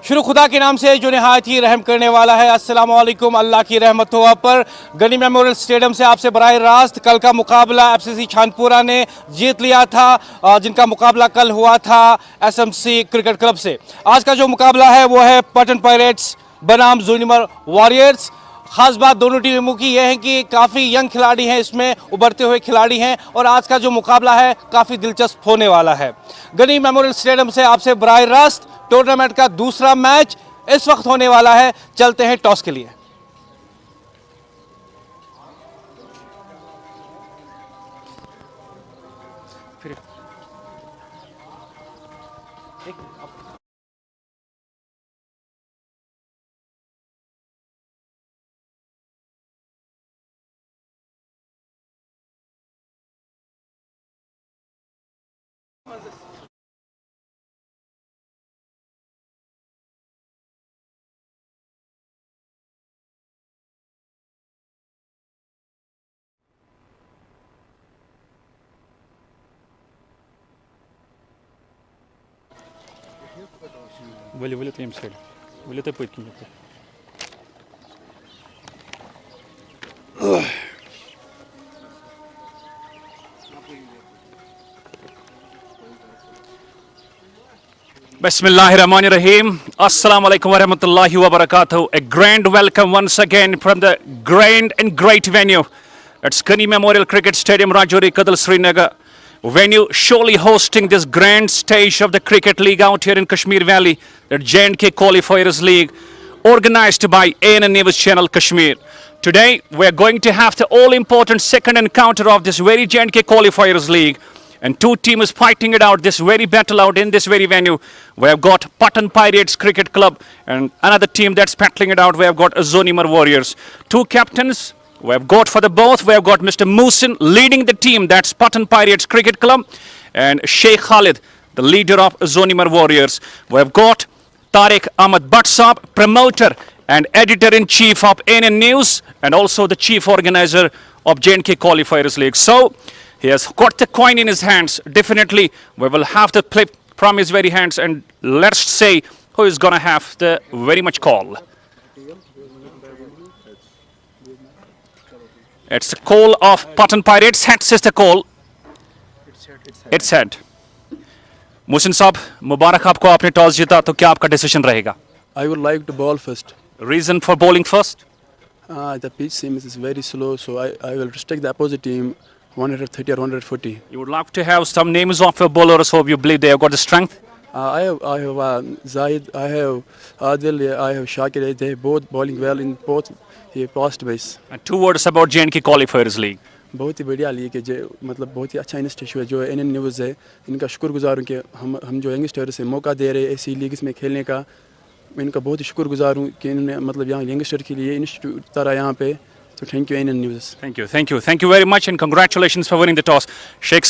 शुरू खुदा के नाम से जो नहायत ही रहम करने वाला है। अस्सलाम वालेकुम, अल्लाह की रहमत हो आप पर। गनी मेमोरियल स्टेडियम से आपसे बराह रास्त कल का मुकाबला एफसीसी छानपुरा ने जीत लिया था, जिनका मुकाबला कल हुआ था एसएमसी क्रिकेट क्लब से। आज का जो मुकाबला है वो है पटन पायरेट्स बनाम ज़ूनिमर वॉरियर्स। ख़ास बात दोनों टीमों की यह है कि काफ़ी यंग खिलाड़ी हैं, इसमें उभरते हुए खिलाड़ी हैं और आज का जो मुकाबला है काफ़ी दिलचस्प होने वाला है। गनी मेमोरियल स्टेडियम से आपसे बराह रास्त टूर्नामेंट का दूसरा मैच इस वक्त होने वाला है। चलते हैं टॉस के लिए। Volume to side. Volume to put me. Bismillahirrahmanirrahim. Assalamu alaikum wa rahmatullahi wa barakatuh. A grand welcome once again from the grand and great venue. It's Gani Memorial Cricket Stadium, Rajouri, Kadal, Srinagar. Venue surely hosting this grand stage of the cricket league out here in Kashmir Valley, the J&K Qualifiers League, organized by AN News Channel Kashmir. Today, we're going to have the all-important second encounter of this very J&K Qualifiers League. And two teams fighting it out, this very battle out in this very venue. We have got Pattan Pirates Cricket Club and another team that's battling it out. We have got Zoonimar Warriors. Two captains. We have got for the both, we have got Mr. Musin leading the team, that's Pattan Pirates Cricket Club, and Sheikh Khalid, the leader of Zoonimar Warriors. We have got Tariq Ahmad Batsab, promoter and editor-in-chief of AN News, and also the chief organizer of J&K Qualifiers League. So, he has got the coin in his hands. Definitely, we will have to play from his very hands, and let's say who is going to have the very much call. It's the call of Pattan Pirates. Heads is the call. It's head. Musin साहब, मुबारक आपको, आपने toss जीता, तो क्या आपका decision रहेगा? I would like to bowl first. Reason for bowling first? The pitch seems is very slow, so I will restrict the opposite team 130 or 140. You would like to have some names of your bowlers who you believe they have got the strength? I have Zaid, I have Adil, I have Shakir. They both bowling well in both past base. And two words about J&K Qualifiers League. बहुत ही बढ़िया league है, जो मतलब बहुत ही अच्छा initiative है जो NN news है। इनका शुक्रगुजार हूँ कि हम जो यंगस्टर्स हैं मौका दे रहे हैं ऐसी लीग में खेलने का। मैं इनका बहुत ही शुक्रगुजार हूँ कि इन्होंने मतलब यहाँ यंगस्टर के लिए इनिशिएटिव उतारा यहाँ पे। So thank you AN News. Thank you very much, and congratulations for winning the toss. Sheikh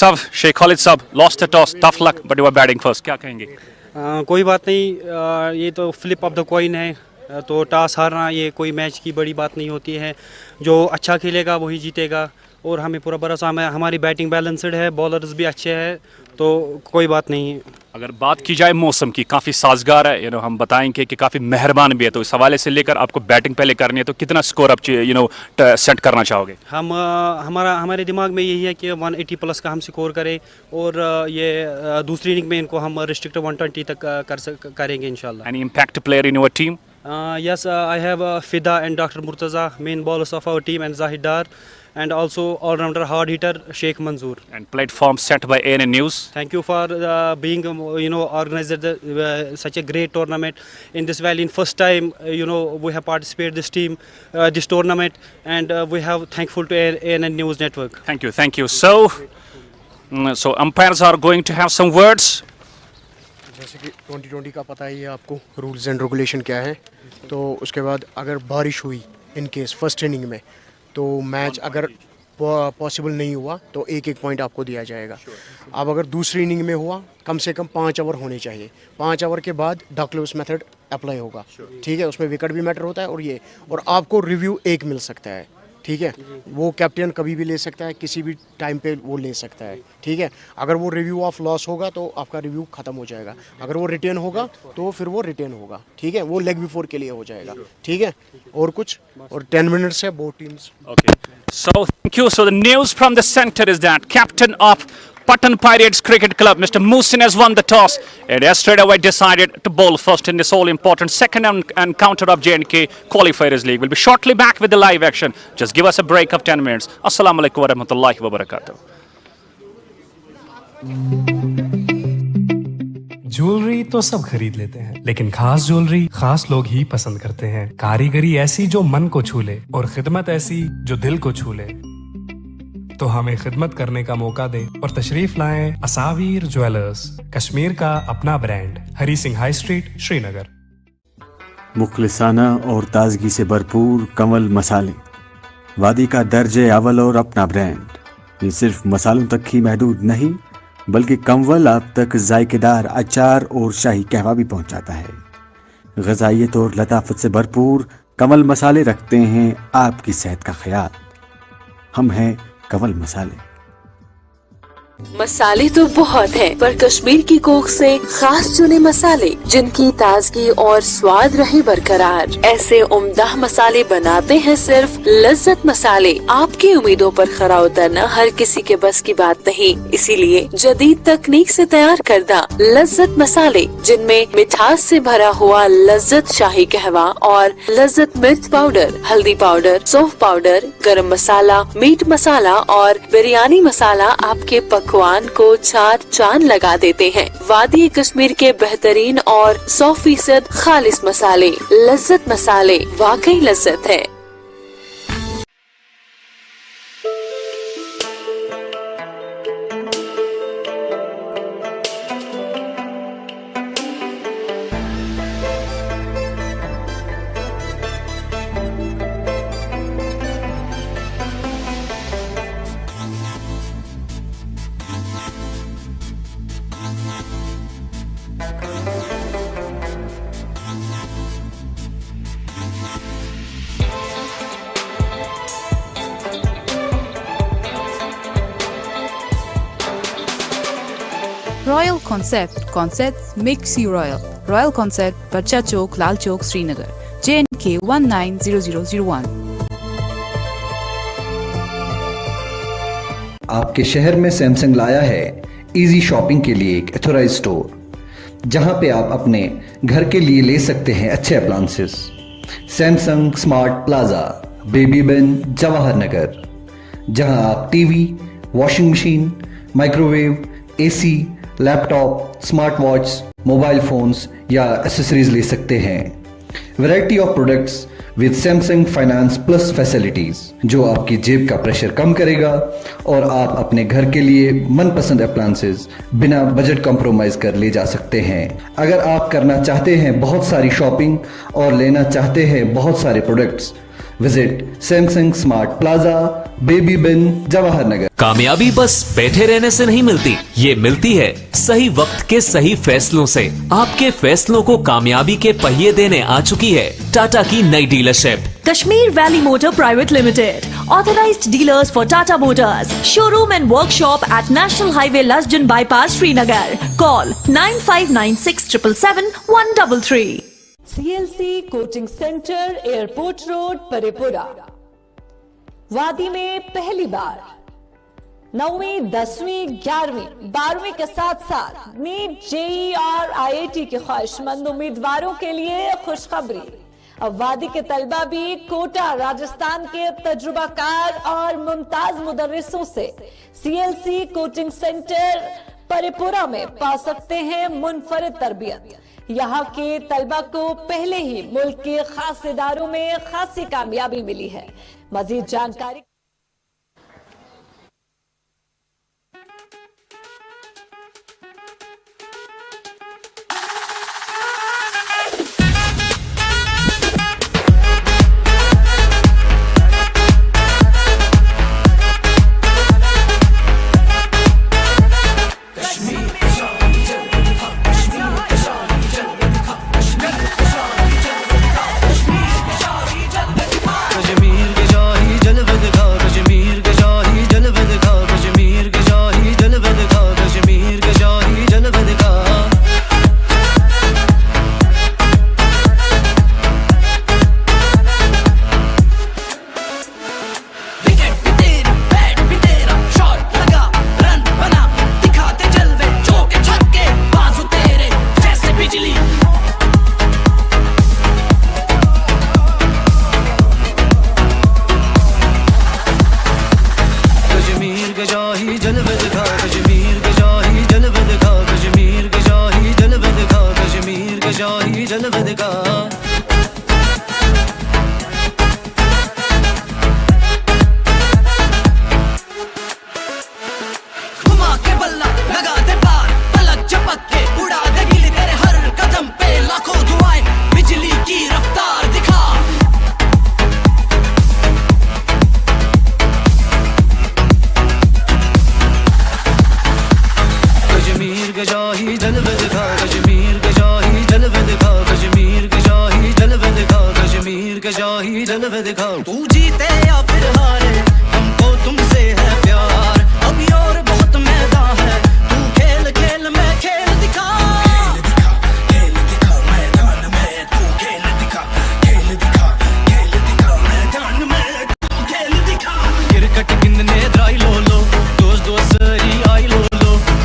Khalid Sab lost the toss, tough luck, but you were batting first. क्या कहेंगे? कोई बात नहीं, ये तो फ्लिप ऑफ द कॉइन है, तो toss हारना ये कोई मैच की बड़ी बात नहीं होती है। जो अच्छा खेलेगा वही जीतेगा और हमें पूरा भरोसा है। हमारी बैटिंग बैलेंस्ड है, बॉलर्स भी अच्छे हैं, तो कोई बात नहीं है। अगर बात की जाए मौसम की, काफ़ी साजगार है, हम बताएंगे कि काफ़ी मेहरबान भी है, तो इस हवाले से लेकर आपको बैटिंग पहले करनी है, तो कितना स्कोर आप सेट करना चाहोगे? हमारे दिमाग में यही है कि 180 प्लस का हम स्कोर करें और ये दूसरी इनिंग में इनको हम रिस्ट्रिक्ट 120 तक करेंगे इंशाल्लाह। Any impact player in your team? Yes, I have Fida and Dr. Murtaza, main bowlers of our team, and Zahid Dar, and also all-rounder hard hitter Sheikh Manzoor. And platform set by AN News. Thank you for being organized such a great tournament in this valley. In first time we have participated this team this tournament, and we have thankful to AN News Network. Thank you. So umpires are going to have some words. जैसे कि 2020 का पता ही है आपको rules and regulation क्या है, तो उसके बाद अगर बारिश हुई इन केस फर्स्ट इनिंग में, तो मैच अगर पॉसिबल नहीं हुआ तो एक पॉइंट आपको दिया जाएगा। अब अगर दूसरी इनिंग में हुआ, कम से कम 5 ओवर होने चाहिए। 5 ओवर के बाद डकलूस मेथड अप्लाई होगा, ठीक है, उसमें विकेट भी मैटर होता है और आपको रिव्यू 1 मिल सकता है, ठीक है। वो कैप्टन कभी भी ले सकता है, किसी भी टाइम पे वो ले सकता है, ठीक है। अगर वो रिव्यू ऑफ लॉस होगा तो आपका रिव्यू ख़त्म हो जाएगा, अगर वो रिटर्न होगा तो फिर वो रिटर्न होगा, ठीक है। वो लेग बिफोर के लिए हो जाएगा, ठीक है। और कुछ और 10 मिनट्स है both teams. Okay. So thank you. So the news from the center is that captain of Pattan Pirates Cricket Club, Mr. Musin, has won the toss and has straight away decided to bowl first in this all-important second encounter of J&K Qualifiers League. We'll be shortly back with the live action. Just give us a break of 10 minutes. Assalamu alaikum wa rahmatullahi wa barakatuh. Jewellery तो सब खरीद लेते हैं, लेकिन खास jewellery खास लोग ही पसंद करते हैं। कारीगरी ऐसी जो मन को छू ले और खिदमत ऐसी जो दिल को छू ले। तो हमें खिदमत करने का मौका दे और तशरीफ लाएं असावीर ज्वेलर्स, कश्मीर का अपना brand, Hari Singh high street, Srinagar. मुखलिसाना और ताजगी से भरपूर कमल मसाले, वादी का दर्जे अव्वल और अपना ब्रांड। ये सिर्फ मसालों तक ही महदूद नहीं, बल्कि कमवल आप तक जायकेदार अचार और शाही कहवा भी पहुंचाता है। ग़िज़ाइयत और लताफत से भरपूर कमल मसाले रखते हैं आपकी सेहत का ख्याल। हम हैं कमल मसाले। मसाले तो बहुत हैं, पर कश्मीर की कोख से खास चुने मसाले जिनकी ताजगी और स्वाद रहे बरकरार, ऐसे उम्दा मसाले बनाते हैं सिर्फ लज्जत मसाले। आपकी उम्मीदों पर खरा उतरना हर किसी के बस की बात नहीं, इसीलिए जदीद तकनीक से तैयार करदा लज्जत मसाले, जिनमें मिठास से भरा हुआ लज्जत शाही कहवा और लज्जत मिर्च पाउडर, हल्दी पाउडर, सौंफ पाउडर, गरम मसाला, मीट मसाला और बिरयानी मसाला आपके पकवान को 4 चांद लगा देते हैं। वादी कश्मीर के बेहतरीन और 100% खालिस मसाले, लज्जत मसाले, वाकई लज्जत है। Royal Concepts makes you royal. Royal Concept, Bacha Chowk, Lal Chowk, Srinagar. J&K 190001. आपके शहर में सैमसंग लाया है इजी शॉपिंग के लिए एक एथोराइज स्टोर, जहां पे आप अपने घर के लिए ले सकते हैं अच्छे अप्लायंसेस। सैमसंग स्मार्ट प्लाजा, बेबी बिन, जवाहर नगर, जहां आप TV, washing machine, microwave, AC, laptop, smart watch, mobile phones या एसेसरीज ले सकते हैं। Variety of products with Samsung finance plus facilities, जो आपकी जेब का प्रेशर कम करेगा और आप अपने घर के लिए मनपसंद अप्लायंसेस बिना बजट कॉम्प्रोमाइज कर ले जा सकते हैं। अगर आप करना चाहते हैं बहुत सारी शॉपिंग और लेना चाहते हैं बहुत सारे products, visit Samsung smart plaza, बेबी बिन, जवाहर नगर। कामयाबी बस बैठे रहने से नहीं मिलती, ये मिलती है सही वक्त के सही फैसलों से। आपके फैसलों को कामयाबी के पहिए देने आ चुकी है टाटा की नई dealership, Kashmir Valley Motor Pvt Ltd, authorized dealers for Tata Motors, showroom and workshop at National Highway Lasjan Bypass, Srinagar. Call 9596 777 133. CLC coaching centre, airport road, Parraypora. वादी में पहली बार 9वीं, 10वीं, 11वीं, 12वीं के साथ साथ नीट, जेई और IIT के ख्वाहिशमंद उम्मीदवारों के लिए खुशखबरी। अब वादी के तलबा भी कोटा, राजस्थान के तजुर्बाकार और मुमताज मुदर्रिसों से CLC कोचिंग सेंटर परेपुरा में पा सकते हैं मुनफरिद तरबियत। यहाँ के तलबा को पहले ही मुल्क के खास इदारों में खासी कामयाबी मिली है। मजीद जानकारी जलवे दिखा कश्मीर के शाही जलवे दिखा कश्मीर के शाही जलवे दिखा कश्मीर के शाही जलवे दिखा घुमा के बल्ला लगा दे पार पलक झपक के उड़ा दे गिली तेरे हर कदम पे लाखों दुआएं बिजली की रफ्तार दिखा कश्मीर के शाही जलवे दिखा कश्मीर के शाही जलवे दिखा कश्मीर के शाही जलवे दिखा कश्मीर के शाही जलवे दिखा तू जीते या फिर हारे हमको तुमसे है प्यार अभी और बहुत मैदान है तू खेल खेल मैं खेल दिखा खेल दिखा मैदान में तू खेल दिखा मैदान में तू खेल दिखा क्रिकेट गिनने ड्राई लो दोस्त सरी आई लो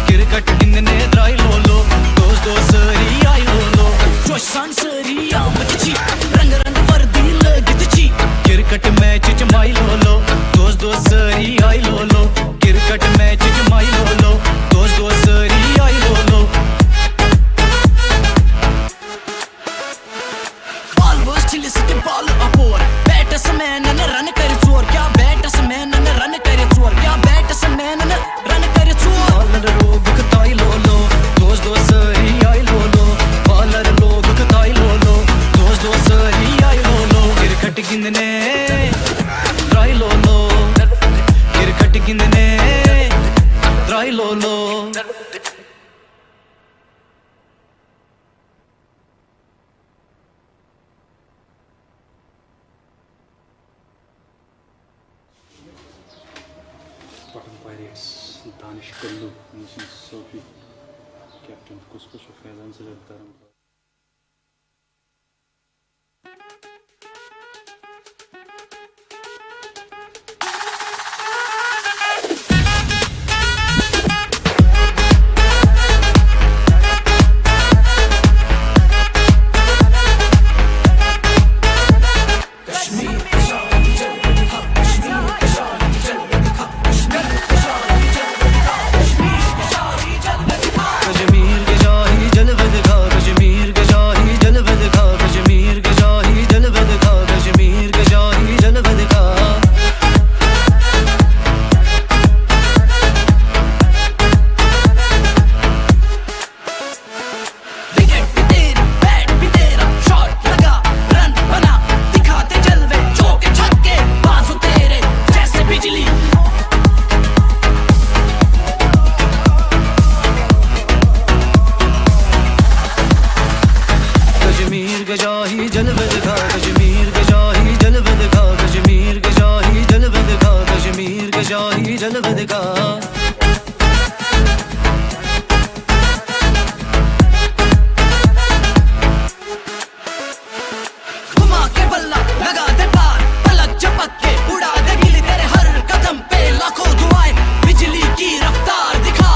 क्रिकेट गिनने ड्राई लो दोस्त सरी आई लो जोशान सरी आमची रंग रंग वर्दी लगतची क्रिकेट मैच जमाई लो दोस्त सरी आई लो क्रिकेट मैच जमाई लो दोस्त सरी आई लो बॉल बस चिल्ली से बॉल अपोर बैट्समैन ने रन करे चोर क्या बैट्समैन ने रन करे चोर क्या बैट्समैन ने रन करे चोर बॉलर लोग कताई लो दोस्त सरी आई लो बॉलर लोग कताई लो दोस्त सरी आई लो क्रिकेट गिनने ट्राई लो क्रिकेट गिनने try low Pattan Pirates, Danish Kallu, Mrs. Sophie, Captain Kuskus of Fazan Siddharth. Kashmir के शाही जलवे दिखा कश्मीर के शाही जलवे दिखा कश्मीर के शाही जलवे दिखा कश्मीर के शाही जलवे दिखा विकेट भी तेरी बैट भी तेरा शॉट लगा रन बना दिखाते जलवे चौके छक्के बाजू तेरे जैसे बिजली कश्मीर के शाही जलवे दिखा कश्मीर के शाही जलवे दिखा कश्मीर के शाही जलवे दिखा कश्मीर के शाही जलवे दिखा घुमा के बल्ला लगा दे पार पलक झपक के उड़ा दे गिली तेरे हर कदम पे लाखों दुआएं बिजली की रफ्तार दिखा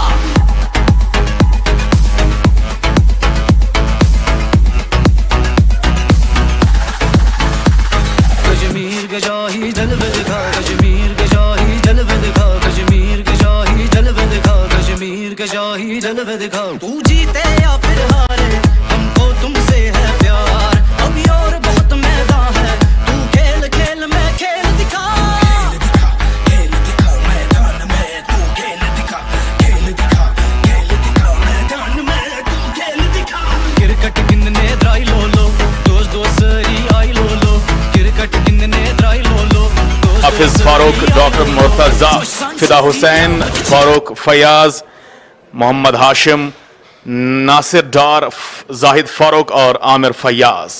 कश्मीर के शाही जलवे दिखा कश्मीर के शाही जलवे दिखा कश्मीर के शाही जलवे दिखा कश्मीर के शाही जलवे दिखा तू जीते या फिर हारे हमको तुमसे है प्यार अभी और बहुत मैदान है तू खेल खेल मैं खेल दिखा खेल दिखा मैदान में तू खेल दिखा मैदान में तू खेल दिखा क्रिकेट गिनने ड्राई लो दोस्त सरी आई लो क्रिकेट गिनने ड्राई लो हाफिज फारूक, डॉक्टर मुर्तजा, फिदा हुसैन, फारूक फयाज, मोहम्मद हाशिम, नासिर डार, जाहिद फारूक और आमिर फयाज।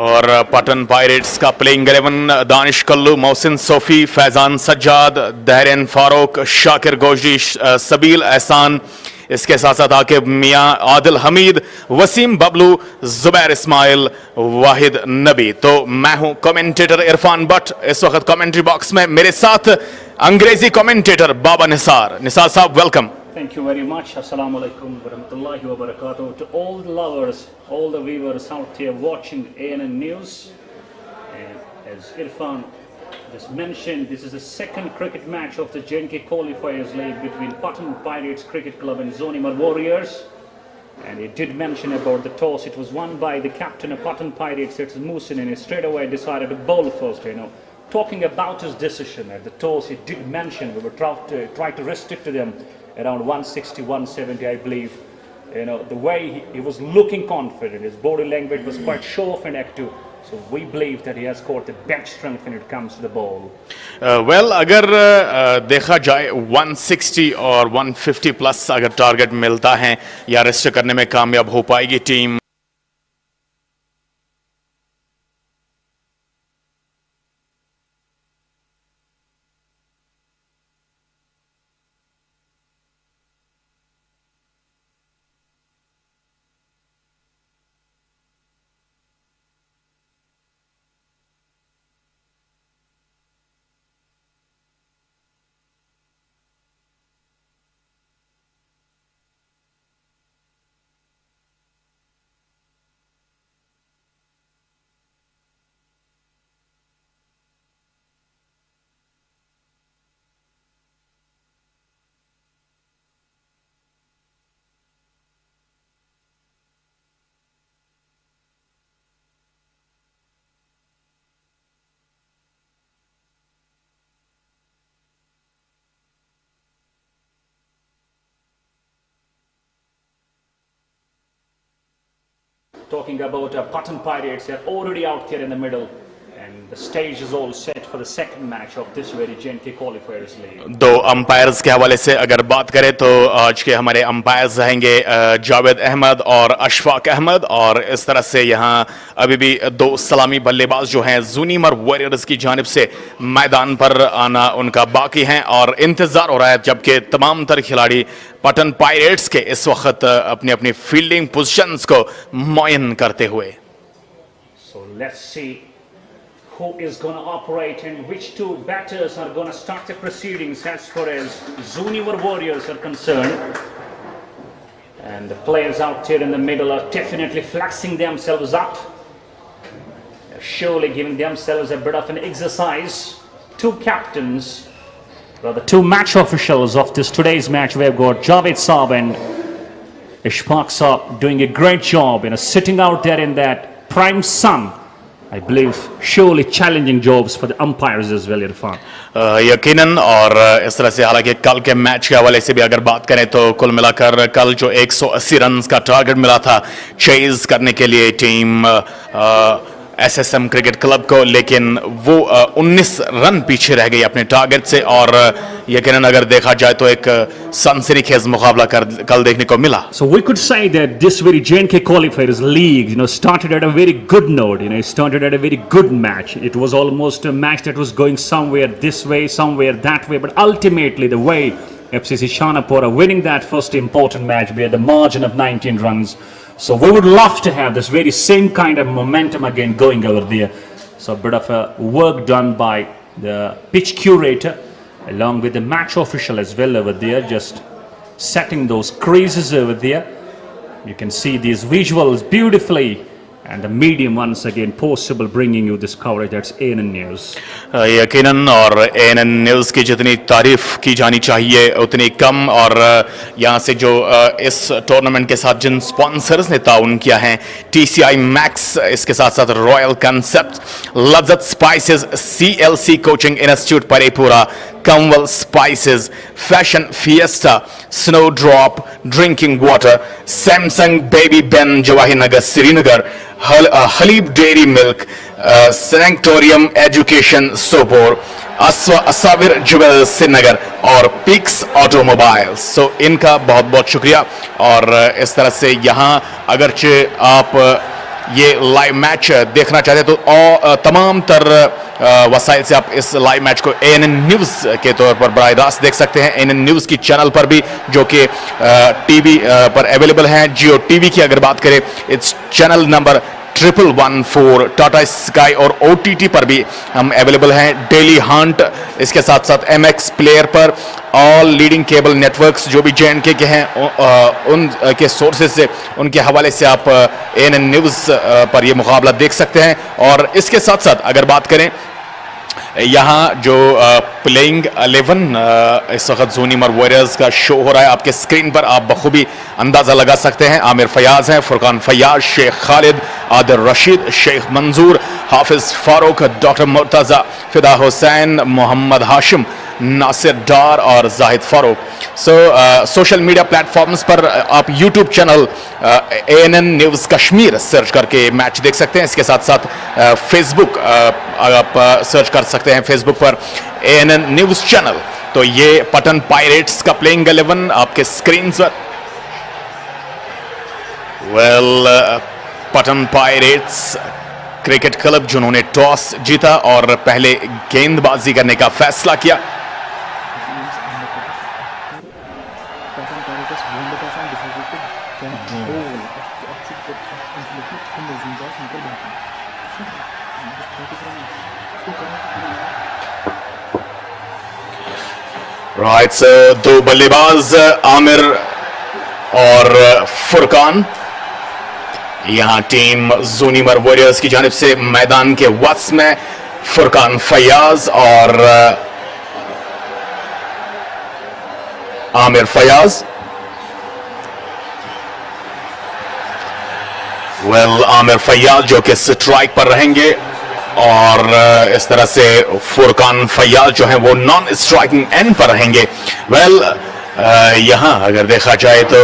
और पटन पायरेट्स का प्लेइंग 11 दानिश कल्लू, मोहसिन सोफी, फैजान सज्जाद, दहरन फारूक, शाकिर गोशी, सबील एहसान, इसके साथ साथ आकिब मियाँ, आदिल हमीद, वसीम बबलू, जुबैर इस्माइल, वाहिद नबी। तो मैं हूं कमेंटेटर इरफान भट्ट। इस वक्त कमेंट्री बॉक्स में मेरे साथ अंग्रेजी कमेंटेटर बाबा निसार। निसार साहब welcome. Thank you very much. Assalamu alaikum wa rahmatullahi wa barakatuh. To all the lovers, all the viewers out there watching ANN News. And as Irfan just mentioned, this is the second cricket match of the J&K Qualifiers League between Pattan Pirates Cricket Club and Zoonimar Warriors. And he did mention about the toss. It was won by the captain of Pattan Pirates, it's Musin, and he straight away decided to bowl first, Talking about his decision at the toss, he did mention we were try to restrict to them around 160, 170, I believe. The way he was looking confident, his body language was quite show-off and active. So we believe that he has got the bench strength when it comes to the ball. Well, अगर देखा जाए 160 और 150 plus अगर target मिलता है या rest करने में कामयाब हो पाएगी team. Talking about Pattan Pirates, they're already out there in the middle, and the stage is all set for the second match of this very J&K Qualifiers League. दो अंपायर्स के हवाले से अगर बात करें तो आज के हमारे अंपायर्स रहेंगे जावेद अहमद और अशफाक अहमद, और इस तरह से यहाँ अभी भी दो सलामी बल्लेबाज जो हैं ज़ूनीमर वॉरियर्स की जानिब से मैदान पर आना उनका बाकी है और इंतज़ार हो रहा है, जबकि तमाम तर खिलाड़ी पटन पायरेट्स के इस वक्त अपनी अपनी फील्डिंग पोजीशंस को मुअय्यन करते हुए. So let's see who is going to operate and which two batters are going to start the proceedings as far as Zoonimar Warriors are concerned. And the players out here in the middle are definitely flexing themselves up. They're surely giving themselves a bit of an exercise. Two captains, the two match officials of this today's match, we have got Javed Saab and Ishfaq Saab doing a great job, sitting out there in that prime sun. I believe surely challenging jobs for the umpires as well, Irfan. यकीनन, और इस तरह से हालांकि कल के match के हवाले से भी अगर बात करें तो कुल मिलाकर कल जो 180 रन का टारगेट मिला था चेज करने के लिए टीम एसएसएम क्रिकेट क्लब को, लेकिन वो 19 रन पीछे रह गई अपने टारगेट से, और यकीनन अगर देखा जाए तो एक सनसनीखेज मुकाबला कल देखने को मिला. So we could say that this very J&K Qualifiers League, started at a very good note. It started at a very good match. It was almost a match that was going somewhere this way, somewhere that way, but ultimately the way FCC Shanapura winning that first important match by the margin of 19 runs. So we would love to have this very same kind of momentum again going over there. So a bit of a work done by the pitch curator along with the match official as well over there, just setting those creases over there. You can see these visuals beautifully, and the medium once again possible bringing you this coverage. That's ANN News. यकीनन, और ANN news की जितनी तारीफ की जानी चाहिए उतनी कम, और यहाँ से जो इस टूर्नामेंट के साथ जिन स्पॉन्सर्स ने ताउन किया है, TCI मैक्स, इसके साथ साथ royal concept, Lazzat spices, CLC coaching institute Parraypora, Kanwal spices, fashion fiesta, snow drop drinking water, Samsung बेबी बेन Jawahir Nagar Srinagar, Haleeb dairy milk, sanctorium education Sopore, असाविर जुवेल श्रीनगर और पिक्स ऑटोमोबाइल्स. सो इनका बहुत बहुत शुक्रिया. और इस तरह से यहाँ अगरचे आप ये लाइव मैच देखना चाहते तो तमाम तर वसाइल से आप इस लाइव मैच को ANN न्यूज़ के तौर पर बराह रास्त देख सकते हैं, ANN न्यूज़ की चैनल पर भी, जो कि टीवी पर अवेलेबल हैं. JIO TV की अगर बात करें, it's channel number 1114 Tata sky और OTT पर भी हम अवेलेबल हैं, डेली हंट, इसके साथ साथ MXPlayer पर, ऑल लीडिंग केबल नेटवर्क्स जो भी J&K के हैं उन के सोर्सेज से, उनके हवाले से आप ANN न्यूज़ पर ये मुकाबला देख सकते हैं। और इसके साथ साथ अगर बात करें यहाँ जो प्लेइंग 11 इस वक्त ज़ूनिमर वॉरियर्स का शो हो रहा है, आपके स्क्रीन पर आप बखूबी अंदाज़ा लगा सकते हैं। आमिर फयाज हैं, फुरकान फयाज, शेख खालिद, आदिल रशीद, शेख मंजूर, हाफिज फारूक, डॉक्टर मुर्तज़ा, फिदा हुसैन, मोहम्मद हाशिम, नासिर डार और Zahid Farooq. Social media platforms पर आप YouTube channel ANN news Kashmir search करके मैच देख सकते हैं। इसके साथ साथ फेसबुक आप सर्च कर सकते हैं, फेसबुक पर ANN न्यूज़ चैनल। तो ये पटन पायरेट्स का प्लेइंग 11 आपके स्क्रीन पर। पटन पायरेट्स क्रिकेट क्लब जिन्होंने टॉस जीता और पहले गेंदबाजी करने का फैसला किया। राइट, दो बल्लेबाज आमिर और फुरकान यहां टीम ज़ूनिमर वॉरियर्स की जानिब से मैदान के वस्त में। फुरकान फयाज और आमिर फयाज। आमिर फयाज जो कि स्ट्राइक पर रहेंगे और इस तरह से फुरकान फयाज जो है वो नॉन स्ट्राइकिंग एंड पर रहेंगे। यहां अगर देखा जाए तो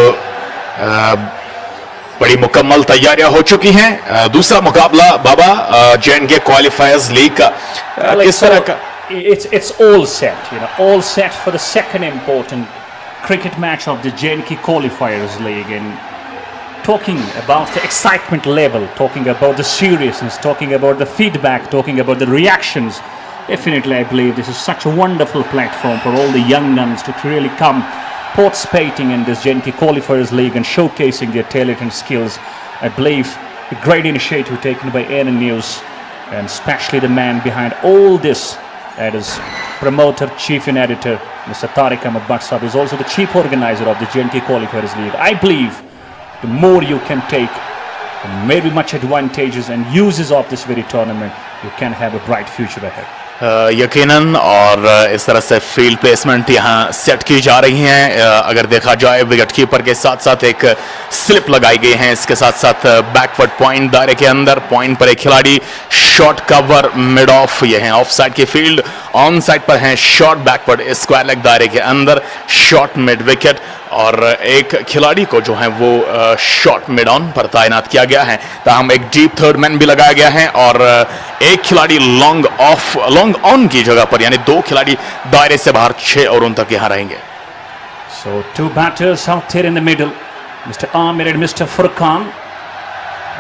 बड़ी मुकम्मल तैयारियां हो चुकी हैं। दूसरा मुकाबला बाबा J&K Qualifiers लीग का किस तरह का? It's all set, all set for the second important cricket match of the J&K Qualifiers League. And talking about the excitement level, talking about the seriousness, talking about the feedback, talking about the reactions, definitely I believe this is such a wonderful platform for all the young guns to really come participating in this J&K Qualifiers League and showcasing their talent and skills. I believe a great initiative taken by ANN News, and especially the man behind all this, that is promoter, chief and editor, Mr. Tariq Ahmed Batsab, is also the chief organizer of the J&K Qualifiers League. I believe the more you can take and maybe much advantages and uses of this very tournament, you can have a bright future ahead. यकीनन, और इस तरह से field placement यहाँ set की जा रही हैं। अगर देखा जाए विकेट कीपर के साथ साथ एक स्लिप लगाई गई है, इसके साथ साथ बैकवर्ड पॉइंट दायरे के अंदर, पॉइंट पर एक खिलाड़ी, शॉर्ट कवर मिड ऑफ, ये है ऑफ साइड की फील्ड, ऑन साइड पर हैं शॉर्ट बैकवर्ड स्क्वायर लेग दायरे के अंदर, शॉर्ट मिड विकेट, और एक खिलाड़ी को जो है वो शॉर्ट मिड ऑन पर तैनात किया गया है। ताहम एक डीप थर्ड मैन भी लगाया गया है और एक खिलाड़ी लॉन्ग ऑन की जगह पर, यानी दो खिलाड़ी दायरे से बाहर 6 ओवरों तक यहां रहेंगे। So two batters out there in the middle, Mr. Amir and Mr. Furqan,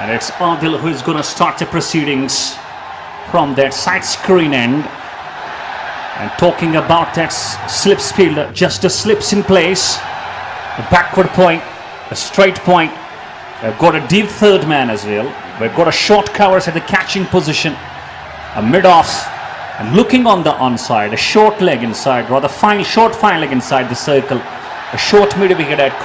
and it's Adil who is going to start the proceedings from that side screen end. And talking about that slips field, just the slips in place. A backward point, a straight point. We've got a deep third man as well. We've got a short covers at the catching position, a mid-off, and looking on the onside, a short leg inside, rather short fine leg inside the circle, a short mid-wicket at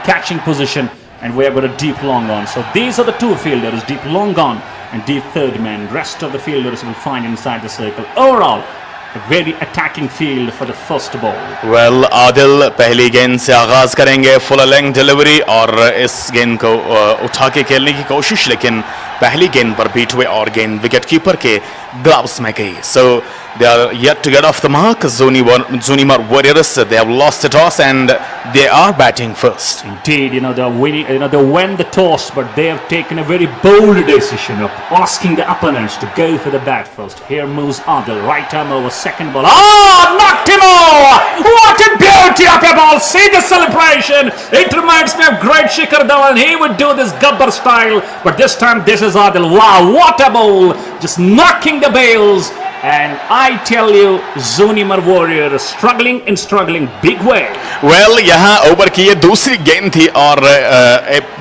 catching position, and we have got a deep long on. So these are the two fielders, deep long on and deep third man. Rest of the fielders will find inside the circle. Overall, a very attacking field for the first ball. Adil पहली गेंद से आगाज करेंगे, full length delivery, और इस गेंद को उठा के खेलने की कोशिश, लेकिन पहली गेंद पर बीट हुए और गेंद विकेट कीपर के ग्लव्स में गई। So they are yet to get off the mark. Zoonimar Warriors, they have lost the toss and they are batting first. Indeed, they won the toss, but they have taken a very bold decision of asking the opponents to go for the bat first. Here moves Adil, right arm over second ball. Knocked him over! What a beauty of a ball! See the celebration! It reminds me of great Shikhar Dhawan. He would do this Gabbar style, but this time this is Adil. Wow, what a ball! Just knocking the bails And I tell you, Zoonimar Warriors struggling big way. Well यहाँ over की ये दूसरी गेंद थी और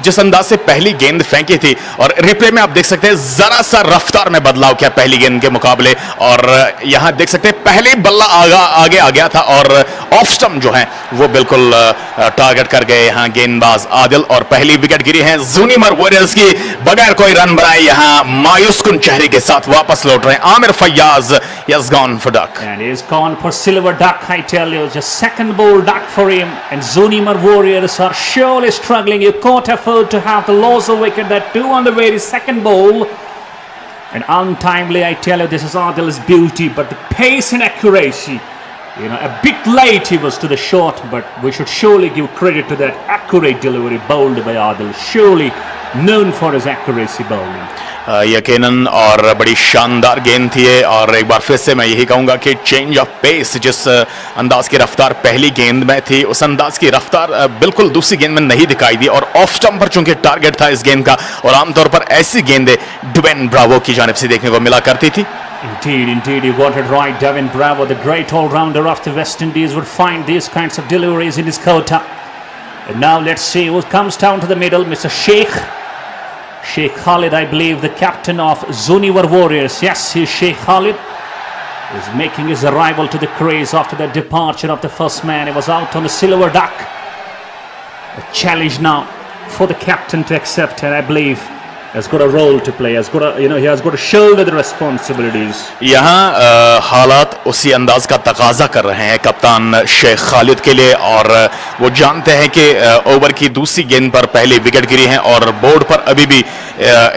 जिस अंदाज से पहली गेंद फेंकी थी और रिप्ले में आप देख सकते हैं जरा सा रफ्तार में बदलाव किया पहली गेंद के मुकाबले और यहाँ देख सकते हैं पहले बल्ला आगे आ गया था और ऑफ स्टंप जो है वो बिल्कुल टारगेट कर गए यहाँ गेंदबाज आदिल और पहली विकेट गिरी है ज़ूनिमर वॉरियर्स की बगैर कोई रन बनाए यहाँ मायूस कुन चेहरे के साथ वापस लौट रहे हैं Aamir Faiyaz has gone for duck and he's gone for silver duck. I tell you, just second ball duck for him. And Zoonimar Warriors are surely struggling. You can't afford to have the loss of wicket, that too on the very second ball. And untimely, I tell you, this is Adil's beauty, but the pace and accuracy. You know, a bit late he was to the shot, but we should surely give credit to that accurate delivery bowled by Adil. Surely known for his accuracy bowling. यकीनन और बड़ी शानदार गेंद थी ये और एक बार फिर से मैं यही कहूंगा कि चेंज ऑफ पेस जिस अंदाज की रफ्तार पहली गेंद में थी उस अंदाज की रफ्तार बिल्कुल दूसरी गेंद में नहीं दिखाई दी और ऑफ स्टंप पर चूंकि टारगेट था इस गेंद का और आमतौर पर ऐसी गेंदें ड्वेन ब्रावो की जानिब से देखने को मिला करती थी. Indeed, you got it right. Devin Bravo, the great all-rounder of the West Indies, would find these kinds of deliveries in his quota. And now let's see who comes down to the middle. Mr. Sheikh Khalid, I believe, the captain of Zoonimar Warriors. Yes, he's Sheikh Khalid. He's making his arrival to the crease after the departure of the first man. He was out on the silver duck. A challenge now for the captain to accept, and I believe has got a role to play. He has got to shoulder the responsibilities. यहाँ हालात उसी अंदाज का तकाजा कर रहे हैं कप्तान शेख खालिद के लिए और वो जानते हैं कि ओवर की दूसरी गेंद पर पहले विकेट गिरी है और बोर्ड पर अभी भी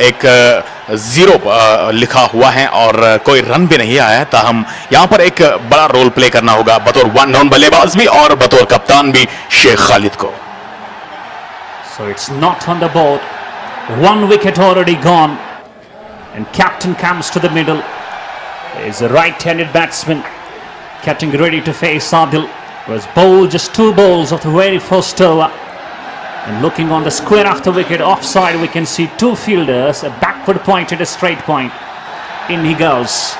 एक 0 लिखा हुआ है और कोई रन भी नहीं आया ताहम यहाँ पर एक बड़ा रोल प्ले करना होगा बतौर वन डाउन बल्लेबाज भी और बतौर कप्तान भी शेख खालिद को. So it's not on the board. One wicket already gone, and captain comes to the middle. Is a right-handed batsman getting ready to face Adil, who has bowled just 2 balls of the very first over. And looking on the square of the wicket, offside, we can see 2 fielders, a backward point and a straight point. In he goes,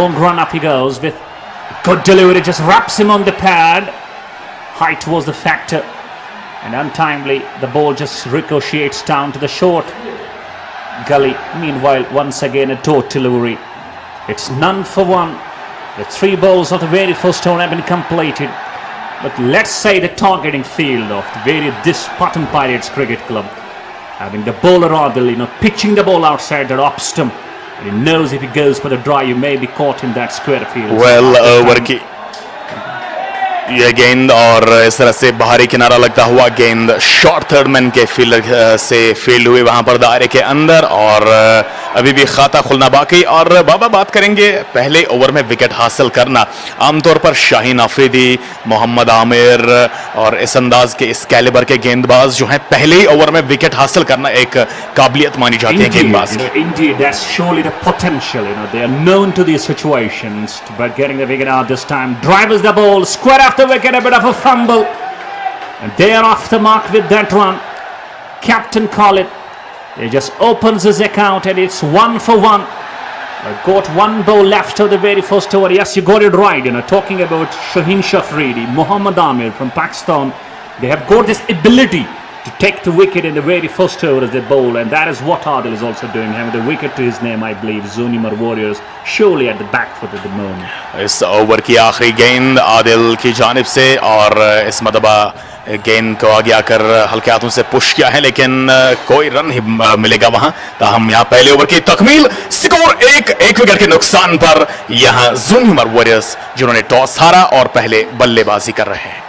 long run up he goes with good delivery, just wraps him on the pad. Height was the factor. And untimely, the ball just ricochets down to the short gully. Meanwhile, once again, a taut delivery. It's none for one. The 3 balls of the very first over have been completed. But let's say the targeting field of this Pattan Pirates Cricket Club, having the bowler Adil, pitching the ball outside the off stump. And he knows if he goes for the dry, you may be caught in that square field. Well, over की ये गेंद और इस तरह से बाहरी किनारा लगता हुआ गेंद शॉर्ट थर्ड मैन के फील्डर से फील्ड हुई वहां पर दायरे के अंदर और अभी भी खाता खुलना बाकी. और बाबा बात करेंगे पहले ओवर में विकेट हासिल करना आमतौर पर शाहीन अफरीदी, मोहम्मद आमिर और इस अंदाज के इस कैलिबर के गेंदबाज जो हैं पहले ही ओवर में विकेट हासिल करना एक काबिलियत मानी जाती है गेंदबाज की. Indeed, that's surely the potential. They are known to these situations, but getting the wicket out this time, drives the ball square after wicket, a bit of a fumble, and they are off the mark with that run. Captain Khalid, he just opens his account and it's 1 for 1. Got 1 ball left of the very first over. Yes, you got it right. Talking about Shaheen Shafridi, Muhammad Amir from Pakistan, they have got this ability to take the wicket in the very first over as they bowl, and that is what Adil is also doing, having the wicket to his name, I believe. Zoonimar Warriors surely at the back foot at the moment. इस over की आखिरी गेंद आदिल की जानिब से और इस मरतबा गेंद को आगे आकर हल्के हाथों से पुश किया है लेकिन कोई रन ही मिलेगा वहां. ताहम यहाँ पहले ओवर की तकमील, स्कोर 1 विकेट के नुकसान पर यहाँ ज़ूनिमर वॉरियर्स जिन्होंने टॉस हारा और पहले बल्लेबाजी कर रहे हैं.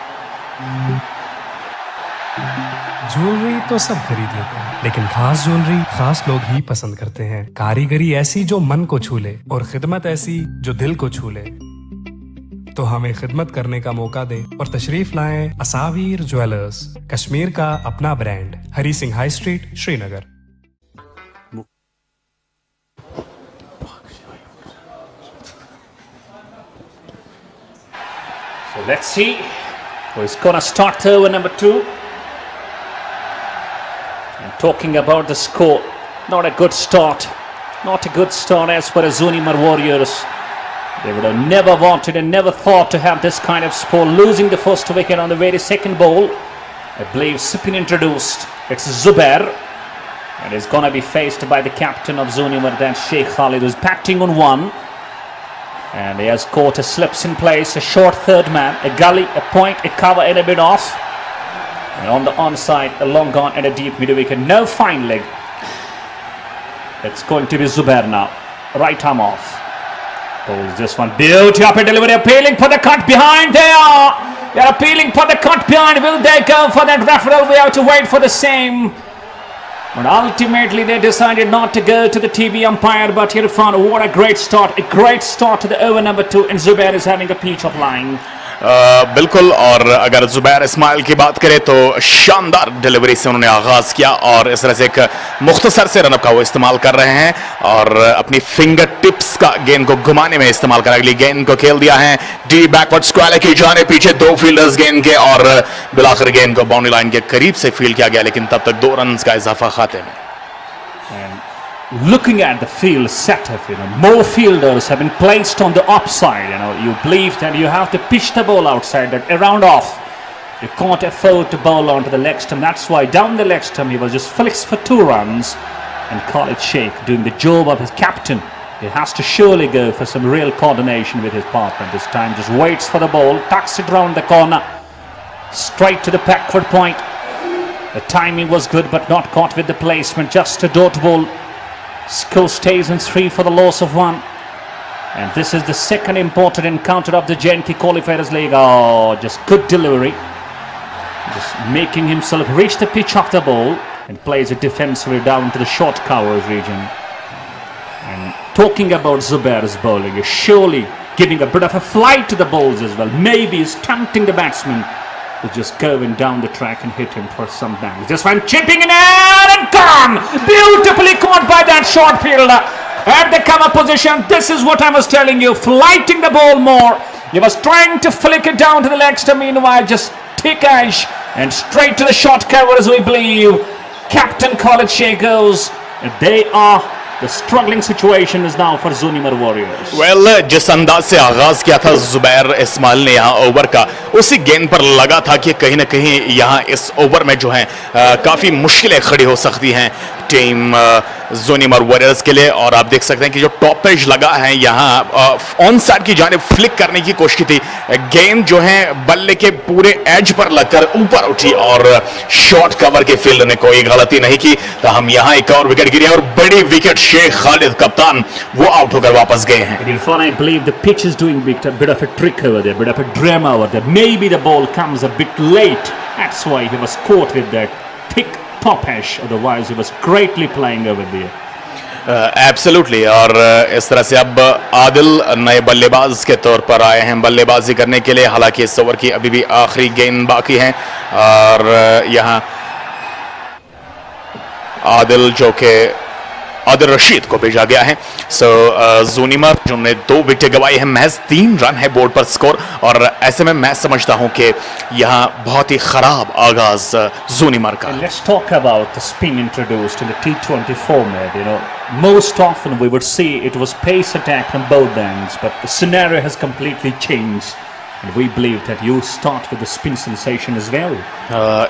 ज्वेलरी तो सब खरीद लेते हैं, लेकिन खास ज्वेलरी खास लोग ही पसंद करते हैं. कारीगरी ऐसी जो मन को छू ले और खिदमत ऐसी जो दिल को छू ले. तो हमें खिदमत करने का मौका दे और तशरीफ लाएं असावीर ज्वेलर्स, कश्मीर का अपना brand, Hari Singh high street, Srinagar. So let's see who's gonna start over number 2. And talking about the score, not a good start as far as Zoonimar Warriors. They would have never wanted and never thought to have this kind of score, losing the first wicket on the very second ball. I believe spin introduced. It's Zubair. And is going to be faced by the captain of Zoonimar, then Sheikh Khalid, who's batting on one. And he has caught a slips in place, a short third man, a gully, a point, a cover and a bit off. And on the onside, a long on and a deep mid wicket. No fine leg. It's going to be Zubair now. Right arm off. Bowls this one. Beauty up and delivery. Appealing for the cut behind. They are. They're appealing for the cut behind. Will they go for that referral? We have to wait for the same. But ultimately they decided not to go to the TV umpire. But Irfan, what a great start. A great start to the over number 2. And Zubair is having a peach of line. बिल्कुल. और अगर जुबैर इस्माइल की बात करें तो शानदार delivery से उन्होंने आगाज़ किया और इस तरह से एक मुख्तसर से रनअप का वो इस्तेमाल कर रहे हैं और अपनी फिंगर टिप्स का गेंद को घुमाने में इस्तेमाल कर अगली गेंद को खेल दिया है डी बैकवर्ड स्क्वायर की जाने पीछे 2 फील्डर्स गेंद के और बिलाखिर गेंद को बाउंड्री लाइन के करीब से फील्ड किया गया लेकिन तब तक 2 रन का इजाफा खाते में. Looking at the field setup, more fielders have been placed on the offside. You believe that you have to pitch the ball outside, that around off. You can't afford to bowl onto the leg stump. That's why down the leg stump he was just flicks for 2 runs. And Khalid Sheikh doing the job of his captain. He has to surely go for some real coordination with his partner. This time just waits for the ball, tucks it round the corner, straight to the backward point. The timing was good but not caught with the placement. Just a dot ball. Score stays in 3 for the loss of 1. And this is the second important encounter of the J&K Qualifiers League. Oh, just good delivery. Just making himself reach the pitch of the ball and plays it defensively down to the short covers region. And talking about Zubair's bowling, is surely giving a bit of a flight to the balls as well. Maybe he's tempting the batsman to just going down the track and hit him for some bangs. Just one chipping in air and gone! Beautifully caught by that short fielder at the cover position. This is what I was telling you, flighting the ball more. He was trying to flick it down to the leg stump, meanwhile just thick edge and straight to the short cover as we believe. Captain Khalid Sheikh goes. They are. The struggling situation is now for Zoonimar Warriors. Well, जिस अंदाज से आगाज किया था जुबैर इस्माइल ने यहाँ over का उसी गेंद पर लगा था कि कहीं ना कहीं यहाँ इस ओवर में जो है काफ़ी मुश्किलें खड़ी हो सकती हैं टीम जोनीमर वॉरियर्स के लिए और आप देख सकते हैं कि जो टॉप एज लगा है यहाँ ऑन साइड की जानिब फ्लिक करने की कोशिश की थी गेंद जो है बल्ले के पूरे एज पर लगकर ऊपर उठी और शॉर्ट कवर के फील्डर ने कोई गलती नहीं की तो हम यहाँ एक और विकेट गिरे और बड़ी विकेट शेख खालिद कप्तान वो आउट होकर वापस गए हैं. I believe the pitch is doing a bit of a trick over there, a bit of a drama over there. Maybe the ball comes a bit late. That's why he was caught with that thick top edge. Otherwise, he was greatly playing over there. Absolutely और इस तरह से अब आदिल नए बल्लेबाज के तौर पर आए हैं बल्लेबाजी करने के लिए. हालांकि इस ओवर की अभी भी आखिरी गेंद बाकी है और यहाँ आदिल जो के आदिल रशीद को भेजा गया है. सो जोनीमर जिन्होंने 2 विकेट गंवाई है महज 3 रन है बोर्ड पर स्कोर और ऐसे में मैं समझता हूं कि यहाँ बहुत ही खराब आगाज जोनीमर का. Let's talk about the spin introduced in the T20 format. Most often we would see it was pace attack from both ends, but the scenario has completely changed. And we believe that you start with the spin sensation as well.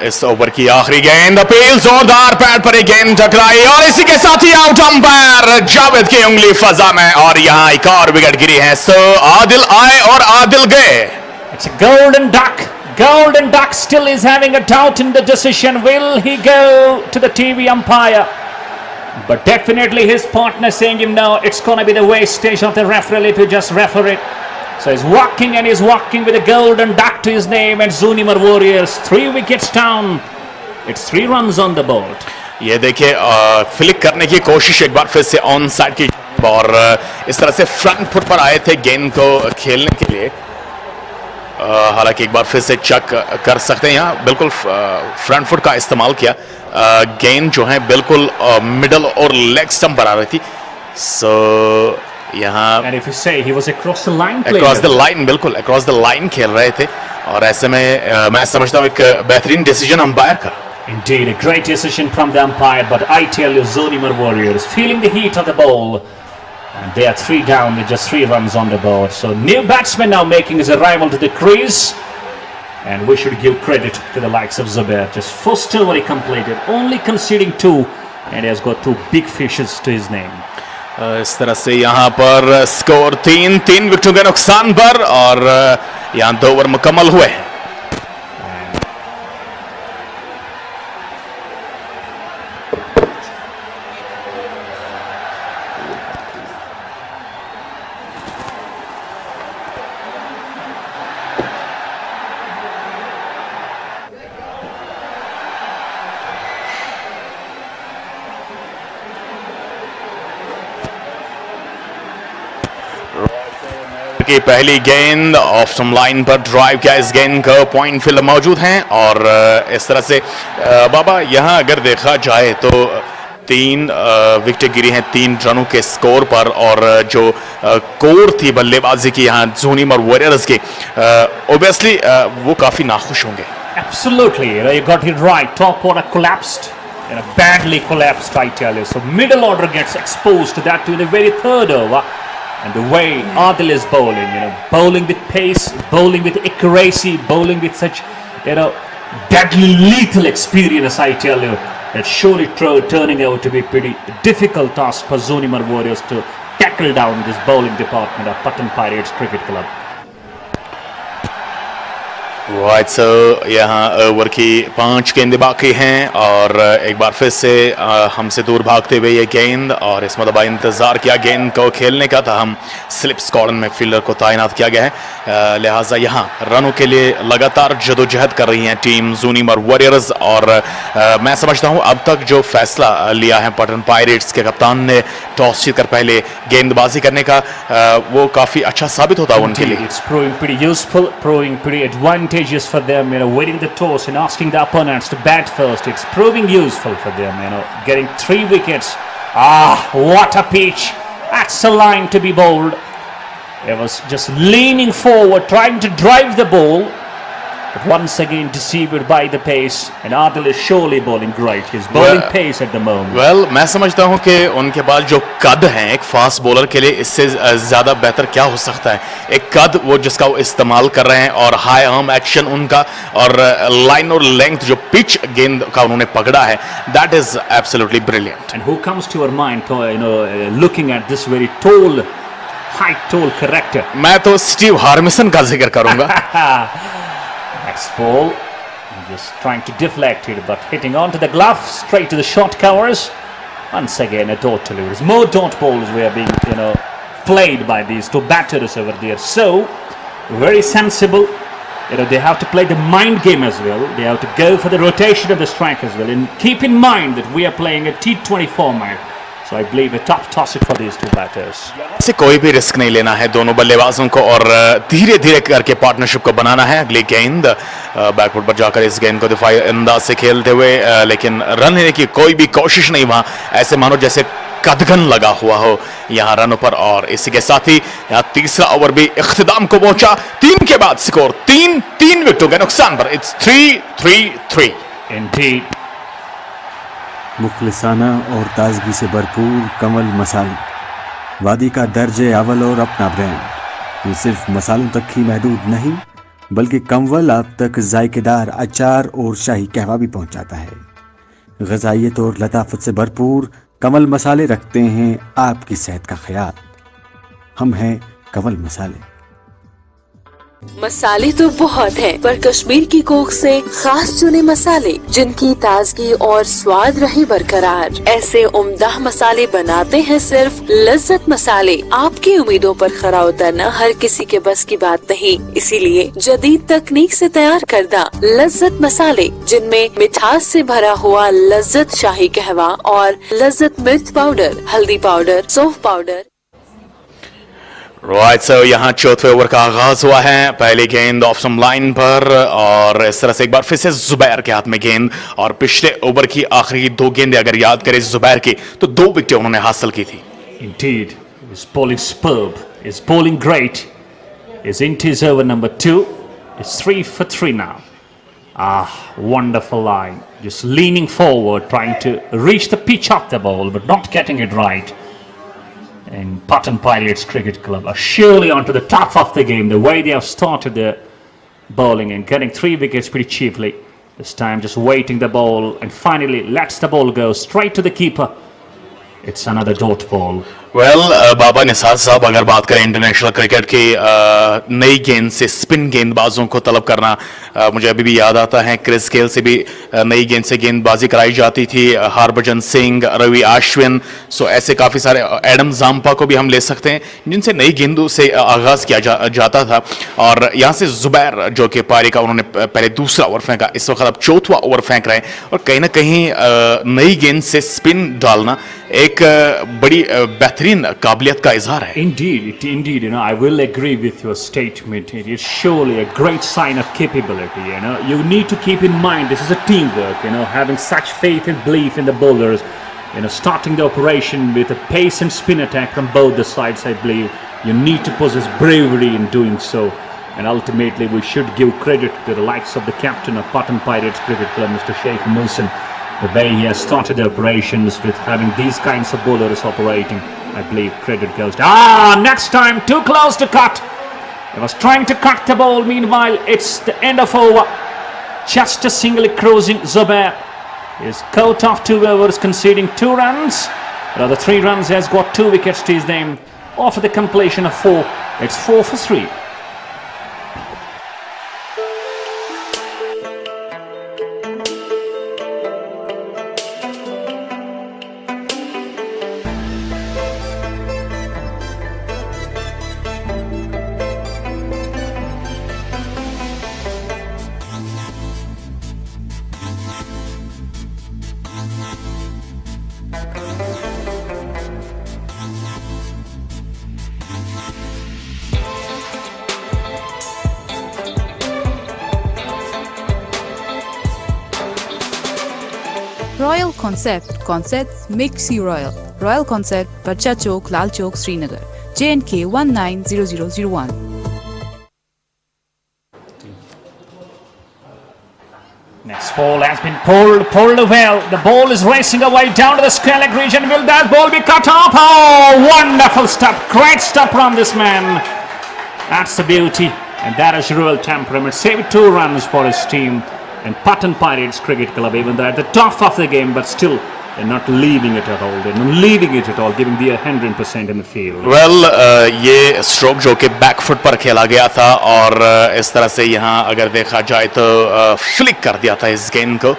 इस over की आखिरी गेंद appeal जोरदार pad पर एक गेंद टकराई और इसी के साथ ही आउट अंपायर जावेद की उंगली फजा में और यहाँ एक और विकेट गिरी है. सो आदिल आए और आदिल गए. It's a golden duck. Golden duck still is having a doubt in the decision. Will he go to the TV umpire? But definitely his partner saying him no. It's going to be the wastage of the referee if you just refer it. So he's walking and he's walking with a golden duck to his name and Zoonimar Warriors 3 wickets down. It's 3 runs on the board. ये देखिए flick करने की कोशिश एक बार फिर से on side की और इस तरह से फ्रंट फुट पर आए थे गेंद को खेलने के लिए. हालांकि एक बार फिर से चेक कर सकते हैं यहाँ बिल्कुल फ्रंट फुट का इस्तेमाल किया. गेंद जो है बिल्कुल मिडल और लेग स्टंप पर आ रही थी. सो यहाँ And if you say he was across the line across the line बिल्कुल across the line खेल रहे थे और ऐसे में मैं समझता हूँ एक बेहतरीन डिसीजन अंपायर का. Indeed, a great decision from the umpire, but I tell you, Zoonimar Warriors feeling the heat of the ball. And they are 3 down with just 3 runs on the board. So new batsman now making his arrival to the crease. And we should give credit to the likes of Zubair. Just first over he completed, only conceding 2. And he has got 2 big fishes to his name. इस तरह से यहाँ पर score 3 विकेटों के नुकसान पर और यहाँ 2 ओवर मुकम्मल हुए हैं. की पहली गेंद ऑफ स्टंप लाइन पर ड्राइव किया. इस गेंद का पॉइंट फील्डर मौजूद हैं और इस तरह से बाबा यहां अगर देखा जाए तो 3 विकेट गिरी हैं 3 रनों के स्कोर पर और जो कोर थी बल्लेबाजी की यहां ज़ूनिमर वॉरियर्स के ऑब्वियसली वो काफी नाखुश होंगे. Absolutely, you got it right. Top order collapsed, badly collapsed, I tell you. So middle order gets exposed to that in the very third over. And the way Adil is bowling, bowling with pace, bowling with accuracy, bowling with such, deadly lethal experience, I tell you, it's surely turning out to be pretty difficult task for Zoonimar Warriors to tackle down this bowling department of Pattan Pirates Cricket Club. Right so यहाँ over की 5 गेंदें बाकी हैं और एक बार फिर से हमसे दूर भागते हुए ये गेंद और इस मरतबा इंतज़ार किया गेंद को खेलने का था. हम स्लिप स्क्वाड में फील्डर को तैनात किया गया है, लिहाजा यहाँ रनों के लिए लगातार जदोजहद कर रही हैं टीम ज़ूनिमर वॉरियर्स. और मैं समझता हूँ अब तक जो फैसला लिया है पटन पायरेट्स के कप्तान ने टॉस जीत कर पहले गेंदबाजी करने का, वो काफ़ी अच्छा साबित होता है उनके लिए. It's proving pretty useful, proving pretty advantageous for them, winning the toss and asking the opponents to bat first. It's proving useful for them, getting 3 wickets. What a pitch. That's a line to be bowled. It was just leaning forward, trying to drive the ball. But once again deceived by the pace. And Adil is surely bowling great. He's bowling pace at the moment. Well, मैं समझता हूँ कि उनके पास जो कद है एक fast bowler के लिए इससे ज़्यादा बेहतर क्या हो सकता है. एक कद वो जिसका वो इस्तेमाल कर रहे हैं और हाई आर्म एक्शन उनका और लाइन और लेंथ जो पिच गेंद का उन्होंने पकड़ा है, that is absolutely brilliant. And who comes to your mind, looking at this very tall, height tall character? मैं तो स्टीव हार्मिसन का जिक्र करूँगा. Next ball, just trying to deflect it, but hitting onto the glove, straight to the short covers. Once again, a dot to lose. More dot balls were being, played by these 2 batters over there. So, very sensible. They have to play the mind game as well. They have to go for the rotation of the strike as well. And keep in mind that we are playing a T20 format. So I believe a tough toss for these 2 batters. से कोई भी risk नहीं लेना है दोनों बल्लेबाजों को और धीरे धीरे करके पार्टनरशिप को बनाना है. अगली गेंद बैकफुट पर जाकर इस गेंद को दिफाई अंदाज से खेलते हुए लेकिन रन लेने की कोई भी कोशिश नहीं वहां. ऐसे मानो जैसे कदगन लगा हुआ हो यहाँ रनों पर. और इसी के साथ ही यहाँ तीसरा ओवर भी इख्तिताम को पहुंचा. 3 के बाद स्कोर 3 विकेटों के नुकसान पर. इट्स 3-3-3. Indeed. मुखलिसाना और ताजगी से भरपूर कमल मसाले, वादी का दर्जे अव्वल और अपना ब्रांड. ये सिर्फ मसालों तक ही महदूद नहीं बल्कि कमवल आप तक जायकेदार अचार और शाही कहवा भी पहुंचाता है. ग़ज़ाइयत और लताफत से भरपूर कमल मसाले रखते हैं आपकी सेहत का ख्याल. हम हैं कमल मसाले. मसाले तो बहुत हैं, पर कश्मीर की कोख से खास चुने मसाले जिनकी ताजगी और स्वाद रहे बरकरार. ऐसे उम्दा मसाले बनाते हैं सिर्फ लज्जत मसाले. आपकी उम्मीदों पर खरा उतरना हर किसी के बस की बात नहीं, इसीलिए जदीद तकनीक से तैयार करदा लज्जत मसाले जिनमें मिठास से भरा हुआ लज्जत शाही कहवा और लज्जत मिर्च पाउडर, हल्दी पाउडर, सौंफ पाउडर. राइट सो यहाँ 4वें ओवर का आगाज हुआ है. पहली गेंद ऑफ स्टंप लाइन पर और इस तरह से एक बार फिर से जुबैर के हाथ में गेंद. और पिछले ओवर की आखिरी 2 गेंदें अगर याद करें जुबैर की तो 2 विकेटें उन्होंने हासिल की थी. Indeed, he's bowling superb. He's bowling great. He's into his over number 2. It's 3 for 3 now. Wonderful line. Just leaning forward, trying to reach the pitch of the ball, but not getting it right. And Pattan Pirates Cricket Club are surely onto the top of the game. The way they have started their bowling and getting 3 wickets pretty cheaply. This time just waiting the ball and finally lets the ball go straight to the keeper. It's another dot ball. बाबा निसार साहब, अगर बात करें international cricket की नई गेंद से spin गेंदबाजों को तलब करना, मुझे अभी भी याद आता है क्रिस गेल से भी नई गेंद से गेंदबाजी कराई जाती थी, हरभजन सिंह, रवि अश्विन, सो ऐसे काफ़ी सारे, एडम जाम्पा को भी हम ले सकते हैं जिनसे नई गेंदों से आगाज़ किया जाता था। और यहाँ से जुबैर जो कि पारी का उन्होंने पहले दूसरा ओवर फेंका, इस वक्त अब चौथा ओवर फेंक रहे हैं और कहीं ना कहीं नई गेंद से स्पिन डालना एक बड़ी बेहतरीन काबिलियत का इजहार है। Indeed, I will agree with your statement. It is surely a great sign of capability. You need to keep in mind this is a teamwork. Having such faith and belief in the bowlers. Starting the operation with a pace and spin attack from both the sides. I believe you need to possess bravery in doing so. And ultimately, we should give credit to the likes of the captain of Pattan Pirates Cricket Club, Mr. Sheikh Muhsin. The way he has started the operations with having these kinds of bowlers operating, I believe credit goes to... next time, too close to cut. He was trying to cut the ball. Meanwhile, it's the end of over. Just a single crossing. Zubair is caught off 2 overs, conceding 2 runs. Rather 3 runs, he has got 2 wickets to his name. After the completion of 4, it's 4 for 3. Royal Concepts makes you royal. Royal Concept, Barcha Chowk, Lal Chowk, Srinagar. J&K 190001. Next ball has been pulled well. The ball is racing away down to the square leg region. Will that ball be cut off? Oh, wonderful stop. Great stop from this man. That's the beauty. And that is real temperament. Saved 2 runs for his team. And Pattan Pirates Cricket Club, even though at the top of the game, but still they're not leaving it at all. They're not leaving it at all, giving their 100% in the field. ये stroke जो कि back foot पर खेला गया था और इस तरह से यहाँ अगर देखा जाए तो फ्लिक कर दिया था इस गेंद को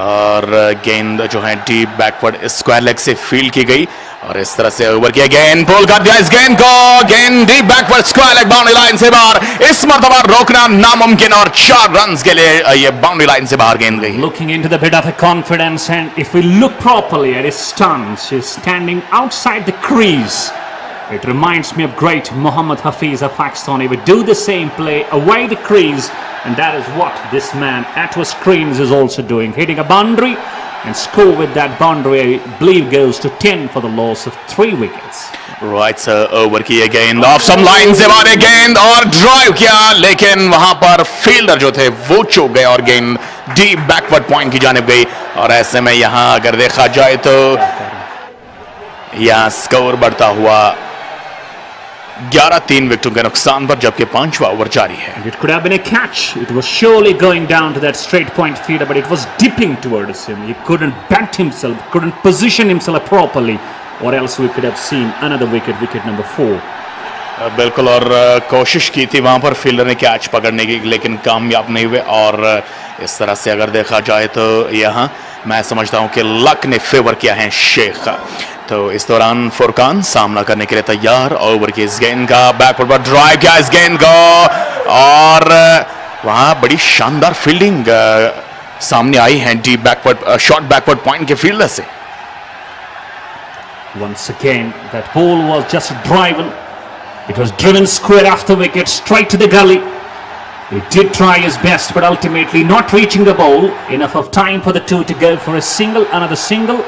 और गेंद जो है डीप बैकवर्ड स्क्वायर लेग से फील्ड की गई और इस तरह से ओवर किया, गेंद पुल कर दिया इस गेंद को, गेंद deep backward square leg boundary line से बाहर, इस मर्तबा रोकना नामुमकिन और 4 रन्स के लिए ये बाउंड्री लाइन से बाहर गेंद गई। Looking into the bit of a confidence, and if we look properly at his stance, he's standing outside the crease. It reminds me of great Mohammad Hafiz of Pakistan. He would do the same play away the crease, and that is what this man Atwas Creams is also doing, hitting a boundary and score with that boundary. I believe goes to 10 for the loss of 3 wickets. Right sir, over किए गेंद of some line से मारे गेंद और drive किया, लेकिन वहां पर फील्डर जो थे वो चूक गए और गेंद डीप बैकवर्ड पॉइंट की जानिब गई और ऐसे में यहां अगर देखा जाए तो यहां स्कोर बढ़ता हुआ 11-3 विकेटों के नुकसान पर, जबकि 5वां ओवर जारी है। It could have been a catch. It was surely going down to that straight point fielder, but it was dipping towards him. He couldn't bend himself, couldn't position himself properly, or else we could have seen another wicket, wicket number 4. बिल्कुल, और कोशिश की थी वहां पर fielder ने catch पकड़ने की, लेकिन कामयाब नहीं हुए और इस तरह से अगर देखा जाए तो यहाँ मैं समझता हूँ कि लक ने फेवर किया है शेख का। तो इस दौरान फुरकान सामना करने के लिए तैयार, ओवर की इस गेंद का बैकवर्ड पर ड्राइव किया इस गेंद को और वहां बड़ी शानदार फील्डिंग सामने आई है deep backward short backward point के फील्डर से। Once again, that ball was just driven. It was driven square off the wicket, straight to the gully. He did try his best, but ultimately not reaching the ball. Enough of time for the two to go for a single, another single.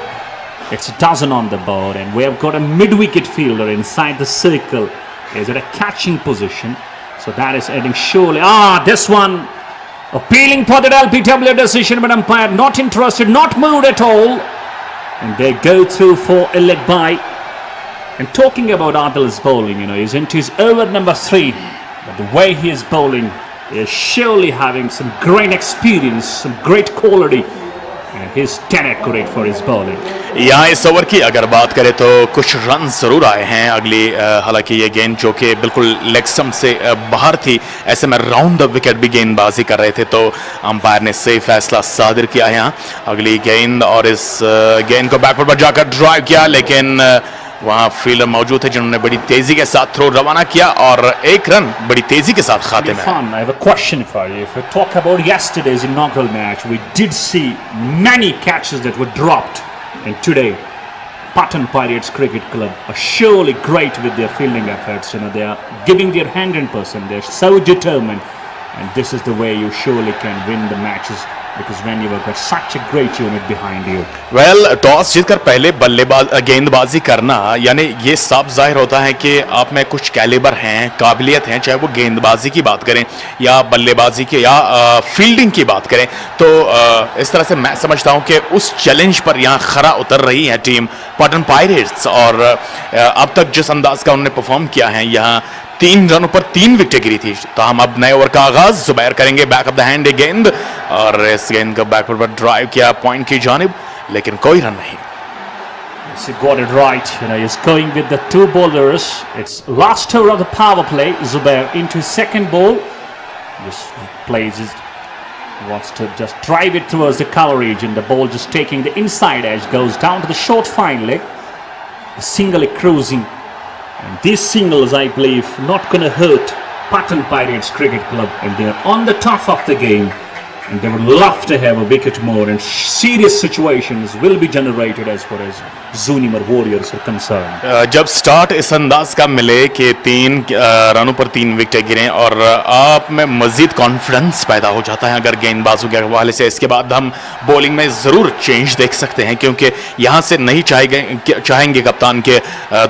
It's a dozen on the board, and we have got a mid-wicket fielder inside the circle. He's at a catching position, so that is heading surely. This one appealing for the LPW decision, but umpire not interested, not moved at all, and they go through for a leg bye. And talking about Adil's bowling, he's into his over number 3. But the way he is bowling, he is surely having some great experience, some great quality. And he's 10 accurate for his bowling. यहाँ इस over की अगर बात करें तो कुछ run जरूर आए हैं अगली हालांकि ये गेंद जो कि बिल्कुल लेग स्टंप से बाहर थी, ऐसे में राउंड द विकेट भी गेंदबाजी कर रहे थे, तो अंपायर ने सही फैसला सादिर किया है यहाँ अगली गेंद। और इस गेंद को बैकवर्ड पर जाकर ड्राइव किया, लेकिन वहां फील्डर मौजूद थे जिन्होंने बड़ी तेजी के साथ थ्रो रवाना किया और एक रन बड़ी तेजी के साथ खाते में। I have a question for you. If we talk about yesterday's inaugural match, we did see many catches that were dropped, and today Pattan Pirates Cricket Club are surely great with their fielding efforts. They are giving their 100%. They're so determined, and this is the way you surely can win the matches. Because when you have got such a great unit behind you. Well, toss जीतकर पहले गेंदबाजी करना, यानी ये साफ जाहिर होता है कि आप में कुछ कैलिबर हैं, काबिलियत हैं, चाहे वो गेंदबाजी की बात करें या बल्लेबाजी की या फील्डिंग की बात करें। तो इस तरह से मैं समझता हूं कि उस चैलेंज पर यहाँ खरा उतर रही है टीम पटन पायरेट्स। और अब तक जिस अंदाज का उन्होंने परफॉर्म किया है, यहाँ 3 रनों पर 3 विकेटें गिरी थी। तो हम अब नए ओवर का आगाज जुबैर करेंगे, बैक ऑफ द हैंड गेंद, और इस गेंद को बैकवर्ड पर ड्राइव किया पॉइंट की जानिब, लेकिन कोई रन नहीं। He got it right. He's going with the 2 bowlers. It's last over of the power play. Zubair into his second ball. Just plays it, wants to just drive it towards the coverage, and the ball just taking the inside edge, goes down to the short fine leg. Singly cruising. And these singles, I believe, not going to hurt Pattan Pirates Cricket Club, and they are on the top of the game, and they would love to have a wicket more, and serious situations will be generated as far as Zoonimar Warriors are concerned. जब start इस अंदाज का मिले कि 3 रनों पर 3 wicket गिरे और आप में मजीद कॉन्फिडेंस पैदा हो जाता है अगर गेंदबाजों के हवाले से। इसके बाद हम बॉलिंग में ज़रूर चेंज देख सकते हैं, क्योंकि यहाँ से नहीं चाहेंगे कप्तान के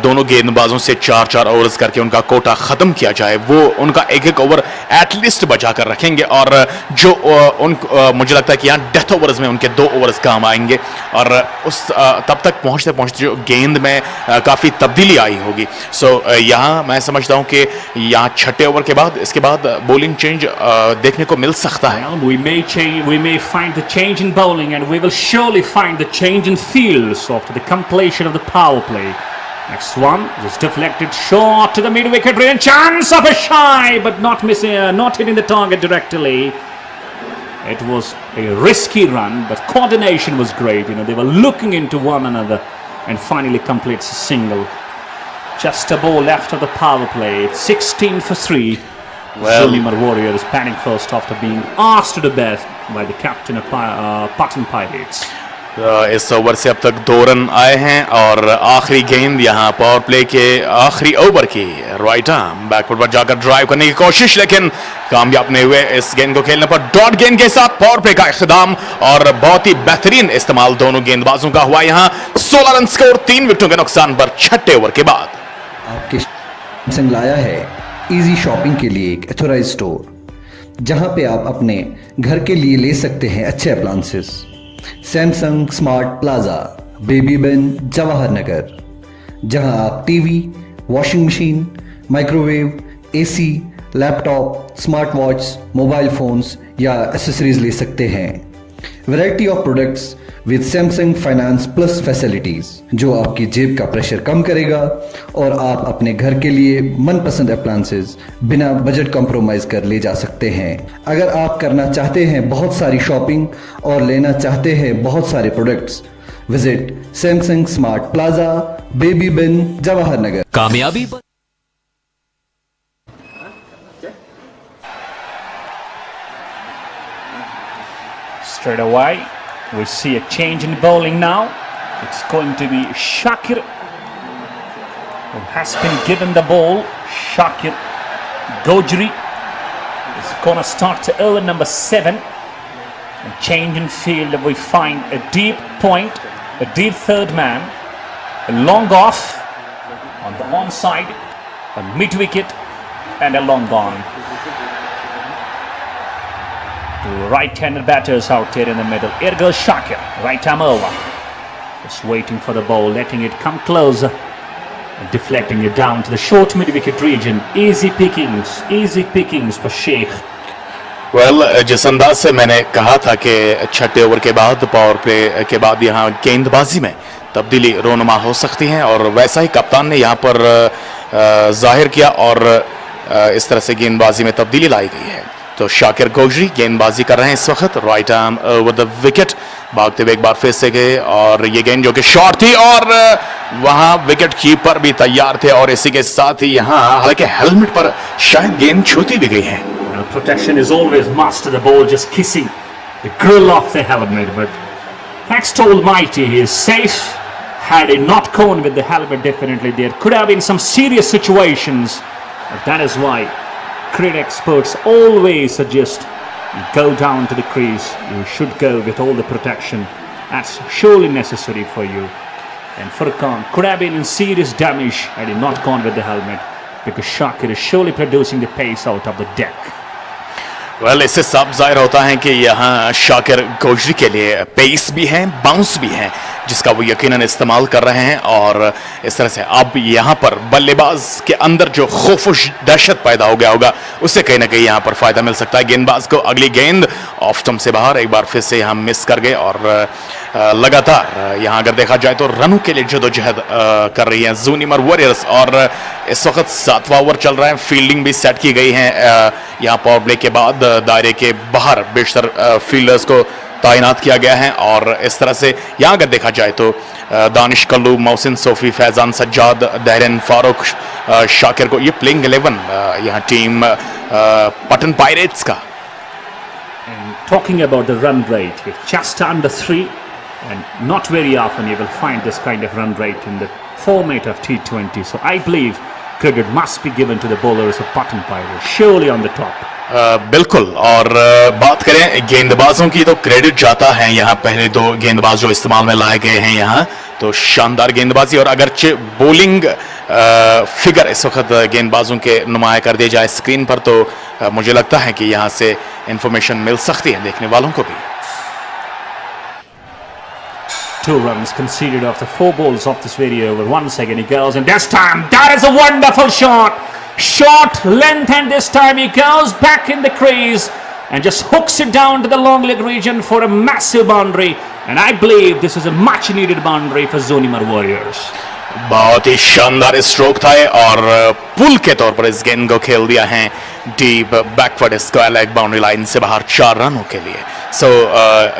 दोनों गेंदबाजों से 4-4 ओवर्स करके उनका कोटा ख़त्म किया जाए। वो उनका एक ओवर एटलीस्ट बचा कर रखेंगे, और जो मुझे लगता है कि यहाँ डेथ ओवर्स में उनके 2 ओवर्स काम आएंगे, और उस तब तक पहुँचते जो गेंद में काफ़ी तब्दीली आई होगी। सो यहाँ मैं समझता हूँ कि यहाँ 6ठे ओवर के बाद इसके बाद बॉलिंग चेंज देखने को मिल सकता है। We may find the change in bowling, and we will surely find the change in fields after the completion of the power play. Next one, just deflected short to the mid-wicket, brilliant chance of a shy, but not missing, not hitting the target directly. It was a risky run, but coordination was great. They were looking into one another, and finally completes a single. Just a ball left of the power play. It's 16 for 3. Zoonimar Warriors batting first after being asked to the bat by the captain of Pattan Pirates. इस over से अब तक 2 run आए हैं, और आखिरी गेंद यहाँ पावर प्ले के आखिरी ओवर की राइट आर्म बैकवर्ड पर जाकर ड्राइव करने की कोशिश, लेकिन कामयाब नहीं हुए। इस गेंद को खेलने पर डॉट गेंद के साथ पावर प्ले का इख्तिताम, और बहुत ही बेहतरीन इस्तेमाल दोनों गेंदबाजों का हुआ। यहाँ 16 रन स्कोर 3 विकेटों के नुकसान पर 6ठे ओवर के बाद। आपके सैमसंग लाया है इजी शॉपिंग के लिए एक एथोराइज स्टोर, जहां पे आप अपने घर के लिए ले सकते हैं अच्छे अप्लायंसेस। सैमसंग स्मार्ट प्लाजा, बेबी बिन, जवाहर नगर, जहां आप TV, washing machine, microwave, AC, laptop, smart watch, mobile phones या एसेसरीज ले सकते हैं। Variety of products with Samsung finance plus facilities, जो आपकी जेब का प्रेशर कम करेगा और आप अपने घर के लिए मनपसंद अप्लायंसेस बिना बजट कॉम्प्रोमाइज कर ले जा सकते हैं। अगर आप करना चाहते हैं बहुत सारी शॉपिंग और लेना चाहते हैं बहुत सारे products, visit Samsung smart plaza, बेबी बिन, जवाहर नगर। कामयाबी Straight away, we see a change in bowling now. It's going to be Shakir, who has been given the ball. Shakir Gojri is going to start to over number 7. And change in field, we find a deep point, a deep third man, a long off on the one side, a mid wicket, and a long on. Two right-handed batters out here in the middle. Here goes Shakir, right arm over. Just waiting for the ball, letting it come closer. deflecting it down to the short mid-wicket region. Easy pickings for Sheikh. Well जिस अंदाज से मैंने कहा था कि छठे over के बाद पावर प्ले के बाद यहाँ गेंदबाजी में तब्दीली रोनुमा हो सकती है और वैसा ही कप्तान ने यहाँ पर जाहिर किया और इस तरह से गेंदबाजी में तब्दीली लाई गई है। तो शाकिर गौजरी गेंदबाजी कर रहे हैं इस वक्त, right arm over the wicket, भागते हुए एक बार फिर से गए और ये गेंद जो कि शॉर्ट थी और वहां विकेट कीपर भी तैयार थे और इसी के साथ ही यहाँ हालांकि हेलमेट पर शायद गेंद छूती भी गई है। Protection is always must to the ball, just kissing the grill off the helmet, but thanks to Almighty he is safe. Had he not gone with the helmet, definitely there could have been some serious situations, but that is why cricket experts always suggest you go down to the crease, you should go with all the protection. That's surely necessary for you. And Furqan could have been in serious damage had he not gone with the helmet, because Shakir is surely producing the pace out of the deck. Well इससे साफ जाहिर होता है कि यहाँ शाकिर गौजरी के लिए pace भी है, बाउंस भी है, जिसका वो यकीनन इस्तेमाल कर रहे हैं और इस तरह से अब यहाँ पर बल्लेबाज के अंदर जो खौफ दहशत पैदा हो गया होगा उससे कहीं ना कहीं यहाँ पर फायदा मिल सकता है। गेंदबाज को अगली गेंद ऑफ स्टंप से बाहर, एक बार फिर से यहाँ मिस कर गए और लगातार यहाँ अगर देखा जाए तो रनों के लिए जदोजहद कर रही है ज़ूनिमर वॉरियर्स और इस वक्त 7वां ओवर चल रहा है, फील्डिंग भी सेट की गई है। यहाँ पावर प्ले के बाद दायरे के बाहर बेशतर फील्डर्स को तैनात किया गया है और इस तरह से यहाँ अगर देखा जाए तो दानिश कल्लू, मोहसिन सोफी, फैजान सज्जाद, दहरन फारूक, शाकिर को ये प्लेइंग 11 यहाँ टीम पटन पायरेट्स का। Talking about the run rate, it's just under 3 and not very often you will find this kind of run rate in the format of T20. So I believe credit must be given to the bowlers of Pattan Pirates, surely on the top. बिल्कुल, और बात करें गेंदबाजों की तो credit जाता है यहाँ, पहले दो गेंदबाज जो इस्तेमाल में लाए गए हैं यहाँ तो शानदार गेंदबाजी और अगरचे बॉलिंग फिगर इस वक्त गेंदबाजों के नुमाया कर दिए जाए स्क्रीन पर तो मुझे लगता है कि यहाँ से इंफॉर्मेशन मिल सकती है देखने वालों को भी। 2 runs conceded after 4 balls off this very over. Once again he goes and this time that is a wonderful shot. Short length and this time he goes back in the crease and just hooks it down to the long leg region for a massive boundary and I believe this is a much needed boundary for Zoonimar Warriors. बहुत ही शानदार stroke था और पुल के तौर पर इस गेंद को खेल दिया है deep backward square leg boundary line से बाहर 4 रनों के लिए। सो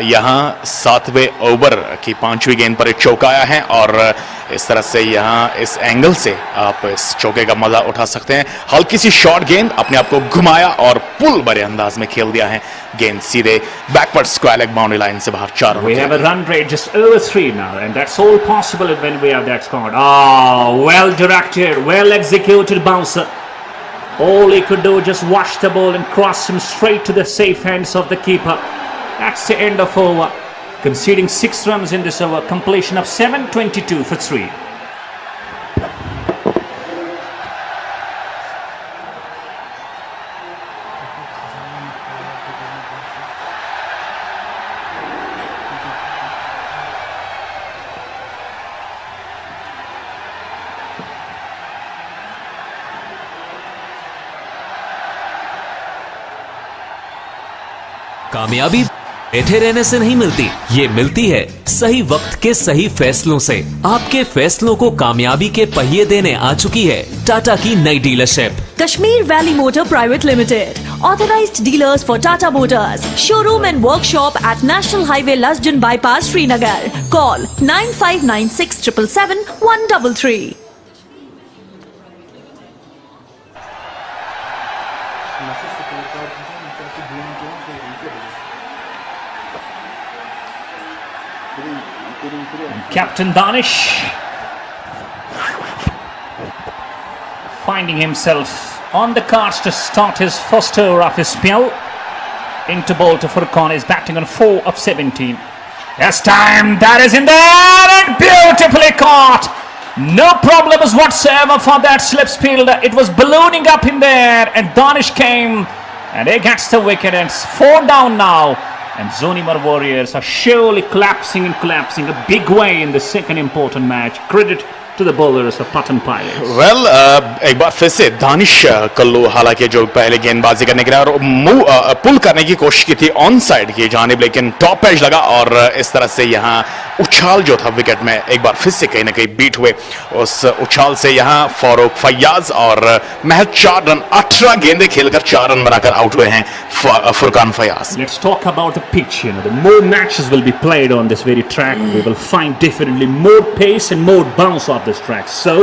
यहाँ 7वें ओवर की 5वीं गेंद पर एक चौका आया है और इस तरह से यहाँ इस एंगल से आप इस चौके का मजा उठा सकते हैं। हल्की सी शॉर्ट गेंद अपने आप को घुमाया और पुल बड़े अंदाज में खेल दिया है, गेंद सीधे backward square leg boundary line से बाहर 4 run. We have a run rate just over 3 now and that's all possible when we have that scored. Oh, well directed, well executed bouncer. All he could do just wash the ball and cross him straight to the safe hands of the keeper. That's the end of over. Conceding 6 runs in this over, completion of 722 for 3. कामयाबी बैठे रहने से नहीं मिलती, ये मिलती है सही वक्त के सही फैसलों से। आपके फैसलों को कामयाबी के पहिए देने आ चुकी है टाटा की नई dealership Kashmir Valley Motor Private Limited, authorized dealers for Tata Motors, showroom and workshop at National Highway Lasjan Bypass, Srinagar. Call 9596 777 133. Captain Danish finding himself on the cards to start his first over of his spell. Into ball to Furqan, is batting on 4 of 17. This time that is in there and beautifully caught. No problems whatsoever for that slip field. It was ballooning up in there and Danish came and he gets the wicket and it's 4 down now. And Zoonimar Warriors are surely collapsing a big way in the second important match. Credit to the bowlers of Pattan Pirates. Well एक बार फिर से दानिश कल्लू हालांकि जो पहले गेंदबाजी करने के लिए और मूव पुल करने की कोशिश की थी ऑन साइड की जानिब, लेकिन टॉप एज लगा और इस तरह से यहाँ उछाल जो था विकेट में एक बार फिर से कहीं ना कहीं बीट हुए। उस उछाल से यहाँ फारूक फैयाज और महज 4 रन 18 गेंदें खेलकर 4 रन बनाकर आउट हुए हैं Furqan Faiyaz. Let's talk about the pitch. The more matches will be played on this very track, we will find definitely more pace and more bounce off this track. So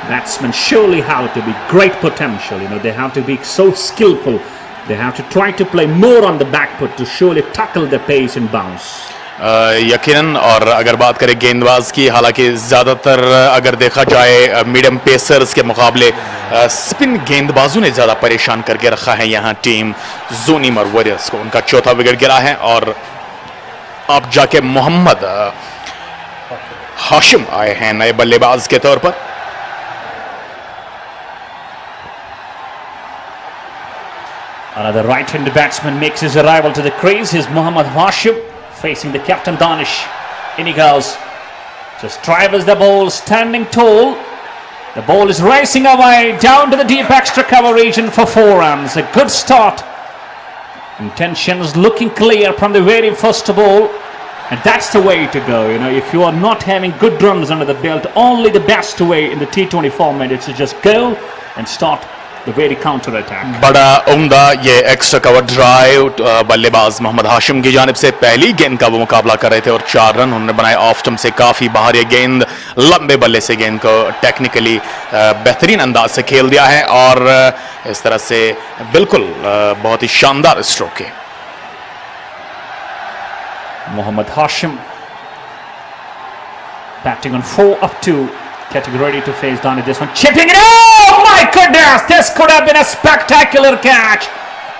batsmen surely have to be great potential. They have to be so skillful. They have to try to play more on the back foot to surely tackle the pace and bounce. यकीनन। और अगर बात करें गेंदबाज की, हालांकि ज्यादातर अगर देखा जाए मीडियम पेसर्स के मुकाबले स्पिन गेंदबाजों ने ज्यादा परेशान करके रखा है यहाँ टीम ज़ूनिमर वॉरियर्स को। उनका चौथा विकेट गिरा है और अब जाके मोहम्मद हाशिम आए हैं नए बल्लेबाज के तौर पर। Another right-handed batsman makes his arrival to the crease. Here's Mohammad Hashim facing the captain Danish. In he goes. Just drivers the ball, standing tall. The ball is racing away down to the deep extra cover region for 4 runs. A good start. Intentions looking clear from the very first ball. And that's the way to go. If you are not having good runs under the belt, only the best way in the T20 format is to just go and start the very counter attack. बड़ा उम्दा ये extra cover drive बल्लेबाज मोहम्मद हाशिम की जानिब से पहली गेंद का वो मुकाबला कर रहे थे और 4 रन उन्होंने बनाए ऑफ स्टंप से। काफी बाहर ये गेंद लंबे बल्ले से गेंद को टेक्निकली बेहतरीन अंदाज से खेल दिया है और इस तरह से बिल्कुल बहुत ही शानदार स्ट्रोक है। Mohammad Hashim batting on 4 up 2, getting ready to face Gani. This one chipping it. Oh my goodness, this could have been a spectacular catch.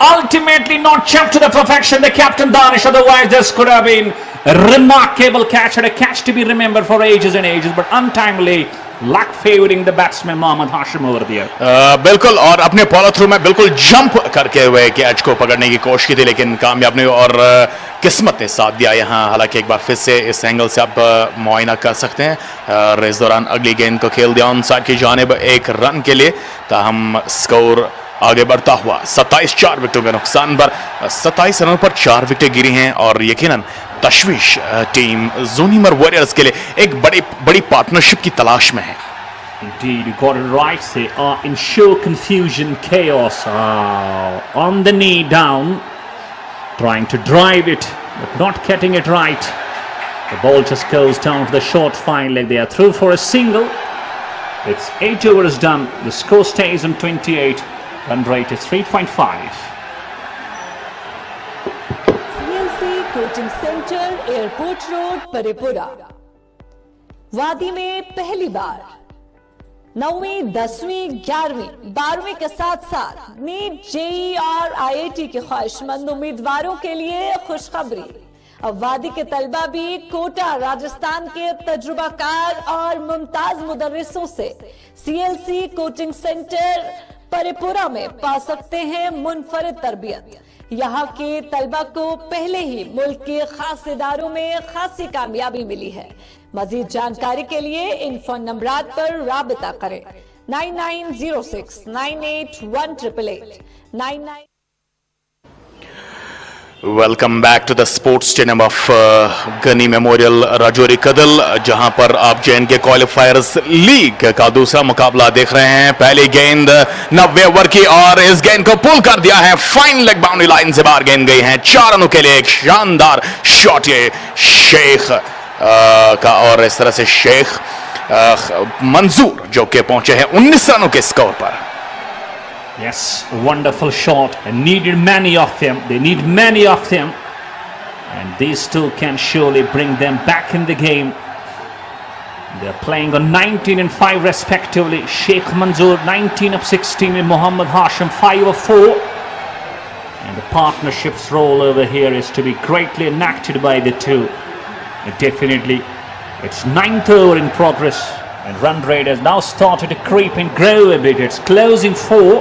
Ultimately not chipped to the perfection, the captain Danish. Otherwise this could have been a remarkable catch and a catch to be remembered for ages and ages, but untimely luck favoring the batsman Mohammad Hashim over there. बिल्कुल, और अपने follow through में बिल्कुल jump करके हुए catch को पकड़ने की कोशिश की थी लेकिन कामयाब नहीं और किस्मत ने साथ दिया यहाँ। हालांकि एक बार फिर से इस एंगल से आप मुआयना कर सकते हैं और इस दौरान अगली गेंद को खेल दिया ऑन साइड की जानिब 1 रन के लिए। ताहम स्कोर आगे बढ़ता हुआ 27-4 विकेटों के नुकसान पर 27 रनों पर 4 विकेटें गिरी हैं और यकीनन तशवीश टीम ज़ूनिमर वॉरियर्स के लिए एक बड़ी पार्टनरशिप की तलाश में है। Indeed, you got it right. They are in sheer confusion, chaos. On the knee down, trying to drive it, but not getting it right. The ball just goes down to the short fine leg. They are through for a single. It's 8 overs done. The score stays on 28. Run rate is 3.5. Coaching centre airport road Parraypora. वादी में पहली बार 9वीं, 10वीं, 11वीं, 12वीं के साथ साथ NEET, JEE और आईआईटी के ख्वाहिशमंद उम्मीदवारों के लिए खुशखबरी। अब वादी के तलबा भी कोटा राजस्थान के तजुर्बाकार और मुमताज मुदर्रिसों से सीएलसी कोचिंग सेंटर परेपुरा में पा सकते हैं मुनफरिद तरबियत। यहाँ के तलबा को पहले ही मुल्क के खास इदारों में खासी कामयाबी मिली है। मजीद जानकारी के लिए इन फोन नंबरात पर राबिता करें 9906 981888 99। Welcome back to the sports stadium of Ghani memorial Rajouri Kadal, जहां पर आप J&K क्वालिफायर्स लीग का दूसरा मुकाबला देख रहे हैं। पहली गेंद 90 ओवर की और इस गेंद को पुल कर दिया है, फाइन लेग बाउंड्री लाइन से बाहर गेंद गई है। 4 रनों के लिए एक शानदार शॉट ये शेख का और इस तरह से शेख मंजूर जो कि पहुंचे हैं 19 रनों के स्कोर पर। Yes, wonderful shot and needed many of them. They need many of them. And these two can surely bring them back in the game. They're playing on 19 and 5 respectively. Sheikh Manzoor 19 of 16 and Mohammad Hashim 5 of 4. And the partnership's role over here is to be greatly enacted by the two. And definitely, it's 9th over in progress. And run rate has now started to creep and grow a bit. It's closing 4.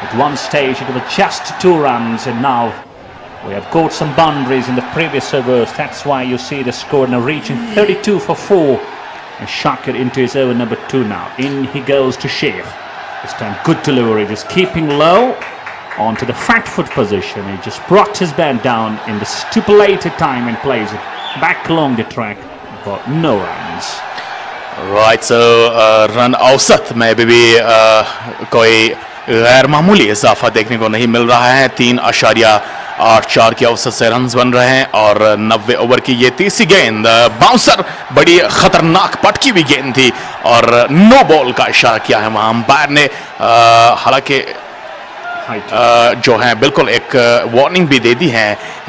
At one stage it was just 2 runs and now we have got some boundaries in the previous overs. That's why you see the score now reaching 32 for 4 And Shakir into his over number 2 now. In he goes to Sheikh. This time good delivery, just keeping low onto the front foot position. He just brought his bat down in the stipulated time and plays it back along the track for no runs. Right, so run औसत में भी कोई गैर मामूली इजाफा देखने को नहीं मिल रहा है। 3.84 की औसत से रन्स बन रहे हैं और 90 ओवर की ये तीसरी गेंद बाउंसर बड़ी खतरनाक पटकी हुई गेंद थी और नो बॉल का इशारा किया है वहां अंपायर ने। हालांकि जो है बिल्कुल एक वार्निंग भी दे दी है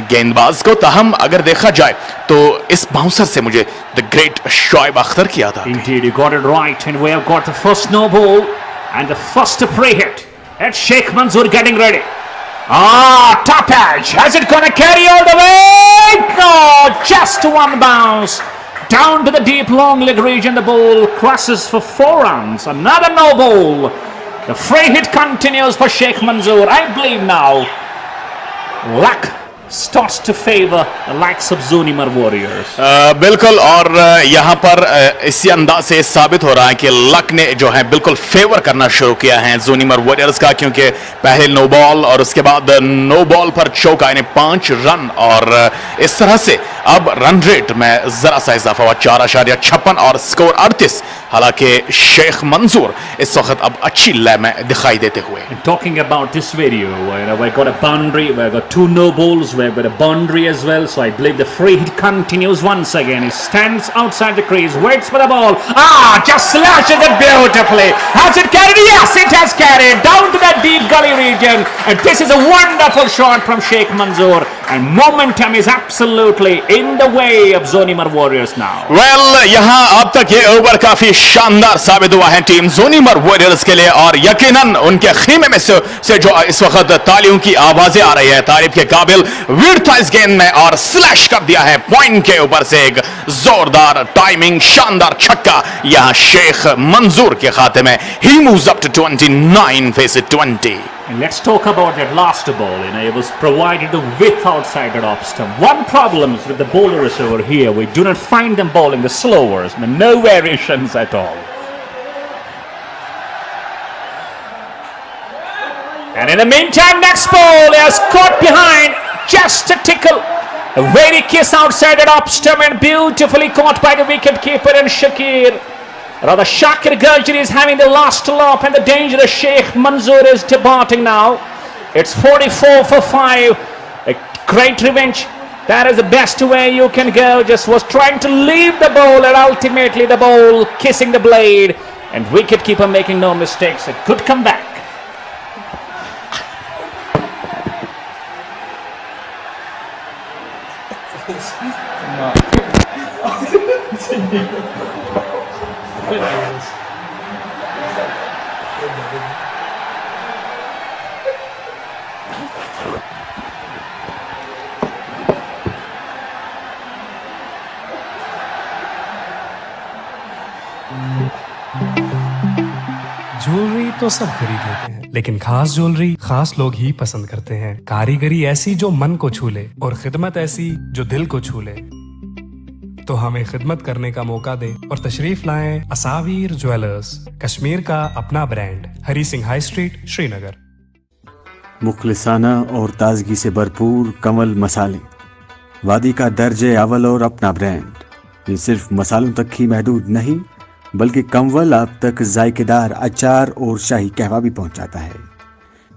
गेंदबाज को। ताहम अगर देखा जाए तो इस बाउंसर से मुझे द ग्रेट शोएब अख्तर की याद आती है। Indeed, you got it right, and we have got the first no ball and the first free hit. That's Sheikh Manzoor getting ready. Top edge. Has it gonna carry all the way? No, just one bounce down to the deep long leg region. The ball crosses for 4 runs. Another no ball. The free hit continues for Sheikh Manzoor. I believe now luck starts to favor the likes of Zoonimar Warriors. बिल्कुल, और यहाँ पर इसी अंदाज से साबित हो रहा है कि लक ने जो है बिल्कुल फेवर करना शुरू किया है जोनीमर वॉरियर्स का, क्योंकि पहले नो बॉल और उसके बाद नो बॉल पर चौका यानी 5 रन और इस तरह से अब रन रेट में जरा सा इजाफा हुआ 4.56 और स्कोर 38। हालांकि शेख मंजूर इस वक्त अब अच्छी लय में दिखाई देते हुए। Talking about this video, we got a boundary, we got 2 no balls, we got a boundary as well, so I believe the free hit continues once again. He stands outside the crease, waits for the ball. Just slashes it beautifully. Has it carried? Yes, it has carried down to that deep gully region, and this is a wonderful shot from Sheikh Manzoor, and momentum is absolutely in the way of Zoonimar Warriors now. Well, यहाँ अब तक ये over काफी शानदार साबित हुआ है team जोनीमर warriors के लिए, और यकीनन उनके खीमे में से जो इस वक्त तालियों की आवाजें आ रही है तारीफ के काबिल। वीर था इस गेंद में और स्लैश कर दिया है पॉइंट के ऊपर से एक जोरदार टाइमिंग शानदार छक्का यहाँ शेख मंजूर के खाते में। He moves up to 29 faces 20. And let's talk about that last ball. It was provided the width outside that off stump. One problem with the bowlers over here, we do not find them bowling the slowers, no variations at all. And in the meantime, next ball is caught behind, just a tickle. A very kiss outside that off stump and beautifully caught by the wicket keeper and Shakir. Rather, Shakir Gajri is having the last lop, and the dangerous Sheikh Manzoor is departing now. It's 44 for 5. A great revenge. That is the best way you can go. Just was trying to leave the ball, and ultimately the ball kissing the blade. And wicketkeeper making no mistakes. A good comeback. Jewellery तो सब खरीद लेते हैं, लेकिन खास jewellery खास लोग ही पसंद करते हैं। कारीगरी ऐसी जो मन को छू ले और खिदमत ऐसी जो दिल को छू ले। तो हमें खिदमत करने का मौका दे और तशरीफ लाएं असावीर ज्वेलर्स, कश्मीर का अपना brand, Hari Singh high street, Srinagar. मुखलिसाना और ताजगी से भरपूर कमल मसाले, वादी का दर्जे अव्वल और अपना ब्रांड। ये सिर्फ मसालों तक ही महदूद नहीं बल्कि कमवल आप तक जायकेदार अचार और शाही कहवा भी पहुंचाता है।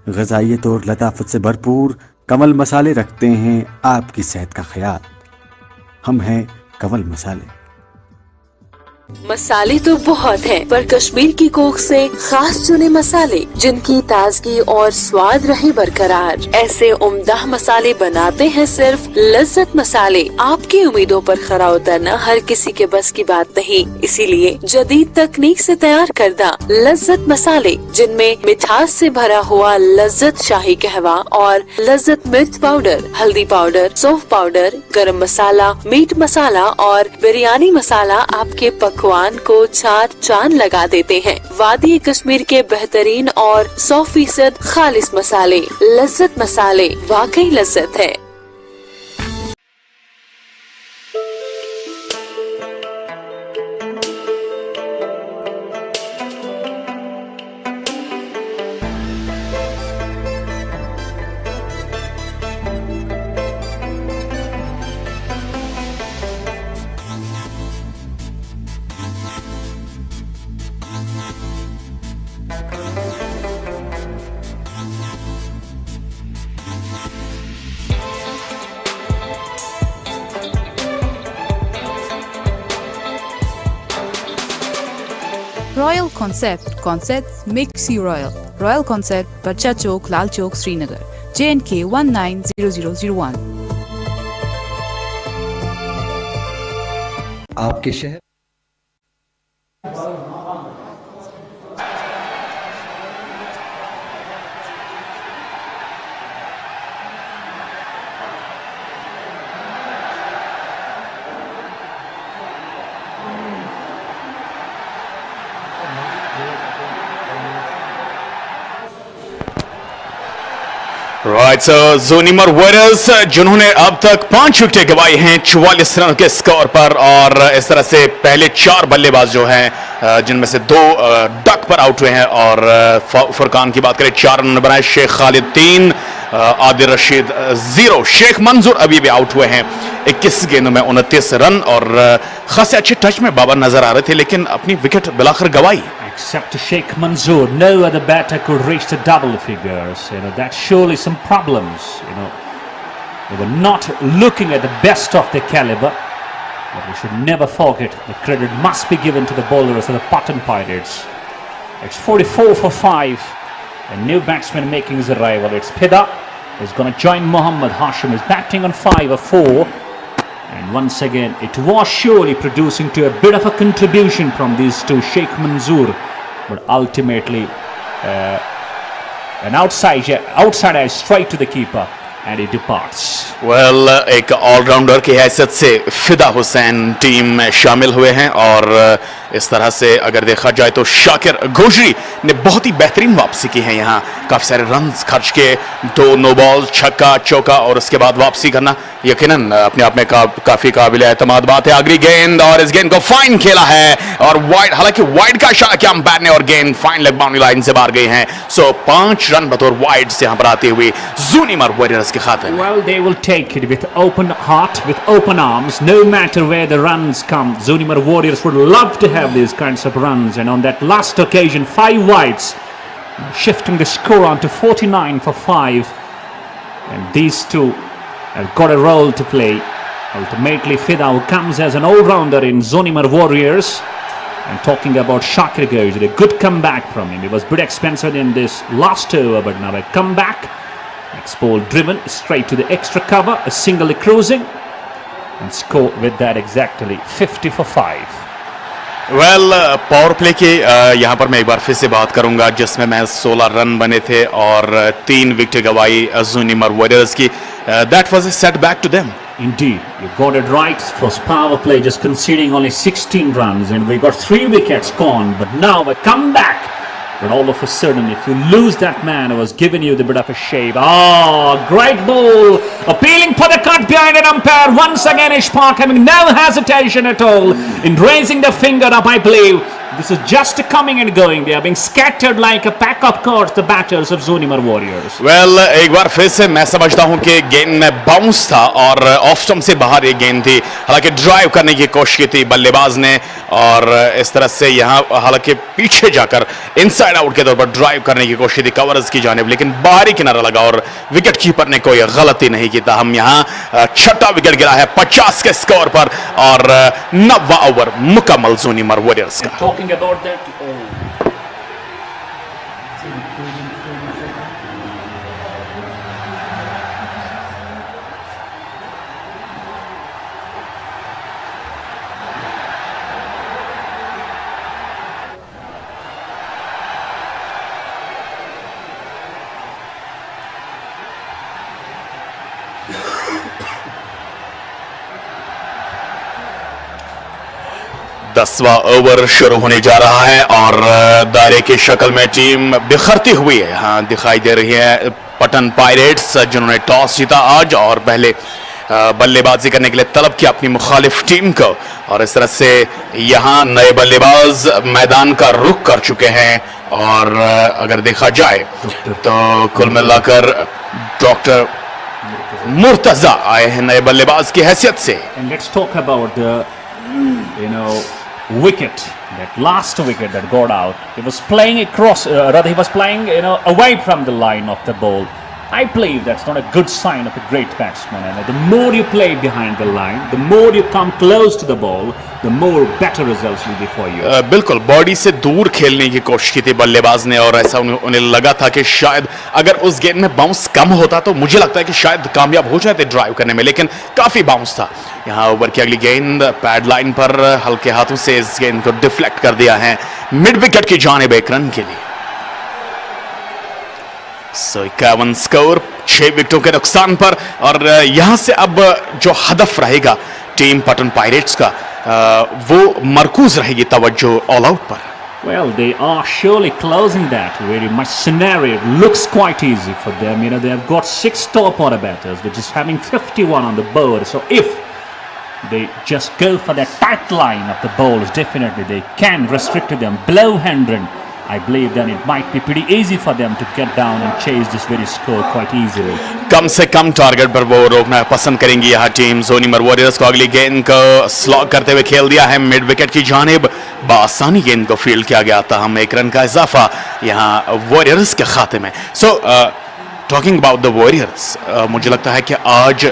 ग़िज़ाइयत और लताफत से भरपूर कमल मसाले रखते हैं आपकी सेहत का ख्याल। हम हैं कमल मसाले। मसाले तो बहुत हैं, पर कश्मीर की कोख से खास चुने मसाले जिनकी ताजगी और स्वाद रहे बरकरार। ऐसे उम्दा मसाले बनाते हैं सिर्फ लज्जत मसाले। आपकी उम्मीदों पर खरा उतरना हर किसी के बस की बात नहीं, इसीलिए जदीद तकनीक से तैयार करदा लज्जत मसाले, जिनमें मिठास से भरा हुआ लज्जत शाही कहवा और लज्जत मिर्च पाउडर, हल्दी पाउडर, सौंफ पाउडर, गरम मसाला, मीट मसाला और बिरयानी मसाला आपके पकवान को 4 चांद लगा देते हैं। वादी कश्मीर के बेहतरीन और 100% खालिस मसाले, लज्जत मसाले, वाकई लज्जत है। Royal Concept. Concepts makes you royal. Royal Concept, Bacha Chowk, Lal Chowk, Srinagar. J&K 190001. आपके शहर राइट सो जोनीमर वॉरियर्स जिन्होंने अब तक 5 विकेटें गंवाई हैं 44 रन के स्कोर पर, और इस तरह से पहले 4 बल्लेबाज जो हैं जिनमें से 2 डक पर आउट हुए हैं, और फुरकान की बात करें 4 रन बनाए, शेख खालिद 3, आदिल रशीद 0, शेख मंजूर अभी भी आउट हुए हैं 21 गेंदों में 29 रन, और खासे अच्छे टच में बाबर नजर आ रहे थे लेकिन अपनी विकेट बिलाखिर गंवाई। Except Sheikh Manzoor, no other batter could reach the double figures. That's surely some problems. They were not looking at the best of their caliber. But we should never forget the credit must be given to the bowlers of the Pattan Pirates. It's 44 for 5. A new batsman making his arrival. It's Pida. He's going to join Mohammad Hashim. He's batting on 5 or 4. And once again, it was surely producing to a bit of a contribution from these two, Sheikh Manzoor, but ultimately an outsider straight to the keeper, and he departs. Well, एक allrounder की हैसियत से फिदा Hussain team में शामिल हुए हैं, और इस तरह से अगर देखा जाए तो शाकिर गोजरी ने बहुत ही बेहतरीन वापसी की है। यहाँ काफी सारे रन्स खर्च के, 2 नो बॉल, छक्का चौका, और उसके बाद वापसी करना यकीनन अपने आप में काफी काबिल एतमाद बात है। अगली गेंद, और इस गेंद को फाइन खेला है, और वाइड, हालांकि वाइड का इशारा किया अंपायर ने, और गेंद फाइन लेग बाउंड्री लाइन से बाहर गई है। सो 5 रन बतौर वाइड से यहाँ पर आती हुई ज़ूनिमर वॉरियर्स के खाते में। Well, they will take it with open heart, with open arms, no matter where the runs come. Zoonimar Warriors would love to have these kinds of runs, and on that last occasion, 5 wides, shifting the score on to 49 for 5. And these two have got a role to play. Ultimately, Fida, who comes as an all-rounder in Zoonimar Warriors. And talking about Shakir Ghosh, a good comeback from him. He was a bit expensive in this last over, but now a comeback. Next ball driven straight to the extra cover, a single cruising, and score with that exactly 50 for 5. Well power play की यहाँ पर मैं एक बार फिर से बात करूंगा, जिसमें मैं 16 रन बने थे और 3 विकेट गंवाई ज़ूनिमर वॉरियर्स की। That was a setback to them. Indeed, you got it right. First power play just conceding only 16 runs, and we got 3 wickets gone, but now a comeback. But all of a sudden, if you lose that man who was giving you the bit of a shave, great ball, appealing for the cut behind an umpire. Once again, Ishfaq having no hesitation at all in raising the finger up, I believe. This is just coming and going. They are being scattered like a pack of cards, the batters of Zoonimar Warriors. Well, एक बार फिर से मैं समझता हूं कि गेंद में bounce था और ऑफ स्टंप से बाहर एक गेंद थी। हालांकि ड्राइव करने की कोशिश की थी बल्लेबाज ने, और इस तरह से यहां हालांकि पीछे जाकर इनसाइड आउट के तौर पर ड्राइव करने की कोशिश थी कवर्स की जानिब, लेकिन बाहरी किनारा लगा और विकेट कीपर ने कोई गलती नहीं की। हम यहां छठा विकेट गिरा है 50 के स्कोर पर, और 90 ओवर मुकम्मल ज़ूनिमर वॉरियर्स का। About that, दसवां ओवर शुरू होने जा रहा है और दायरे की शक्ल में टीम बिखरती हुई है यहाँ दिखाई दे रही है। पटन पायरेट्स जिन्होंने टॉस जीता आज और पहले बल्लेबाजी करने के लिए तलब किया अपनी मुखालिफ टीम को, और इस तरह से यहाँ नए बल्लेबाज मैदान का रुख कर चुके हैं। और अगर देखा जाए तो कुल मिलाकर डॉक्टर मुर्तजा आए हैं नए बल्लेबाज की हैसियत से। wicket, that last wicket that got out, he was playing across, rather he was playing away from the line of the ball, I believe that's not a good sign of a great batsman. And the more you play behind the line, the more you come close to the ball, the more better results will be for you. बिल्कुल body से दूर खेलने की कोशिश की थी बल्लेबाज ने और ऐसा उन्हें लगा था कि शायद अगर उस गेंद में बाउंस कम होता तो मुझे लगता है कि शायद कामयाब हो जाते ड्राइव करने में, लेकिन काफी बाउंस था। यहाँ ओवर की अगली गेंद पैड लाइन पर हल्के हाथों से इस गेंद को डिफ्लेक्ट कर दिया है मिड विकेट की जानिब एक रन के लिए। 51 स्कोर 6 विकेटों के नुकसान पर और यहां से अब जो हदफ रहेगा टीम पटन पायरेट्स का वो मरकूज रहेगी तवज्जो ऑल आउट पर। Well, they are surely closing that very much scenario. It looks quite easy for them. You know, they have got 6 top order batters, which is having 51 on the board. So if they just go for that tight line of the balls, definitely they can restrict them below 100. I believe then it might be pretty easy for them to get down and chase this very score quite easily. कम से कम target पर वो रोकना पसंद करेंगी यहाँ team. जोनीमर warriors को अगली गेंद को स्लॉग करते हुए खेल दिया है मिड विकेट की जानिब। बासानी गेंद को फील्ड किया गया था, हम 1 रन का इजाफा यहाँ वॉरियर्स के खाते में। So talking about the warriors, मुझे लगता है कि आज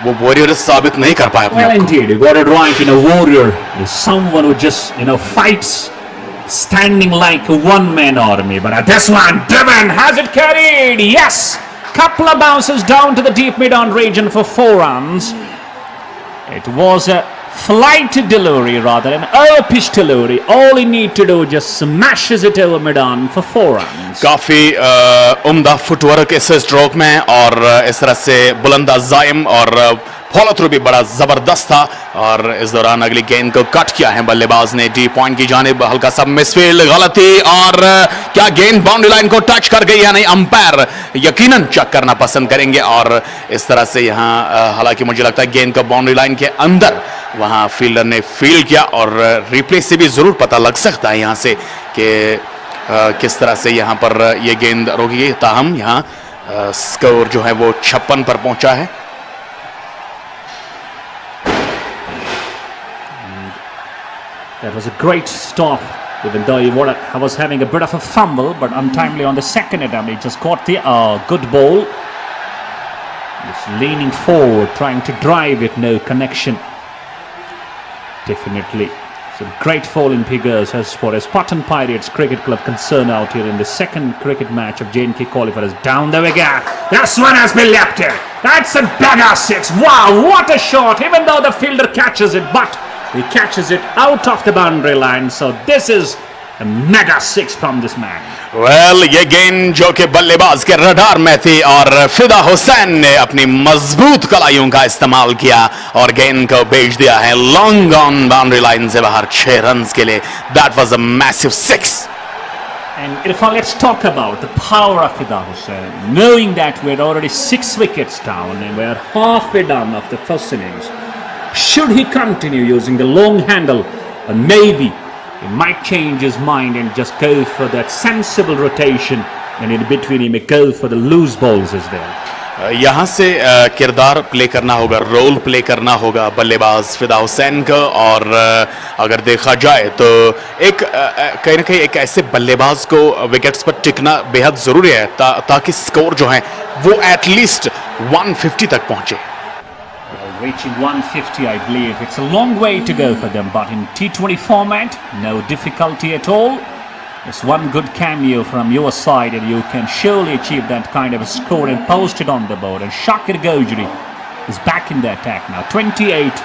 वो वॉरियर्स साबित नहीं कर पाए अपने आप को। Well, indeed, you got it right. You know, warrior is someone who just, you know, fights standing like a one-man army. But this one, Devon has it carried. Yes, couple of bounces down to the deep mid-on region for 4 runs. It was a flight delivery, rather an over-pitch delivery. All he need to do just smashes it over mid-on for 4 runs. काफी उम्दा footwork इस stroke में और इस तरह से बुलंदा जायम और फॉलो थ्रू भी बड़ा जबरदस्त था और इस दौरान अगली गेंद को कट किया है बल्लेबाज ने डी पॉइंट की जानिब। हल्का सा मिसफील्ड गलती और क्या गेंद बाउंड्री लाइन को टच कर गई या नहीं, अंपायर यकीनन चेक करना पसंद करेंगे और इस तरह से यहाँ हालांकि मुझे लगता है गेंद को बाउंड्री लाइन के अंदर वहां फील्डर ने फील्ड किया और रिप्ले से भी जरूर पता लग सकता है यहाँ से कि किस तरह से यहाँ पर यह गेंद रोकी गई। ताहम यहाँ स्कोर जो है वो 56 पर पहुंचा है। That was a great stop, even though he was having a bit of a fumble, but untimely on the second attempt. He just got the good ball. Just leaning forward, trying to drive it, no connection. Definitely some great falling figures as far as Pattan Pirates Cricket Club concerned out here in the second cricket match of J&K Qualifiers. Down the wicket. This one has been left here. That's a bagger 6. Wow, what a shot, even though the fielder catches it, but he catches it out of the boundary line. So this is a mega 6 from this man. Well, ये गेंद जो कि बल्लेबाज के radar में थी और फिदा हुसैन ने अपनी मजबूत कलाइयों का इस्तेमाल किया और गेंद को भेज दिया है लॉन्ग ऑन बाउंड्री लाइन से बाहर 6 रन के लिए। That was a massive 6. And Irfan, let's talk about the power of Fida Hussain. Knowing that we're already 6 wickets down and we're halfway done of the first innings. Should he continue using the long handle, or maybe he might change his mind and just go for that sensible rotation, and in between he may go for the loose balls as well. यहाँ से किरदार play करना होगा, role play करना होगा बल्लेबाज फिदा हुसैन का और अगर देखा जाए तो एक कहीं ना कहीं एक ऐसे बल्लेबाज को विकेट्स पर टिकना बेहद ज़रूरी है ताकि स्कोर जो है वो एटलीस्ट 150 तक पहुँचे। Reaching 150, I believe. It's a long way to go for them, but in T20 format, no difficulty at all. Just one good cameo from your side and you can surely achieve that kind of a score and post it on the board. And Shakir Gojri is back in the attack now. 28.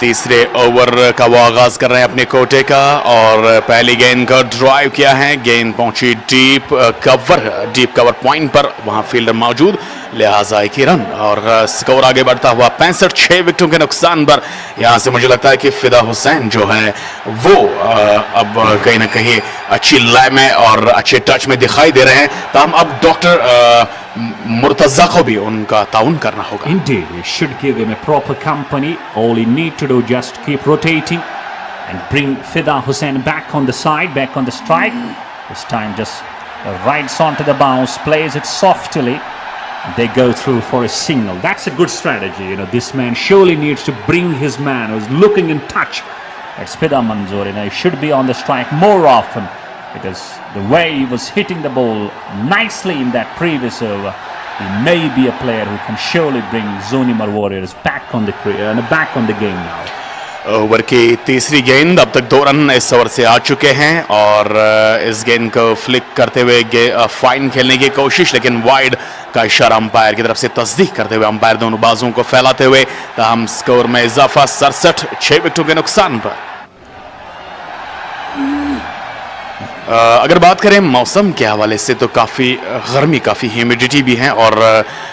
तीसरे over का वो आगाज कर रहे हैं अपने कोटे का और पहली गेंद को ड्राइव किया है। गेंद पहुंची डीप कवर पॉइंट पर, वहां फील्डर मौजूद, लिहाजा 1 ही रन और स्कोर आगे बढ़ता हुआ 65 6 विकेटों के नुकसान पर। यहां से मुझे लगता है कि फिदा हुसैन जो है वो अब कहीं ना कहीं अच्छी लय में और अच्छे टच में दिखाई दे रहे हैं। ताहम अब डॉक्टर मुर्तजा को भी उनका ताउन करना होगा। Indeed, we should give him a proper company. All he need to do just keep rotating and bring Fida Hussain back on the side, back on the strike. This time just rides onto the bounce, plays it softly. They go through for a single. That's a good strategy. You know, this man surely needs to bring his man who's looking in touch. That's Fida Manzoor. You know, he should be on the strike more often, because the way he was hitting the ball nicely in that previous over, he may be a player who can surely bring Zoonimar Warriors back on the game now. Over की तीसरी गेंद, अब तक 2 run इस over से आ चुके हैं और इस गेंद को फ्लिक करते हुए फाइन खेलने की कोशिश, लेकिन वाइड का इशारा अंपायर की तरफ से तस्दीक करते हुए अंपायर दोनों बाजुओं को फैलाते हुए तमाम स्कोर में इजाफा 67, 6 विकेटों के नुकसान पर। अगर बात करें मौसम के हवाले से तो काफ़ी गर्मी, काफ़ी ह्यूमिडिटी भी है और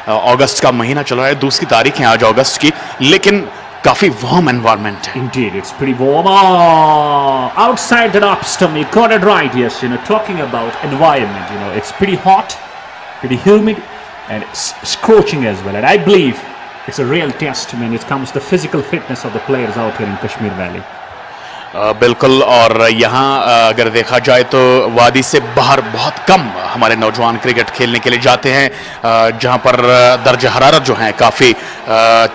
अगस्त का महीना चल रहा है, 2 तारीख है आज अगस्त की, लेकिन काफी वार्म एनवायरनमेंट है। Indeed, it's pretty warm. Oh, outside that up stump, you got it right. Yes, talking about environment, it's pretty hot, pretty humid, and it's scorching as well. And I believe it's a real test when it comes to the physical fitness of the players out here in Kashmir Valley. बिल्कुल, और यहाँ अगर देखा जाए तो वादी से बाहर बहुत कम हमारे नौजवान क्रिकेट खेलने के लिए जाते हैं, जहाँ पर दर्ज हरारत जो है काफ़ी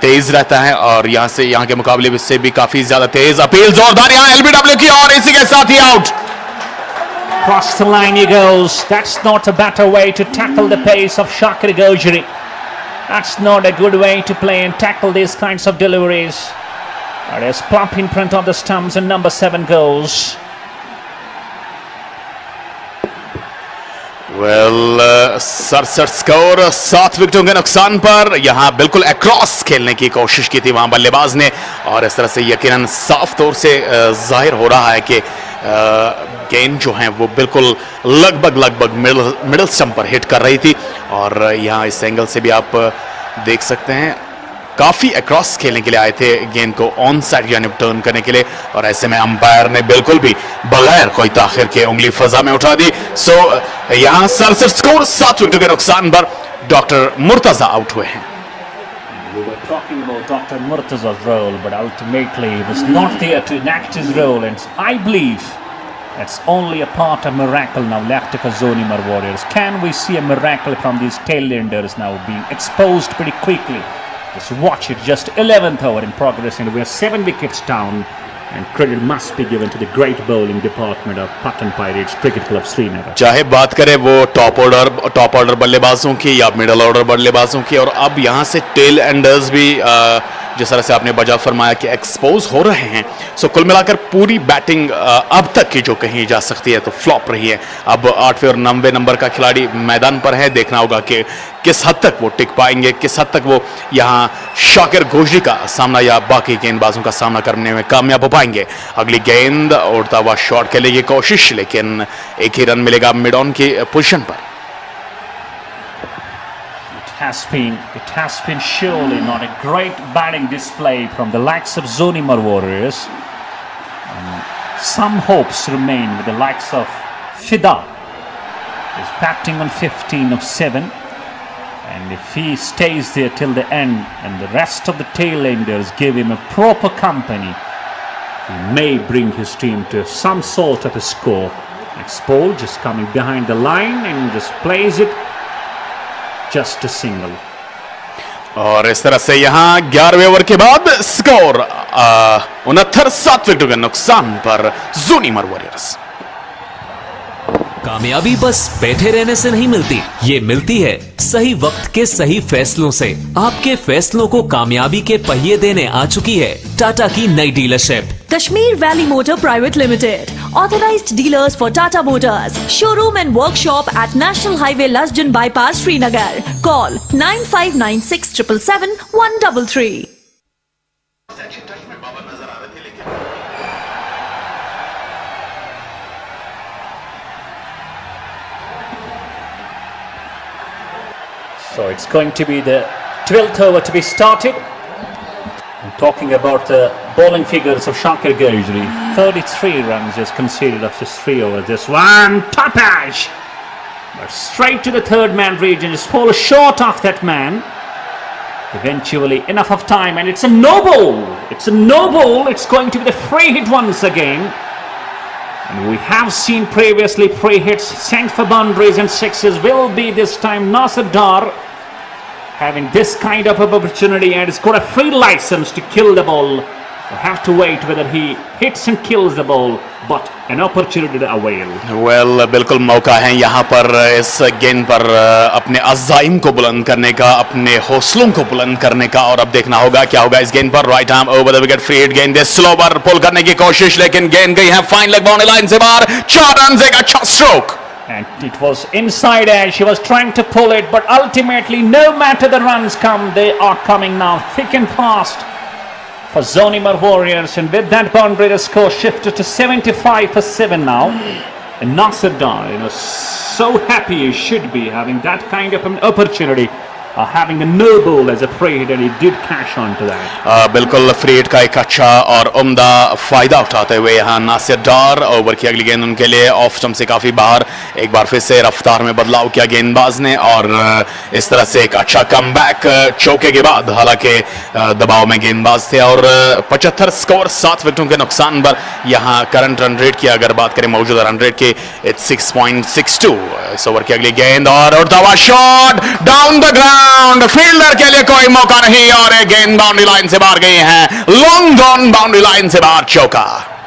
तेज़ रहता है और यहाँ के मुकाबले इससे भी काफ़ी ज़्यादा तेज़। अपील जोरदार यहाँ एलबीडब्ल्यू की और इसी के साथ ही out. Cross the line he goes. That's not a better way to tackle the pace of Shakir Gojri. That's not a good way to play and tackle these kinds of deliveries. It is plump in front of the stumps and number 7 goes. Well 67 score, 7 विकेटों के नुकसान पर। यहाँ बिल्कुल across खेलने की कोशिश की थी वहां बल्लेबाज ने और इस तरह से यकीनन साफ तौर से जाहिर हो रहा है कि गेंद जो है वो बिल्कुल लगभग मिडिल स्टंप पर हिट कर रही थी और यहाँ इस एंगल से भी आप देख सकते हैं काफी अक्रॉस खेलने के लिए आए थे गेंद को ऑन साइड यानी टर्न करने के लिए और ऐसे में अंपायर ने बिल्कुल भी बगैर कोई ताखिर के उंगली फजा में उठा दी। सो यहां 67 स्कोर, 7 विकेटों के नुकसान पर डॉक्टर मुर्तजा आउट हुए हैं। We were talking about Dr. Murtaza's role, but ultimately he was not there to enact his role, and I believe that's only a part of miracle now left for Zoonimar Warriors. Can we see a miracle from these tailenders now being exposed pretty quickly? Just watch it, just 11th over in progress and we are 7 wickets down, and credit must be given to the great bowling department of Pattan Pirates Cricket Club Srinagar. चाहे बात करें वो top order बल्लेबाजों की या middle order बल्लेबाजों की और अब यहाँ से टेल एंडर्स भी जिस तरह से आपने बजा फरमाया कि एक्सपोज हो रहे हैं। सो कुल मिलाकर पूरी बैटिंग अब तक की जो कही जा सकती है तो फ्लॉप रही है। अब 8वें और 9वें नंबर का खिलाड़ी मैदान पर है, देखना होगा कि किस हद तक वो टिक पाएंगे, किस हद तक वो यहाँ शाकिर गोजरी का सामना या बाकी गेंदबाजों का सामना करने में कामयाब हो पाएंगे। अगली गेंद उड़ता हुआ शॉट के लिए कोशिश, लेकिन एक ही रन मिलेगा मिड ऑन की पोजीशन पर। It has been surely not a great batting display from the likes of Zoonimar Warriors. Some hopes remain with the likes of Fida. He's batting on 15 of 7, and if he stays there till the end and the rest of the tailenders give him a proper company, he may bring his team to some sort of a score. Expol just coming behind the line and just plays it just a single. और इस तरह से यहाँ 11वें over के बाद score 69, 7 विकेटों के नुकसान पर ज़ूनिमर वॉरियर्स। कामयाबी बस बैठे रहने से नहीं मिलती, ये मिलती है सही वक्त के सही फैसलों से। आपके फैसलों को कामयाबी के पहिए देने आ चुकी है टाटा की नई dealership Kashmir Valley Motor Private Limited, authorized dealers for Tata Motors, showroom and workshop at National Highway Lasjan Bypass, Srinagar. Call 9596 777 133. So it's going to be the 12th over to be started. I'm talking about the bowling figures of Shakir Gojri. 33 runs just conceded after 3 overs. Just one top edge, but straight to the third man region. Just fall short of that man. Eventually enough of time, and it's a no ball. It's a no ball. It's going to be the free hit once again. And we have seen previously free hits sent for boundaries and sixes. Will be this time Nasir Dar having this kind of opportunity, and he's got a free license to kill the ball. We'll have to wait whether he hits and kills the ball, but an opportunity to avail. Well बिल्कुल मौका है यहाँ पर इस गेंद पर अपने अज़ाइम को बुलंद करने का, अपने हौसलों को बुलंद करने का। और अब देखना होगा क्या होगा इस गेंद पर। Right arm over the wicket, free hit गेंद, स्लोवर पुल करने की कोशिश, लेकिन गेंद गई है फाइन लेग बाउंड्री लाइन से बाहर। 4 रन, एक अच्छा stroke. And it was inside edge. She was trying to pull it, but ultimately, no matter the runs come, they are coming now thick and fast for Zoonimar Warriors. And with that boundary, the score shifted to 75 for 7 now. And Nasir Dar, so happy he should be having that kind of an opportunity. Having a no ball as a free hit, and he did cash on to that. बिल्कुल free hit का एक अच्छा और उम्दा फायदा उठाते हुए यहाँ नासिर डार। ओवर की अगली गेंद उनके लिए ऑफ स्टंप से काफी बाहर। एक बार फिर से रफ्तार में बदलाव किया गेंदबाज ने और इस तरह से एक अच्छा कमबैक चौके के बाद। हालांकि दबाव में गेंदबाज थे और 75 स्कोर 7 विकेटों के नुकसान पर यहाँ करंट रन रेट की अगर बात करें, मौजूदा रन रेट की, इट्स 6.62। इस ओवर की अगली गेंद और उड़ता हुआ shot down the ground. Fielder के लिए कोई मौका नहीं और एक गेंद बाउंड्री लाइन से बाहर गई है। लॉन्ग ऑन बाउंड्री लाइन से बाहर, चौका।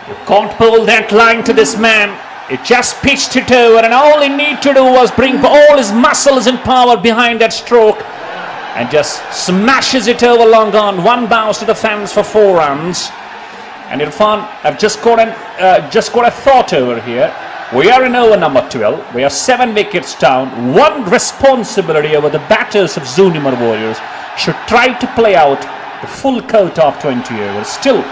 You can't pull that line to this man. It just pitched it over, and all he needed to do was bring all his muscles and power behind that stroke, and just smashes it over long on. One bounce to the fence for 4 runs. And Irfan, I've just got a thought over here. We are in over number 12. We are 7 wickets down. One responsibility over the batters of Zoonimar Warriors should try to play out the full quota of 20 overs. Still,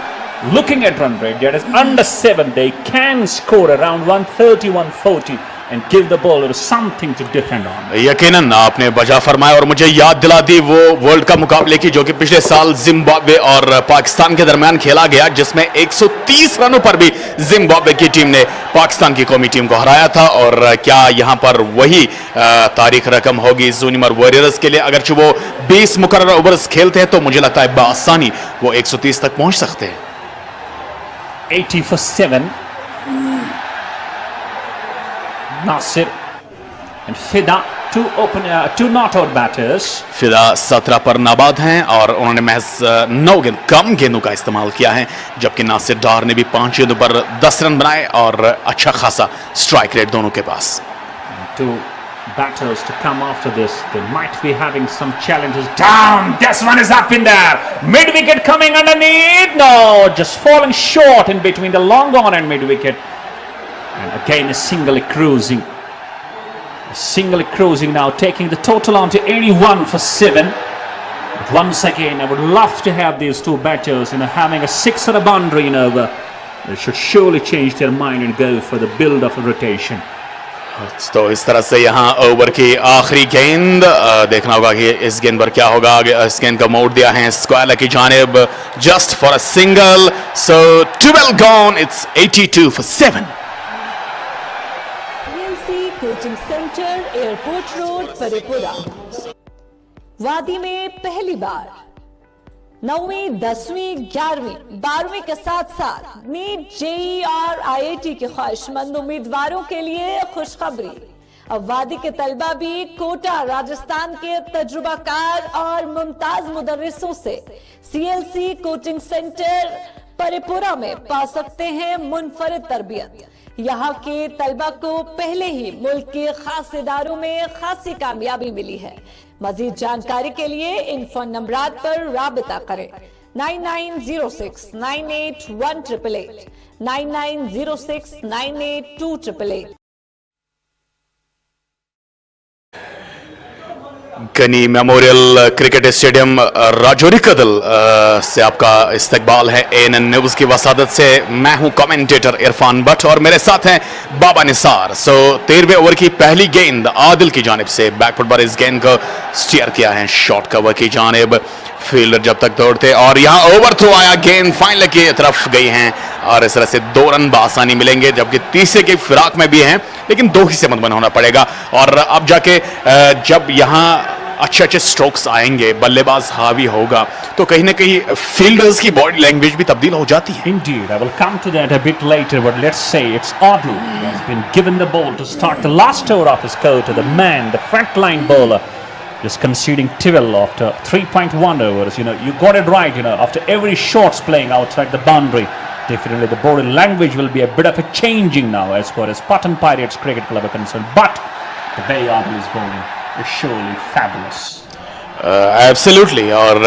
looking at run rate, that is under 7. They can score around 130, 140 and give the bowler something to defend on. यकीनन आपने बजा फरमाया और मुझे याद दिला दी वो world cup मुकाबले की जो कि पिछले साल जिम्बाब्वे और पाकिस्तान के दरमियान खेला गया, जिसमें 130 रनों पर भी जिम्बाब्वे की टीम ने पाकिस्तान की कौमी टीम को हराया था। और क्या यहां पर वही तारीख रकम होगी ज़ूनिमर वॉरियर्स के लिए? अगरचे वो 20 मुकर्रर ओवर्स खेलते हैं तो मुझे लगता है बआसानी वो 130 तक पहुंच सकते हैं। 80 for 7. Nasir and Fida, two not out batters. फिदा 17 पर नाबाद हैं और उन्होंने महज 9 गेंद कम गेंदों का इस्तेमाल किया है, जबकि नासिर डार ने भी 5 गेंदों पर 10 रन बनाए और अच्छा खासा स्ट्राइक रेट दोनों के पास। Two batters to come after this. They might be having some challenges. Down. This one is up in there. Mid wicket coming underneath. No, just falling short in between the long on and mid wicket. And again, singly cruising now, taking the total on to 81 for 7. But once again, I would love to have these two batters, having a 6 or a boundary over. They should surely change their mind and go for the build of a rotation. तो इस तरह से यहाँ over की आखिरी गेंद देखना होगा कि इस गेंद पर क्या होगा। इस गेंद का मोड़ दिया है स्क्वायर की जानिब, just for a single. So 12 gone, it's 82 for 7। Coaching centre, airport road, Parraypora. वादी में पहली बार 9वीं, 10वीं, 11वीं, 12वीं के साथ साथ नीट, जेईई और आईआईटी के ख्वाहिशमंद उम्मीदवारों के लिए खुशखबरी। अब वादी के तलबा भी कोटा राजस्थान के तजुर्बाकार और मुमताज मुदर्रिसों से सीएलसी कोचिंग सेंटर परेपुरा में पा सकते हैं मुनफरिद तरबियत। यहाँ के तलबा को पहले ही मुल्क के खास इदारों में खासी कामयाबी मिली है। मजीद जानकारी के लिए इन फोन नंबरात पर राबिता करें। 9906 981888, 9906 982888। Ghani memorial cricket stadium Rajouri Kadal से आपका इस्तकबाल है एएनएन न्यूज की वसादत से। मैं हूं कमेंटेटर इरफान भट्ट और मेरे साथ हैं बाबा निसार। 13वें ओवर की पहली गेंद आदिल की जानिब से बैकफुट पर इस गेंद को स्टीयर किया है शॉर्ट कवर की जानिब। फील्डर जब तक दौड़ते और यहाँ ओवर थ्रो आया, गेंद फाइनल की तरफ गई हैं और इस तरह से 2 रन बआसानी मिलेंगे, जबकि तीसरे की फिराक में भी हैं, लेकिन 2 हिस्से मत होना पड़ेगा। और अब जाके जब यहाँ अच्छे स्ट्रोक्स आएंगे, बल्लेबाज हावी होगा, तो कहीं ना कहीं फील्डर्स की बॉडी लैंग्वेज भी तब्दील हो जाती है। Indeed, I will come to that a bit later, but let's say it's Adil who has been given the ball to start the last over of his quota. The man, the frontline bowler, just conceding 12 after 3.1 overs. You got it right. After every shot's playing outside the boundary, Definitely the body language will be a bit of a changing now as far as Pattan Pirates Cricket Club are concerned. But the way Adil is bowling is surely fabulous. Absolutely और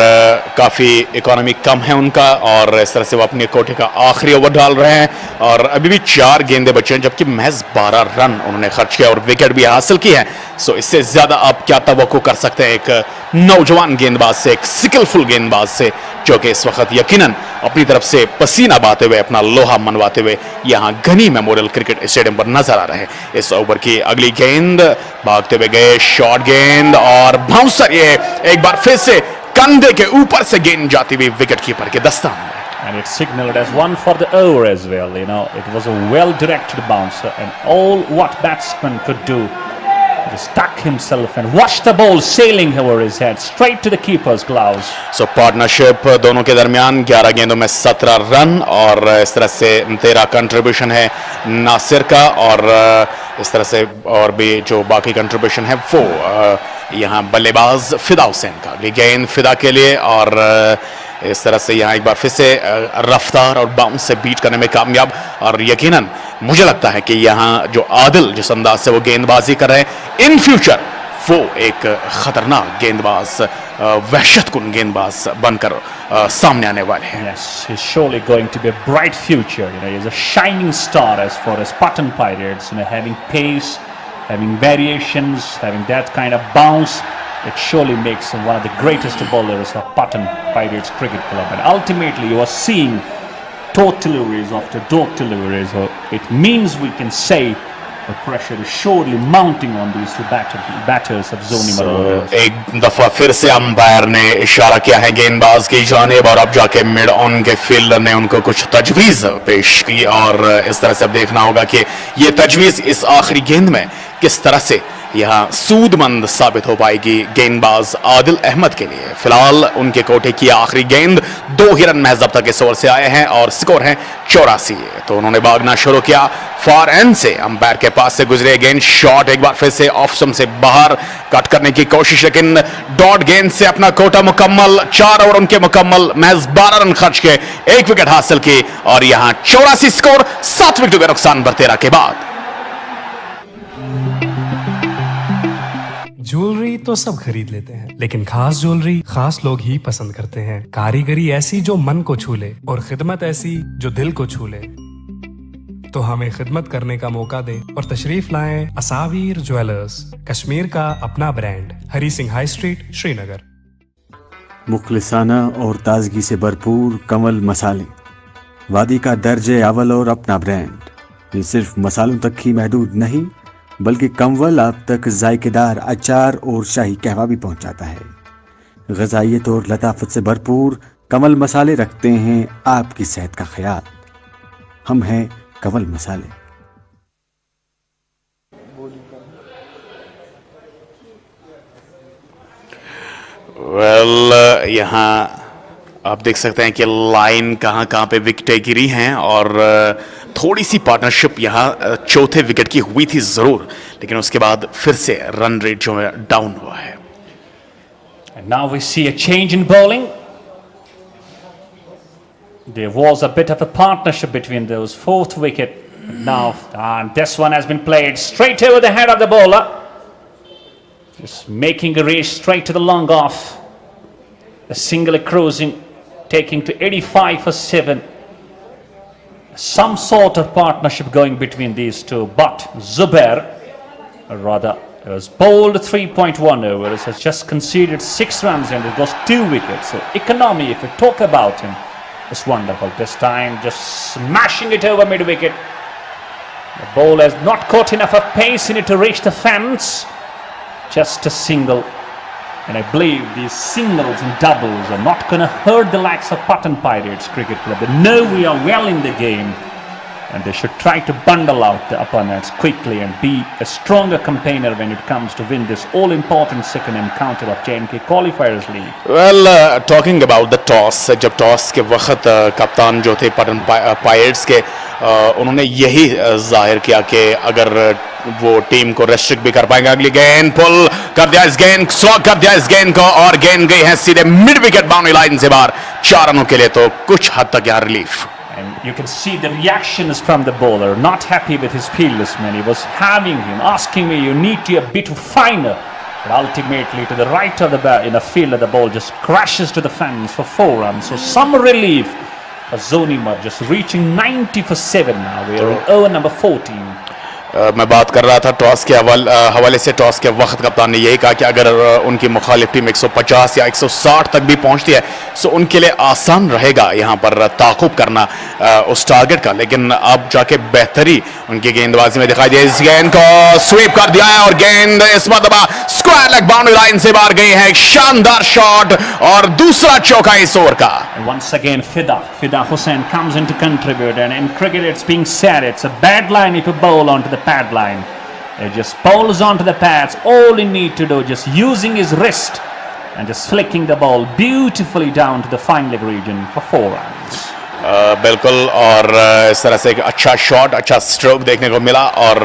काफ़ी economy कम है उनका और इस तरह से वो अपने कोटे का आखिरी ओवर डाल रहे हैं और अभी भी 4 गेंदे बचे हैं जबकि महज 12 रन उन्होंने खर्च किया और विकेट भी हासिल की है। सो इससे ज़्यादा आप क्या तवक्को कर सकते हैं एक नौजवान गेंदबाज से, एक स्किलफुल गेंदबाज से जो कि इस वक्त यकीनन अपनी तरफ से पसीना बहाते हुए, अपना लोहा मनवाते हुए यहाँ गनी मेमोरियल क्रिकेट स्टेडियम पर नजर आ रहे हैं। इस ओवर की अगली गेंद भागते हुए गए, शॉर्ट गेंद और बाउंसर, ये एक बार फिर से कंधे के ऊपर से गेंद जाती हुई विकेट कीपर के दस्तान में। And it's signaled as one for the over as well. You know, it was a well-directed bouncer, and all what batsman could do just stuck himself and watched the ball sailing over his head straight to the keeper's gloves. So partnership दोनों के दरमियान 11 गेंदों में 17 run और इस तरह से 13 contribution है नासिर का और इस तरह से और भी जो बाकी कंट्रीब्यूशन है वो यहाँ बल्लेबाज फिदा हुसैन का। अगली गेंद फिदा के लिए और इस तरह से यहाँ एक बार फिर से रफ्तार और बाउंस से बीट करने में कामयाब और यकीनन मुझे लगता है कि यहाँ जो आदिल जिस अंदाज से वो गेंदबाजी कर रहे हैं इन फ्यूचर वो एक खतरनाक गेंदबाज, वहशतकुन गेंदबाज बनकर सामने आने वाले हैं। Yes, he's surely going to be a bright future. You know, he's a shining star as far as Pattan Pirates. You know, having pace, having variations, having that kind of bounce. It surely makes him one of the greatest bowlers of Pattan Pirates Cricket Club. And ultimately, you are seeing dot deliveries after dot deliveries. So it means we can say the pressure is surely mounting on these two batters of Zoonimar. एक दफा फिर से umpire ने इशारा किया है गेंदबाज की जानिब और अब जाके मिड ऑन के फील्डर ने उनको कुछ तजवीज पेश की और इस तरह से अब देखना होगा कि ये तजवीज इस आखिरी गेंद में किस तरह से यहाँ सूदमंद साबित हो पाएगी गेंदबाज आदिल अहमद के लिए। फिलहाल उनके कोटे की आखिरी गेंद 2 ही रन महज अब तक इस ओवर से आए हैं और स्कोर है 84। तो उन्होंने भागना शुरू किया फॉर एंड से, अंपायर के पास से गुजरे गेंद, शॉट एक बार फिर से ऑफ स्टंप से बाहर कट करने की कोशिश, लेकिन डॉट गेंद से अपना कोटा मुकम्मल, 4 ओवर उनके मुकम्मल, महज 12 रन खर्च के 1 विकेट हासिल की और यहाँ 84 स्कोर 7 विकेटों के नुकसान पर 13 के बाद। ज्वेलरी तो सब खरीद लेते हैं, लेकिन खास ज्वेलरी खास लोग ही पसंद करते हैं। कारीगरी ऐसी जो मन को छू ले और खिदमत ऐसी जो दिल को छू ले। तो हमें खिदमत करने का मौका दे और तशरीफ लाएं असावीर ज्वेलर्स, कश्मीर का अपना brand, Hari Singh high street, Srinagar. मुखलिसाना और ताजगी से भरपूर कमल मसाले, वादी का दर्जे अव्वल और अपना ब्रांड। ये सिर्फ मसालों तक ही महदूद नहीं बल्कि कमवल आप तक जायकेदार अचार और शाही कहवा भी पहुंचाता है। ग़ज़ाइयत और लताफत से भरपूर कमल मसाले रखते हैं आपकी सेहत का ख्याल। हम हैं कमल मसाले। यहाँ आप देख सकते हैं कि लाइन कहाँ कहाँ पे विकेटें गिरी हैं और थोड़ी सी पार्टनरशिप यहाँ चौथे विकेट की हुई थी जरूर, लेकिन उसके बाद फिर से रन रेट जो है डाउन हुआ है। And now we see a change in bowling. There was a bit of a partnership between those. 4th wicket now, and this one has been played straight over the head of the bowler, just making a race straight to the long off. A single cruising, taking to 85 for 7. Some sort of partnership going between these two, but Zubair, or rather, was bowled 3.1 overs, has just conceded 6 runs and it goes 2 wickets. So economy, if we talk about him, is wonderful. This time, just smashing it over mid-wicket. The ball has not caught enough of pace in it to reach the fence. Just a single. And I believe these singles and doubles are not going to hurt the likes of Pattan Pirates Cricket Club. They know we are well in the game and they should try to bundle out the opponents quickly and be a stronger campaigner when it comes to win this all-important second encounter of J&K Qualifiers League. Well, talking about the toss, जब toss के वक्त कप्तान जो थे Patan pirates के उन्होंने यही जाहिर किया कि अगर वो टीम को रेस्ट्रिक्ट भी कर पाएंगे। अगली गेंद पुल कर दिया इस गेंद, स्लॉग कर दिया इस गेंद को और गेंद गई है सीधे मिड विकेट बाउंड्री लाइन से बाहर 4 रनों के लिए, तो कुछ हद तक यहाँ relief. And you can see the reactions from the bowler, not happy with his fieldless man. He was having him, asking me, you need to be a bit finer. But ultimately, to the right of the in the field, the ball just crashes to the fence for 4 runs. So some relief for Zoonimar, just reaching 90 for 7 now. We are in over number 14. मैं बात कर रहा था toss के हवाले से। Toss के वक्त कप्तान ने यही कहा कि अगर उनकी मुखालिफ टीम 150 या 160 तक भी पहुंचती है तो उनके लिए आसान रहेगा यहां पर ताक़ुब करना उस टारगेट का। लेकिन अब जाके बेहतरी उनकी गेंदबाजी में दिखाई दी। इस गेंद को स्वीप कर दिया है और गेंद इस मरतबा स्क्वायर लेग बाउंड्री लाइन से बाहर गई है। शानदार शॉट और दूसरा चौका इस ओवर का। Once again, Fida Hussain comes in to contribute, and in cricket it's being said it's a bad line if you bowl onto the pad line. It just bowls onto the pads. All you need to do, just using his wrist and just flicking the ball beautifully down to the fine leg region for 4 runs. बिल्कुल, और इस तरह से एक अच्छा shot, अच्छा stroke देखने को मिला और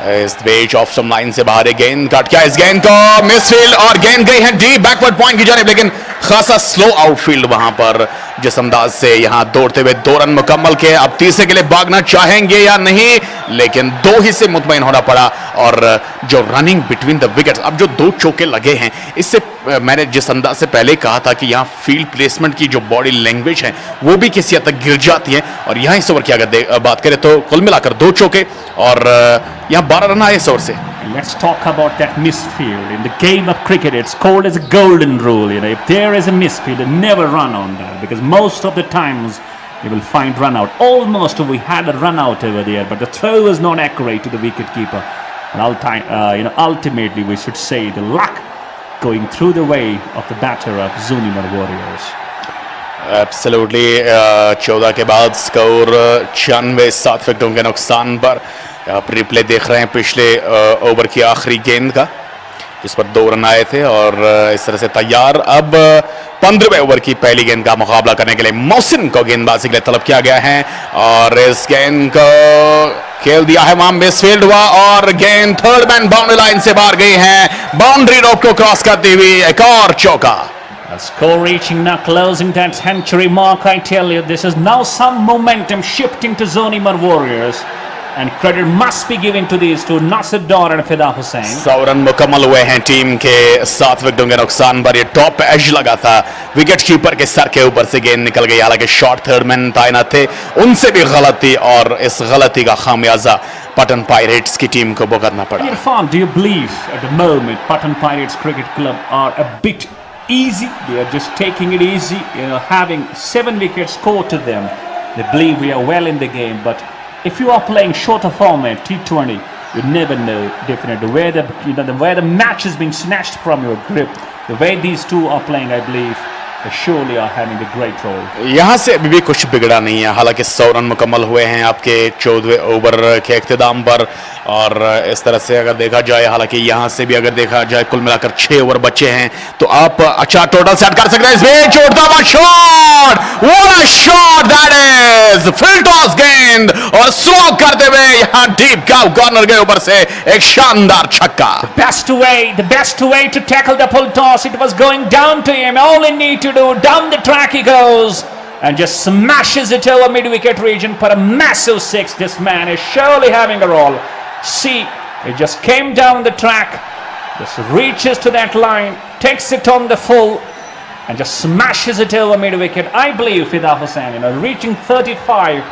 इस बेच ऑफ सम लाइन से बाहर गेंद काट किया। इस गेंद को मिसफील्ड और गेंद गई है डीप बैकवर्ड पॉइंट की जानिब, लेकिन खासा स्लो आउटफील्ड वहां पर जिस अंदाज से यहां दौड़ते हुए 2 रन मुकम्मल के। अब तीसरे के लिए भागना चाहेंगे या नहीं, लेकिन 2 ही से मुतमईन होना पड़ा। और जो रनिंग बिटवीन द विकेट्स, अब जो 2 चौके लगे हैं, इससे मैंने जिस अंदाज से पहले कहा था कि यहाँ फील्ड प्लेसमेंट की जो बॉडी लैंग्वेज है वो भी किसी हद तक गिर जाती है। और यहाँ इस ओवर की अगर बात करें तो कुल मिलाकर 2 चौके और यहाँ 12 रन आए इस ओवर से। Let's talk about that misfield. In the game of cricket, it's called as a golden rule. You know, if there is a misfield, never run on that, because most of the times you will find run out. Almost we had a run out over there, but the throw was not accurate to the wicket keeper. And ultimately we should say the luck going through the way of the batter of Zoonimar Warriors. Absolutely, 14 के बाद score 96, 7 विकेटों के नुकसान पर। आप replay देख रहे हैं पिछले ओवर की आखिरी गेंद का, जिस पर 2 रन आए थे। और इस तरह से तैयार अब 15वें ओवर की पहली गेंद का मुकाबला करने के लिए मोहसिन को गेंदबाजी के लिए तलब किया गया है। और इस गेंद को खेल दिया है, वहां मिसफील्ड हुआ और गेंद थर्ड मैन बाउंड्री लाइन से बाहर गई है। बाउंड्री रोप को क्रॉस करती हुई एक और चौका। A score reaching now, closing that century mark. I tell you, this is now some momentum shifting to Zoonimar Warriors, and credit must be given to these two, Nasir Dar and Fida Hussain. 100 run मुकम्मल हुए हैं team के 7 विकेटों के नुकसान पर। ये top edge लगा था, विकेट कीपर के सर के ऊपर से गेंद निकल गई। हालांकि शॉर्ट थर्ड मैन तैनात थे, उनसे भी गलत थी और इस गलती का खामियाजा पटन पायरेट्स की टीम को भुगतना पड़ा। Irfan, do you believe at the moment Pattan Pirates Cricket Club are a bit easy? They are just taking it easy, having 7 wickets scored to them. They believe we are well in the game, but if you are playing shorter format T20, you never know definitely where the match is being snatched from your grip. The way these two are playing, I believe they surely are having a great role. यहाँ से अभी भी कुछ बिगड़ा नहीं है। हालांकि 100 run मुकम्मल हुए हैं आपके 14वें ओवर के इख्तिताम पर। और इस तरह से अगर देखा जाए, हालांकि यहाँ से भी अगर देखा जाए कुल मिलाकर 6 ओवर बचे हैं, तो आप अच्छा टोटल सेट कर सकते हैं। इसमें छोड़ता हुआ shot, what a shot that is, full toss गेंद और स्लो करते हुए यहाँ डीप कॉर्नर के ऊपर से एक शानदार छक्का। The best way to tackle the full toss. It was going down to him. All he need to do, down the track he goes and just smashes it over mid-wicket region for a massive 6. This man is surely having a roll. See, it just came down the track, just reaches to that line, takes it on the full and just smashes it over mid-wicket. I believe Fida Hussain, reaching 35.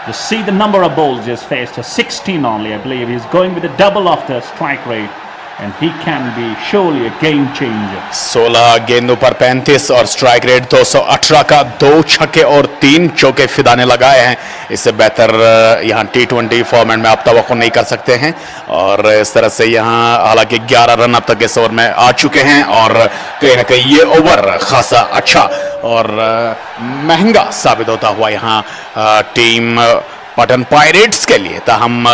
You see the number of balls he's faced, 16 only. I believe he's going with a double of the strike rate, and he can be surely a game changer. 16 गेंदों पर 35 और strike rate 218 का। 2 छक्के और 3 चौके फिदा ने लगाए हैं। इससे बेहतर यहाँ T20 फॉर्मेट में आप तवक्को नहीं कर सकते हैं। और इस तरह से यहाँ हालांकि 11 रन अब तक इस ओवर में आ चुके हैं और कहीं ना कहीं ये ओवर खासा अच्छा और महंगा साबित होता हुआ यहाँ टीम पटन पायरेट्स के लिए। ताहम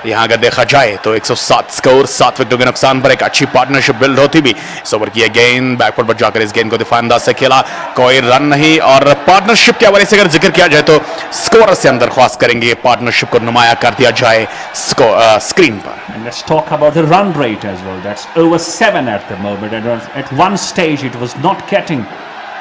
यहाँ अगर देखा जाए तो 107 स्कोर, 7 विकेटों के नुकसान पर एक अच्छी पार्टनरशिप बिल्ड होती भी। इस ओवर की गेंद बैकवर्ड पर जाकर इस गेंद को दिफा अंदाज से खेला, कोई रन नहीं। और पार्टनरशिप के हवाले से अगर जिक्र किया जाए तो स्कोर से हम दरख्वास्त करेंगे पार्टनरशिप को नुमाया कर दिया जाए स्क्रीन पर। And let's talk about the run rate as well. That's over 7 at the moment. And at one stage it was not getting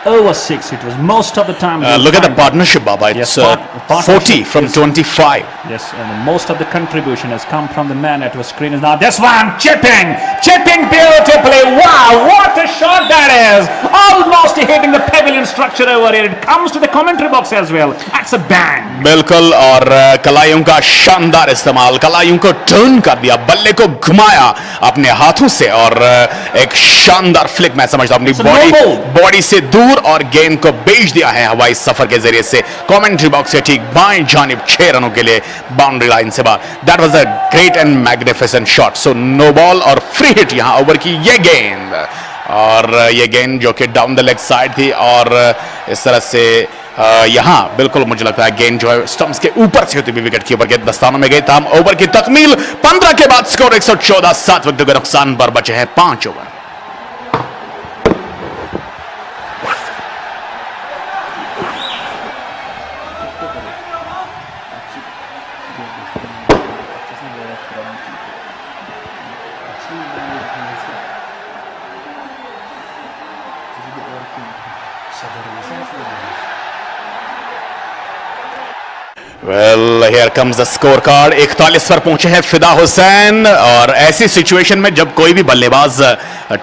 over 6. It was most of the time. Look at the partnership, Baba. It's Yes, 40 from 25. Yes, and most of the contribution has come from the man at our screen. Is now this one chipping beautifully. Wow, what a shot that is! Almost hitting the pavilion structure over here. It comes to the commentary box as well. That's a bang. बिल्कुल, और कलाइयों का शानदार इस्तेमाल, कलाइयों को turn कर दिया, बल्ले को घुमाया अपने हाथों से और एक शानदार फ्लिक मैं समझता हूं अपनी बॉडी से दूर और गेंद को बेच दिया है हवाई सफर के जरिए से कमेंट्री बॉक्स से ठीक बाएं जानिब 6 रनों के लिए बाउंड्री लाइन से बाहर। That was a great and magnificent shot. So no ball और फ्री हिट यहां ओवर की ये गेंद, और ये गेंद जो कि डाउन द लेग साइड थी और इस तरह से यहां बिल्कुल मुझे लगता है गेंद जो है स्टंप्स के ऊपर से होती हुई विकेट कीपर के दस्तानों में गई। तमाम ओवर की तकमील 15 के बाद स्कोर 114, 7 विकेट के नुकसान पर बचे हैं 5 over. Well, here comes the scorecard. 41 पर पहुंचे हैं फिदा हुसैन, और ऐसी सिचुएशन में जब कोई भी बल्लेबाज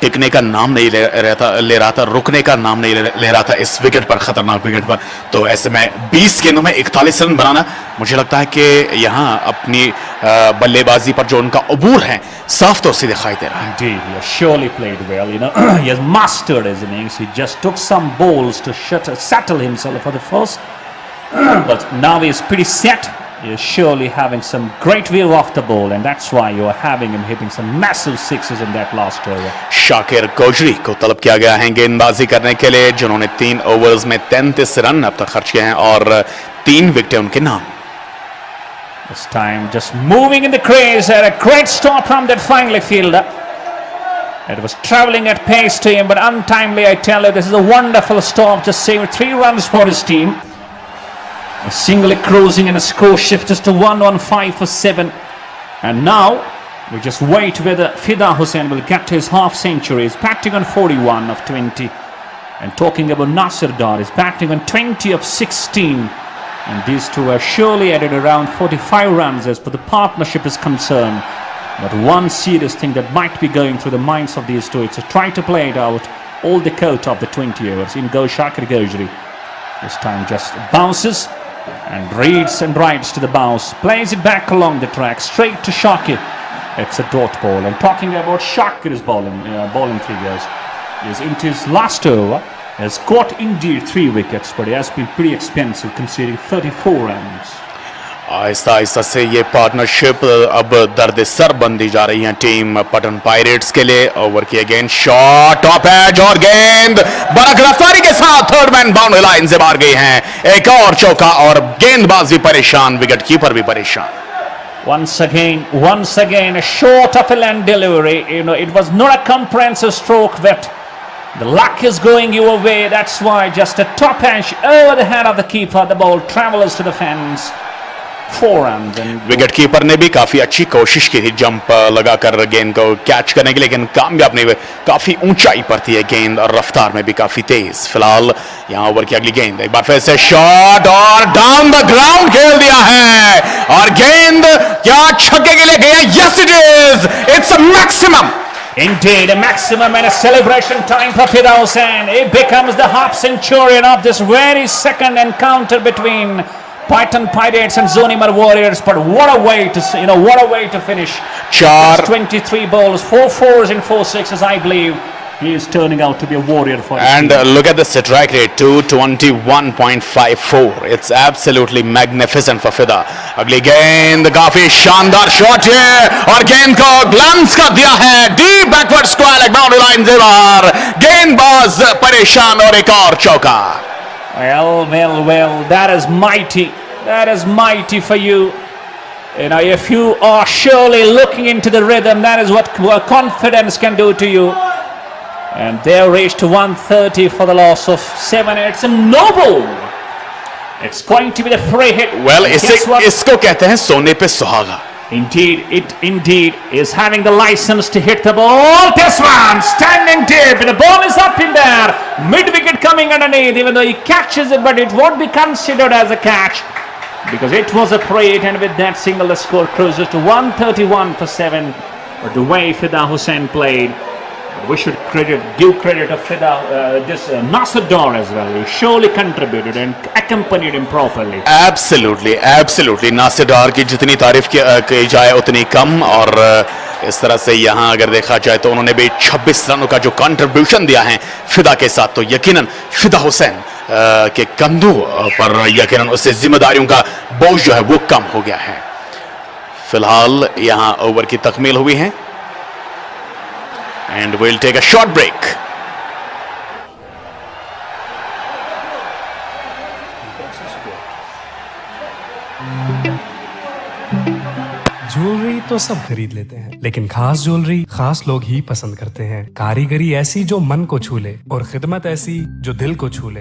टिकने का नाम नहीं ले रहा था, रुकने का नाम नहीं ले रहा था इस विकेट पर, खतरनाक विकेट पर, तो ऐसे में 20 गेंदों में 41 रन बनाना, मुझे लगता है कि यहाँ अपनी बल्लेबाजी पर जो उनका अबूर है साफ तौर से दिखाई दे रहा है। Indeed, he has surely played well. You know, he has mastered his innings. He just took some balls to settle himself for the first. But now he is pretty set. He is surely having some great view of the ball, and that's why you are having him hitting some massive sixes in that last over. Shakir गौजरी को तलब किया गया है गेंदबाजी करने के लिए, जिन्होंने 3 ओवर्स में 33 रन अब तक खर्च किए हैं और 3 विकेटें उनके नाम। This time just moving in the crease, and a great stop from that finally fielder. It was travelling at pace to him, but untimely. I tell you, this is a wonderful stop. Just saved 3 runs for his team. Singly cruising, and a score shifts to 115 for 7. And now we just wait whether Fida Hussain will get his half century. He's batting on 41 of 20. And talking about Nasir Dar, he's batting on 20 of 16. And these two have surely added around 45 runs as per the partnership is concerned. But one serious thing that might be going through the minds of these two is to try to play it out all the coat of the 20 overs. In goes Shakir Gojri. This time just bounces and reads and rides to the bounce, plays it back along the track straight to Shakir. It's a dot ball. And talking about Shakir's bowling figures, is into his last over, has got indeed 3 wickets, but he has been pretty expensive, conceding 34 runs. Aahista Aahista से ये partnership अब दर्द sir बनती जा रही है team Patan pirates के लिए। ओवर की गेंद शॉट टॉप एज और गेंद बरक रफ्तारी के साथ थर्ड मैन बाउंड्री लाइन से बाहर गई है। एक और चौका और गेंदबाज भी परेशान, विकेट कीपर भी परेशान। Once again, a short of a land delivery. You know, it was not a comprehensive stroke, but the luck is going your way. That's why just a top edge over the head of the keeper. The ball travels to the fence. 4 runs. Wicket keeper ने भी काफी अच्छी कोशिश की थी jump लगाकर गेंद को कैच करने के लिए, लेकिन कामयाब नहीं हुए। काफी ऊंचाई पर थी गेंद और रफ्तार में भी काफी तेज। फिलहाल यहां ओवर की अगली गेंद, एक बार फिर से शॉट और डाउन द ग्राउंड खेल दिया है और गेंद क्या छक्के के लिए गया? Yes it is, it's a maximum. Indeed, a maximum and a celebration time for Fida Hussain. It becomes the half centurion of this very second encounter between Pattan Pirates and Zoonimar Warriors. But what a way to finish. 23 balls, 4 fours and 4 sixes. I believe he is turning out to be a warrior for his And team. look at the strike rate, 221.54. It's absolutely magnificent for Fida. अगली गेंद काफी शानदार shot है और गेंद को glance कर दिया है deep backward square leg boundary line से बाहर। गेंदबाज परेशान और एक और चौका। Well, that is mighty. That is mighty for you. You know, if you are surely looking into the rhythm, that is what confidence can do to you. And they reached 130 for the loss of 7. It's a noble. It's going to be the free hit. Well, इसको कहते हैं सोने पे सुहागा। Indeed, it indeed is having the license to hit the ball. This one standing deep. The ball is up in there. Mid-wicket coming underneath, even though he catches it, but it won't be considered as a catch because it was a plate, and with that single the score cruises to 131 for 7. But the way Fida Hussain played, we should give credit to Fida, Nasir Dar as well. He surely contributed and accompanied him properly. Absolutely. Nasir डार की जितनी तारीफ की जाए उतनी कम, और इस तरह से यहाँ अगर देखा जाए तो उन्होंने भी 26 रनों का जो कंट्रीब्यूशन दिया है फिदा के साथ, तो यकीनन फिदा हुसैन के कंधों पर यकीनन उससे जिम्मेदारियों का बोझ जो है वो कम हो गया है। फिलहाल यहाँ ओवर की तकमील हुई है and we'll take a short break. Jewellery तो सब खरीद लेते हैं, लेकिन खास ज्वेलरी खास लोग ही पसंद करते हैं। कारीगरी ऐसी जो मन को छू ले और खिदमत ऐसी जो दिल को छू ले।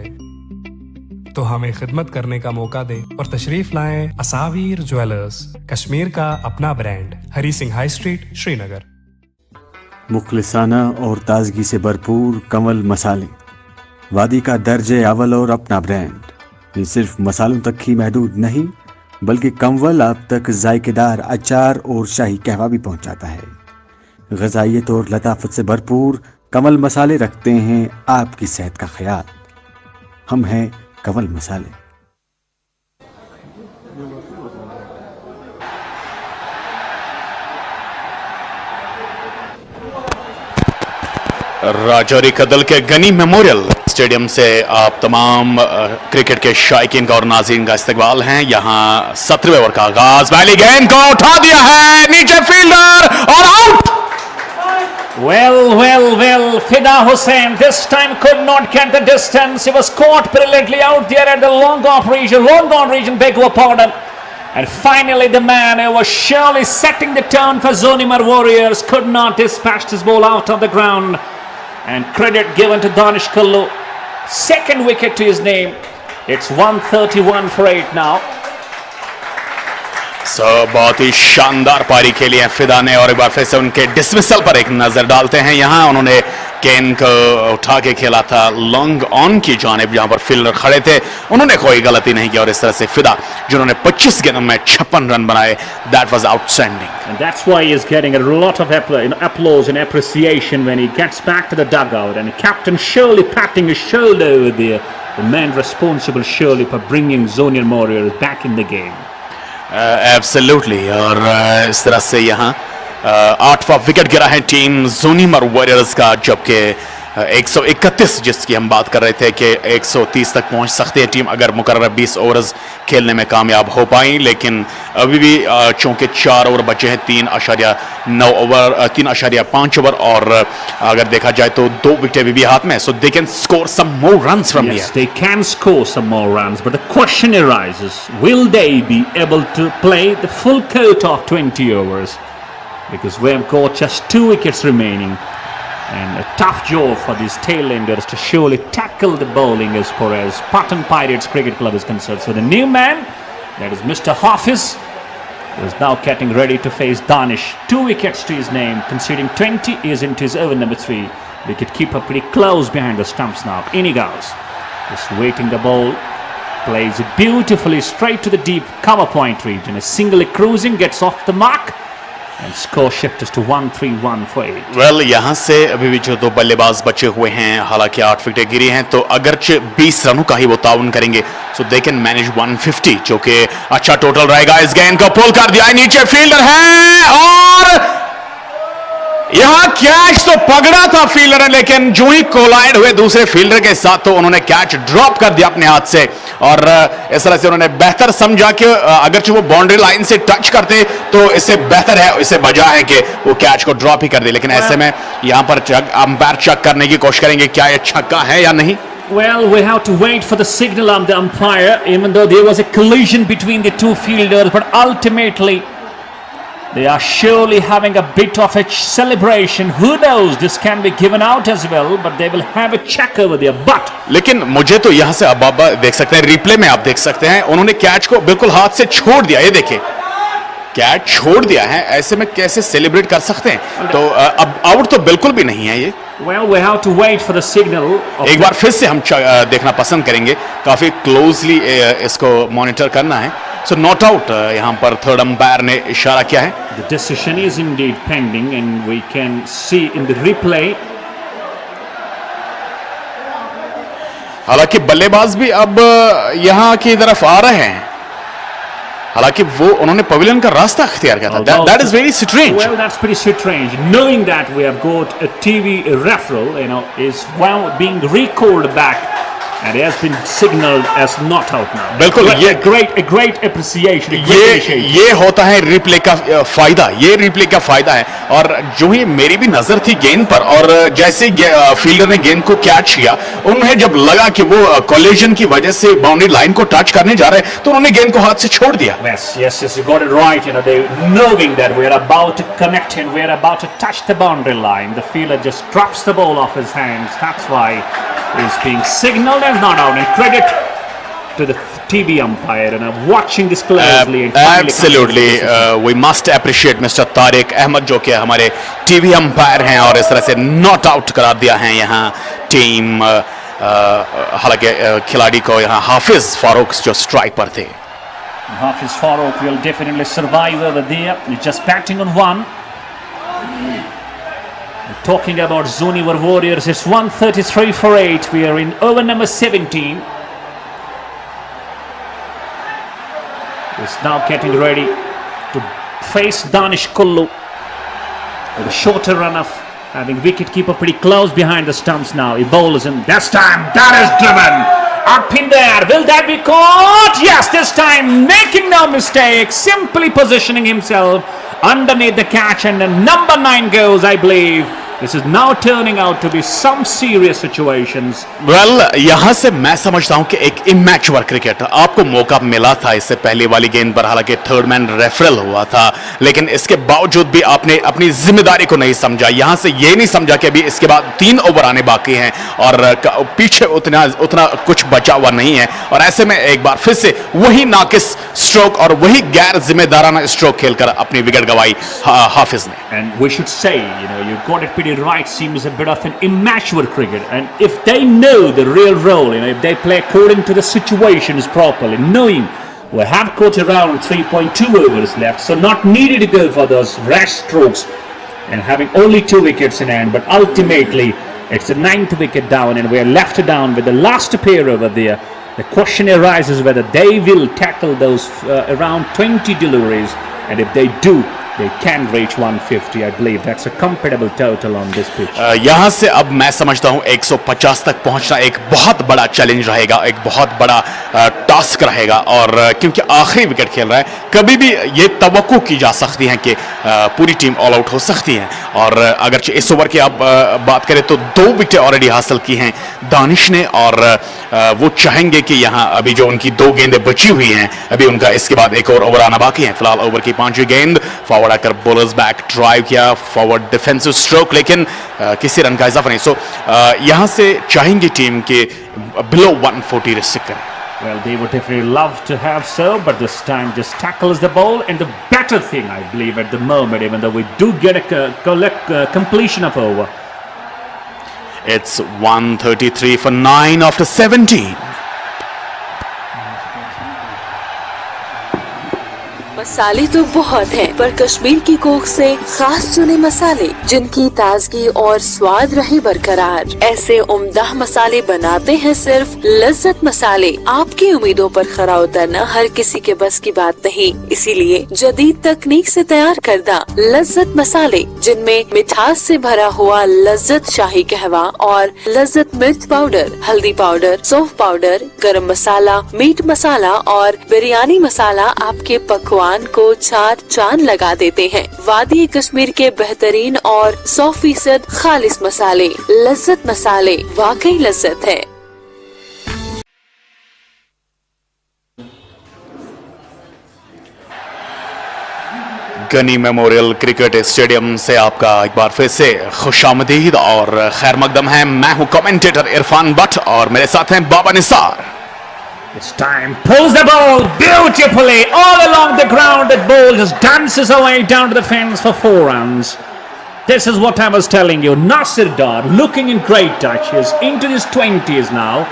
तो हमें खिदमत करने का मौका दे और तशरीफ लाएं असावीर ज्वेलर्स, कश्मीर का अपना brand, Hari Singh high street, Srinagar. मुखलिसाना और ताजगी से भरपूर कमल मसाले, वादी का दर्जे अव्वल और अपना ब्रांड। ये सिर्फ मसालों तक ही महदूद नहीं, बल्कि कमवल आप तक जायकेदार अचार और शाही कहवा भी पहुंचाता है। ग़ज़ाइयत और लताफत से भरपूर कमल मसाले रखते हैं आपकी सेहत का ख्याल। हम हैं कमल मसाले। राजौरी कदल के गनी मेमोरियल स्टेडियम से आप तमाम क्रिकेट के शायकीन का और नाज़रीन का इस्तकबाल हैं। यहाँ 17वें ओवर का आगाज, पहली गेंद को उठा दिया है, नीचे फील्डर और out. Well, Fida Hussain this time could not get the distance. He was caught brilliantly out there at the long on region, beg your pardon. And finally the man who was surely setting the tone for Zoonimar Warriors could not dispatch this ball out of the ground. And credit given to Danish Kallu. Second wicket to his name. It's 131 for 8 now. बहुत ही शानदार पारी खेली है फिदा ने, और एक बार फिर से उनके डिसमिसल पर एक नजर डालते हैं। यहाँ उन्होंने गेंद को उठा के खेला था लॉन्ग ऑन की जानिब, जहां पर फील्डर खड़े थे। उन्होंने कोई गलती नहीं की, और इस तरह से फिदा जिन्होंने 25 गेंदों में 56 रन बनाए, that was outstanding. And that's why he is getting a lot of applause and appreciation when he gets back to the dugout, and captain surely patting his shoulder with the man responsible surely for bringing Zoonimar Warriors back in the game. Absolutely, और इस तरह से यहाँ 8वां wicket गिरा है team ज़ोनीमर warriors का, जबकि 131 जिसकी हम बात कर रहे थे कि 130 तक पहुंच सकती है टीम अगर मुकर्रर 20 ओवर्स खेलने में कामयाब हो पाई। लेकिन अभी भी चूंकि 4 ओवर बचे हैं, 3.5 ओवर, और अगर देखा जाए तो 2 विकेट भी हाथ में, so they can score some more runs from here. They can score some more runs, but the question arises, will they be able to play the full quota of 20 overs? Because we have got just 2 wickets remaining, and a tough job for these tailenders to surely tackle the bowling as far as Pattan Pirates Cricket Club is concerned. So the new man, that is Mr. Hafiz, is now getting ready to face Danish. 2 wickets to his name, conceding 20 is into his over number 3. Wicket keeper pretty close behind the stumps now. In he goes, just waiting the ball, plays it beautifully straight to the deep cover point region. A single cruising, gets off the mark, and score shift is to 131 for 8. Well, यहाँ से अभी भी जो 2 बल्लेबाज बचे हुए हैं, हालांकि 8 विकेटें गिरी हैं, तो अगरचे 20 रनों का ही वो ताउन करेंगे, सो दे कैन मैनेज 150, जो कि अच्छा टोटल रहेगा। इस गेंद को पुल कर दिया है, नीचे फील्डर है, और यहाँ कैच तो पकड़ा था फील्डर ने, लेकिन जो ही कोलाइड हुए दूसरे फील्डर के साथ, तो उन्होंने कैच ड्रॉप कर दिया अपने हाथ से, और इस तरह से उन्होंने बेहतर समझा कि अगर वो बाउंड्री लाइन से टच करते तो इससे बेहतर है, इससे बजा है कि वो कैच को ड्रॉप ही कर दे। लेकिन ऐसे में यहाँ पर अंपायर चेक करने की कोशिश करेंगे क्या ये छक्का है या नहीं। Well, we have to wait for the signal of the umpire, even though there was a collision between the 2 fielders, but ultimately they are surely having a bit of a celebration. Who knows, this can be given out as well, but they will have a check over there. But लेकिन मुझे तो यहाँ से अब देख सकते हैं, replay में आप देख सकते हैं, उन्होंने कैच को बिल्कुल हाथ से छोड़ दिया। ये देखिए, कैच छोड़ दिया है, ऐसे में कैसे सेलिब्रेट कर सकते हैं? तो अब आउट तो बिल्कुल भी नहीं है ये। Well, we have to wait for the signal. एक बार फिर से हम देखना पसंद करेंगे, काफी क्लोजली इसको मॉनिटर करना है। सो नॉट आउट यहाँ पर थर्ड अंपायर ने इशारा किया है। The decision is indeed pending and we can see in the replay. हालांकि बल्लेबाज भी अब यहाँ की तरफ आ रहे हैं, हालांकि वो उन्होंने पवेलियन का रास्ता अख्तियार किया था। That is very strange. Well, that's pretty strange. Knowing that we have got a TV referral, is being recalled back, and it has been signaled as not out now. बिल्कुल, ये a great appreciation. ये होता है replay का फायदा, ये replay का फायदा है। और जो ही मेरी भी नजर थी गेंद पर, और जैसे फील्डर ने गेंद को कैच किया, उन्हें जब लगा कि वो कोलिजन की वजह से बाउंड्री लाइन को टच करने जा रहे हैं, तो उन्होंने गेंद को हाथ से छोड़ दिया। Yes, you got it right. They knowing that we are about to connect and we are about to touch the boundary line, the fielder just drops the ball off his hands. That's why he's being signaled as not out. And credit to the TV umpire, and I'm watching this closely. Absolutely, we must appreciate Mr. Tariq Ahmad, जो कि हमारे TV umpire हैं, और इस तरह से not out करार दिया है यहाँ टीम। हालांकि खिलाड़ी को यहाँ हाफिज फारूक जो स्ट्राइक पर थे। Hafiz Farouk will definitely survive over there. He's just batting on one. Talking about Zoonimar Warriors, it's 133 for 8. We are in over number 17. He's now getting ready to face Danish Kullu with a shorter run-off, having wicket-keeper pretty close behind the stumps now. He bowls him. This time, that is driven up in there. Will that be caught? Yes, this time, making no mistake, simply positioning himself underneath the catch, and the number 9 goes, I believe. This is now turning out to be some serious situations. Well, यहाँ से मैं समझता हूँ कि एक immature cricket आपको मौका मिला था इससे पहले वाली गेंद पर, हालांकि थर्ड मैन रेफरल हुआ था, लेकिन इसके बावजूद भी आपने अपनी जिम्मेदारी को नहीं समझा। यहाँ से ये नहीं समझा कि अभी इसके बाद 3 ओवर आने बाकी हैं और पीछे उतना कुछ बचा हुआ नहीं है, और ऐसे में एक बार फिर से वही नाकिस स्ट्रोक और वही गैर जिम्मेदाराना स्ट्रोक खेलकर अपनी विकेट गंवाई हाफिज ने। And we should say, you got it pretty right, seems a bit of an immature cricket, and if they know the real role, if they play according to the situations properly, knowing we have got around 3.2 overs left, so not needed to go for those rash strokes and having only 2 wickets in hand, but ultimately it's the 9th wicket down and we are left down with the last pair over there. The question arises whether they will tackle those around 20 deliveries, and if they do, they can reach 150. I believe that's a comfortable total on this pitch. यहाँ से अब मैं समझता हूँ 150 तक पहुँचना एक बहुत बड़ा चैलेंज रहेगा, एक बहुत बड़ा टास्क रहेगा, और क्योंकि आखिरी विकेट खेल रहा है, कभी भी ये तवक्को की जा सकती है कि पूरी टीम ऑल आउट हो सकती है। और अगर इस ओवर की आप बात करें तो 2 विकेटें ऑलरेडी हासिल की हैं दानिश ने, और वो चाहेंगे कि यहाँ अभी जो उनकी 2 गेंदें बची हुई हैं, अभी उनका इसके बाद एक और ओवर आना बाकी है। फिलहाल ओवर की 5वीं गेंद फॉरवर्ड आकर बॉलर्स बैक ड्राइव किया, फॉरवर्ड डिफेंसिव स्ट्रोक, लेकिन किसी रन का इजाफा नहीं। सो यहां से चाहेंगे टीम के बिलो 140 रिस्ट्रिक्ट करें। Well, they would definitely love to have so, but this time just tackles the ball, and the better thing, I believe, at the moment, even though we do get a completion of over. It's 133 for 9 after 17. मसाले तो बहुत हैं, पर कश्मीर की कोख से खास चुने मसाले जिनकी ताजगी और स्वाद रहे बरकरार, ऐसे उम्दा मसाले बनाते हैं सिर्फ लज्जत मसाले। आपकी उम्मीदों पर खरा उतरना हर किसी के बस की बात नहीं, इसीलिए जदीद तकनीक से तैयार करदा लज्जत मसाले, जिनमें मिठास से भरा हुआ लज्जत शाही कहवा और लज्जत मिर्च पाउडर, हल्दी पाउडर, सौंफ पाउडर, गरम मसाला, मीट मसाला और बिरयानी मसाला आपके पकवान को 4 चांद लगा देते हैं। वादी कश्मीर के बेहतरीन और 100% खालिस मसाले, लज्जत मसाले, वाकई लज्जत है। गनी मेमोरियल क्रिकेट स्टेडियम से आपका एक बार फिर से खुशामदीद और खैर मकदम है। मैं हूं कमेंटेटर इरफान भट्ट और मेरे साथ हैं बाबा Nisar. It's time. Pulls the ball beautifully all along the ground. That ball just dances away down to the fence for 4 runs. This is what I was telling you. Nasir Dar looking in great touch. He's into his 20s now.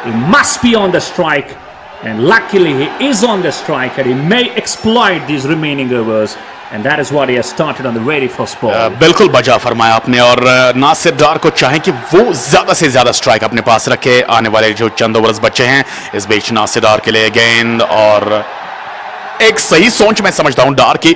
He must be on the strike. And luckily he is on the strike and he may exploit these remaining overs. And that is what he has started on the very first ball. बिल्कुल बजा फरमाया आपने और नासिर डार को चाहें कि वो ज़्यादा से ज़्यादा स्ट्राइक अपने पास रखे आने वाले जो चंद ओवर्स बचे हैं इस बीच नासिर डार के लिए गेंद और एक सही सोच मैं समझता हूं डार की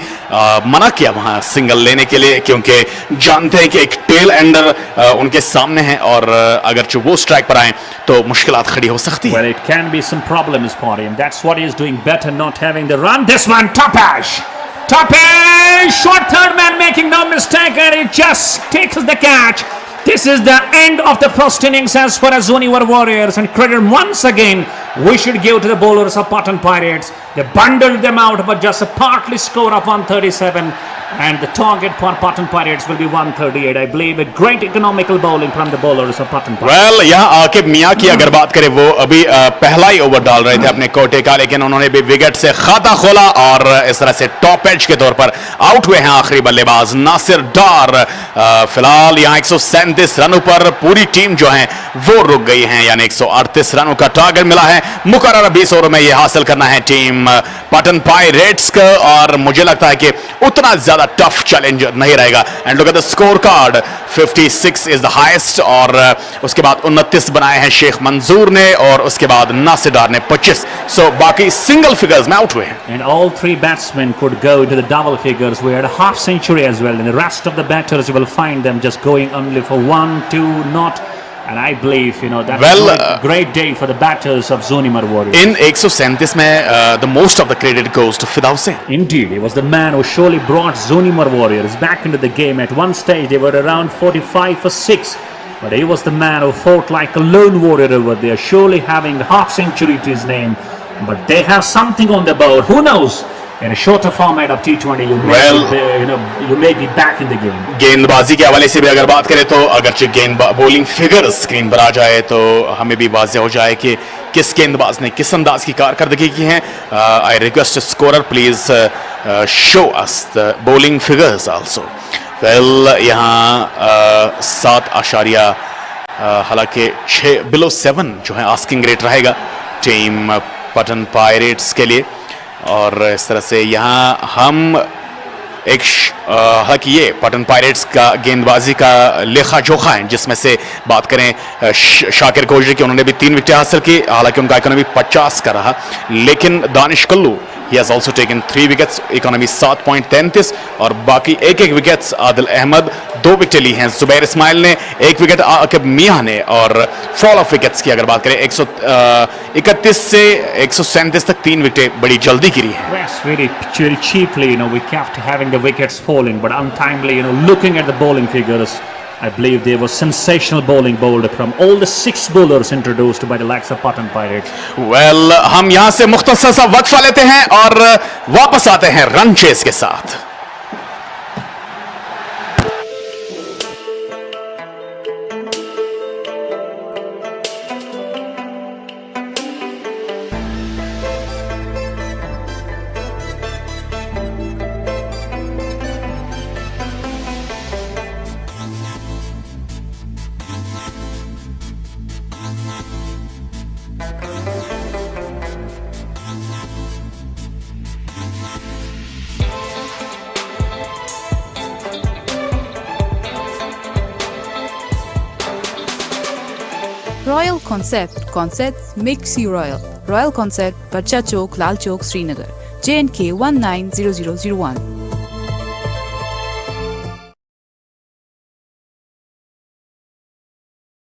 मना किया वहां सिंगल लेने के लिए क्योंकि जानते हैं कि एक टेल एंडर उनके सामने है और अगर वो स्ट्राइक पर आए तो मुश्किलात खड़ी हो सकती है. Well, it can be some problems for him. That's what he is doing better, not having the run. This one, Top edge, short third man making no mistake and he just takes the catch. This is the end of the first innings as far as Zoonimar Warriors, and credit once again we should give to the bowlers of Pattan Pirates. They bundled them out but just a partly score of 137 and the target for Pattan Pirates will be 138. I believe a great economical bowling from the bowlers of Pattan Pirates. Well, यहाँ आकिब मियाँ की अगर बात करें वो अभी पहला ही over डाल रहे थे अपने कोटे का लेकिन उन्होंने भी विकेट से खाता खोला और इस तरह से टॉप एज के तौर पर आउट हुए हैं आखिरी बल्लेबाज नासिर डार. फिलहाल यहाँ 137 रनों पर पूरी टीम जो है वो रुक गई है यानी 138 रनों का टारगेट मिला है. मुकर्रर 20 ओवर में ये हासिल करना है टीम पटन पायरेट्स का और मुझे लगता है कि उतना ज्यादा टफ चैलेंज नहीं रहेगा. And look at the score card 56 is the highest और उसके बाद 29 बनाए हैं शेख मंजूर ने और उसके बाद नासिर डार ने 25. सो बाकी सिंगल फिगर्स में आउट हुए हैं. And all 3 batsmen could go into the double figures. We had a half century as well. And the rest of the batters you will find them just going only for 1, 2, not. And I believe, that was a great day for the batters of Zoonimar Warriors. In 137 में the most of the credit goes to Fidaus Singh. Indeed, he was the man who surely brought Zoonimar Warriors back into the game. At one stage, they were around 45 for 6. But he was the man who fought like a lone warrior over there, surely having half century to his name. But they have something on the board. Who knows? In a shorter format of T20, you may be back in the game. गेंदबाजी के हवाले से भी अगर बात करें तो अगरचे गेंद बॉलिंग फिगर स्क्रीन पर आ जाए तो हमें भी वाज़े हो जाए कि किस गेंदबाज ने किस अंदाज की कारकर्दगी की है. I request scorer please show us the bowling figures also. Well यहाँ 7 हालांकि 6 बिलो 7 जो है आस्किंग रेट रहेगा टीम पटन पायरेट्स के लिए और इस तरह से यहाँ हम एक हालांकि ये पटन पायरेट्स का गेंदबाजी का लेखा जोखा है जिसमें से बात करें शाकिर गोजरी की उन्होंने भी 3 विकेटें हासिल की हालांकि उनका इकोनॉमी 50 का रहा लेकिन Danish Kallu he has also taken 3 wickets economy 7.33 और बाकी एक विकेट्स आदिल अहमद 2 विकेटें ली हैं. जुबैर इस्माइल ने 1 विकेट आकिब मियां ने और फॉल ऑफ विकेट्स की अगर बात करें 131 से 137 तक 3 विकेटें बड़ी जल्दी गिरी हैं. Yes, very cheaply, we kept having the wickets falling, but untimely, looking at the bowling figures, I believe there was sensational bowling bowled from all the 6 bowlers introduced by the likes of Pattan Pirates. Well, हम यहाँ से मुख्तसर सा वक्फा लेते हैं और वापस आते हैं रन चेस के साथ. Royal Concepts makes you royal. Royal Concept, Bacha Chowk, Lal Chowk, Srinagar. J&K 190001.